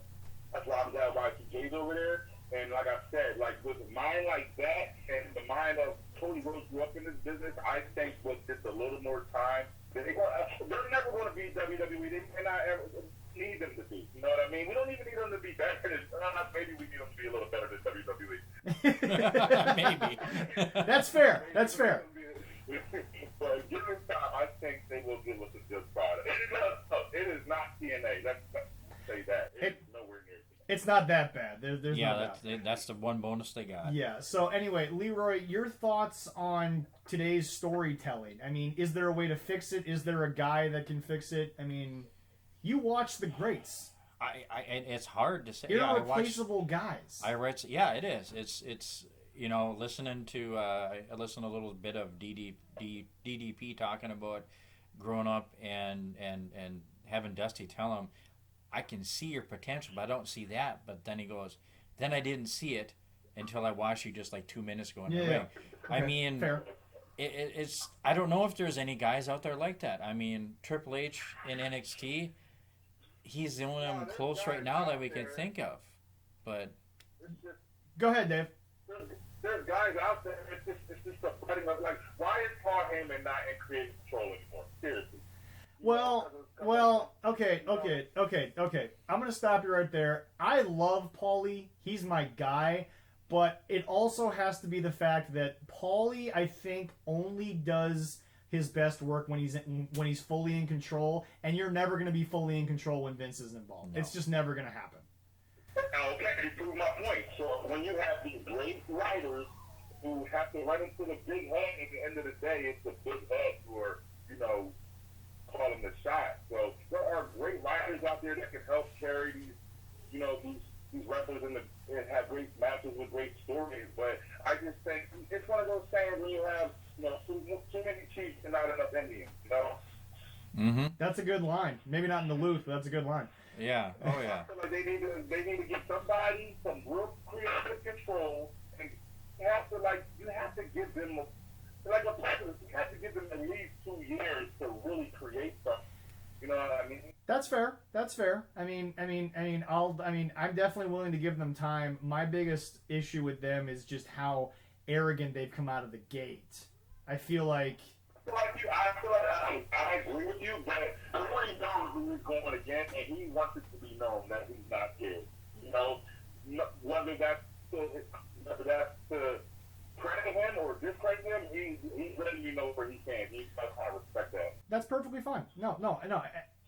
That's why I'm glad YCJ's over there. And like I said, like with a mind like that and the mind of Cody Rhodes grew up in this business, I think with just a little more time, they're never going to be WWE. They cannot ever need them to be. You know what I mean? We don't even need them to be better than, maybe we need them to be a little better than WWE. Maybe. That's fair. That's fair. But given time, I think they will give us a good product. It is not TNA. Let's say that. It's nowhere near TNA. It's not that bad. There's no doubt. That's the one bonus they got. Yeah. So anyway, Leroy, your thoughts on today's storytelling? I mean, is there a way to fix it? Is there a guy that can fix it? I mean, you watch the greats. It's hard to say. Irreplaceable guys. Yeah, it is. It's you know, listening to I listened to a little bit of DDP talking about growing up and having Dusty tell him, I can see your potential, but I don't see that. But then he goes, then I didn't see it until I watched you just like 2 minutes ago in the ring. Okay. I mean, Fair. it's I don't know if there's any guys out there like that. I mean, Triple H in NXT, he's the only one close right now that we can think of. But Go ahead, Dave. There's guys out there. It's just a fighting of like, why is Paul Heyman not in creative control anymore? Seriously. Well, okay. I'm gonna stop you right there. I love Paulie. He's my guy, but it also has to be the fact that Paulie, I think, only does his best work when he's fully in control, and you're never gonna be fully in control when Vince is involved. No. It's just never gonna happen. Okay, you prove my point. So when you have these great writers who have to write into the big head, at the end of the day, it's the big head who are, calling the shot. So there are great writers out there that can help carry these wrestlers and have great matches with great stories. But I just think it's one of those things when you have, too many chiefs and not enough Indians, mm-hmm. That's a good line. Maybe not in Duluth, but that's a good line. Yeah. Oh yeah. I feel like they need to get somebody some real creative control, and you have to give them like a president. You have to give them at least 2 years to really create something. You know what I mean? That's fair. I'm definitely willing to give them time. My biggest issue with them is just how arrogant they've come out of the gate. I feel like I agree with you, but everybody knows who he's going against, and he wants it to be known that he's not good. Whether that's to credit him or discredit him, he's letting you know where he can. He does kind of respect that. That's perfectly fine. No,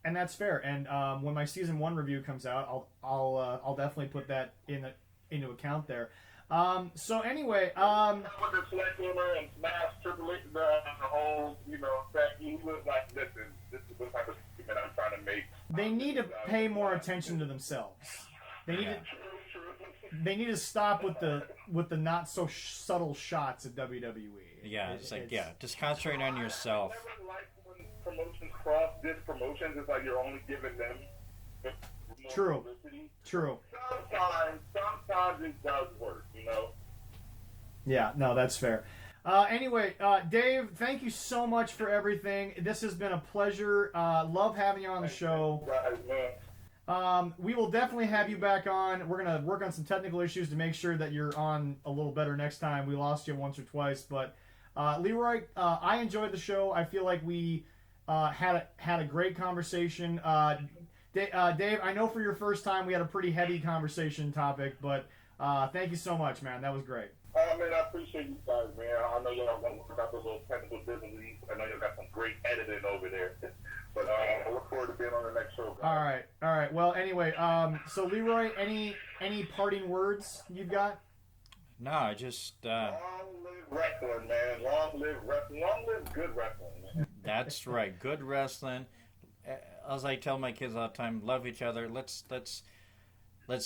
and that's fair. And when my season 1 review comes out, I'll definitely put that into account there. So anyway, with the sledgehammer and smash Triple H, the whole, that he was like, listen, this is the type of statement I'm trying to make. They need to pay more attention to themselves. They need to stop with the not so subtle shots at WWE. Yeah, just concentrate on yourself. I never like when promotions cross this promotions. It's like you're only giving them True. publicity. True. Sometimes it does work, Yeah, no, that's fair. Anyway, Dave, thank you so much for everything. This has been a pleasure. Love having you on the show. We will definitely have you back on. We're going to work on some technical issues to make sure that you're on a little better next time. We lost you once or twice, but Leroy, I enjoyed the show. I feel like we had a great conversation. Dave, I know for your first time we had a pretty heavy conversation topic, but thank you so much, man. That was great. Man, I appreciate you guys, man. I know y'all want to work out those little technical difficulties. I know y'all got some great editing over there. But I look forward to being on the next show, guys. All right. Well, anyway, so Leroy, any parting words you've got? No, just... Long live wrestling, man. Long live wrestling. Long live good wrestling, man. That's right. Good wrestling. As I tell my kids all the time, love each other. Let's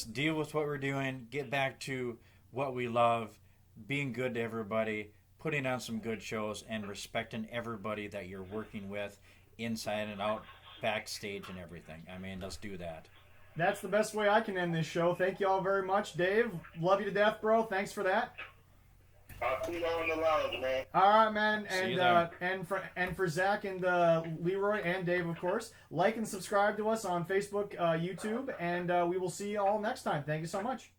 deal with what we're doing. Get back to what we love. Being good to everybody. Putting on some good shows. And respecting everybody that you're working with. Inside and out. Backstage and everything. I mean, let's do that. That's the best way I can end this show. Thank you all very much. Dave, love you to death, bro. Thanks for that. I'll see y'all in the lounge, man. All right, man. See you there. And for Zach and Leroy and Dave, of course, like and subscribe to us on Facebook, YouTube, and we will see you all next time. Thank you so much.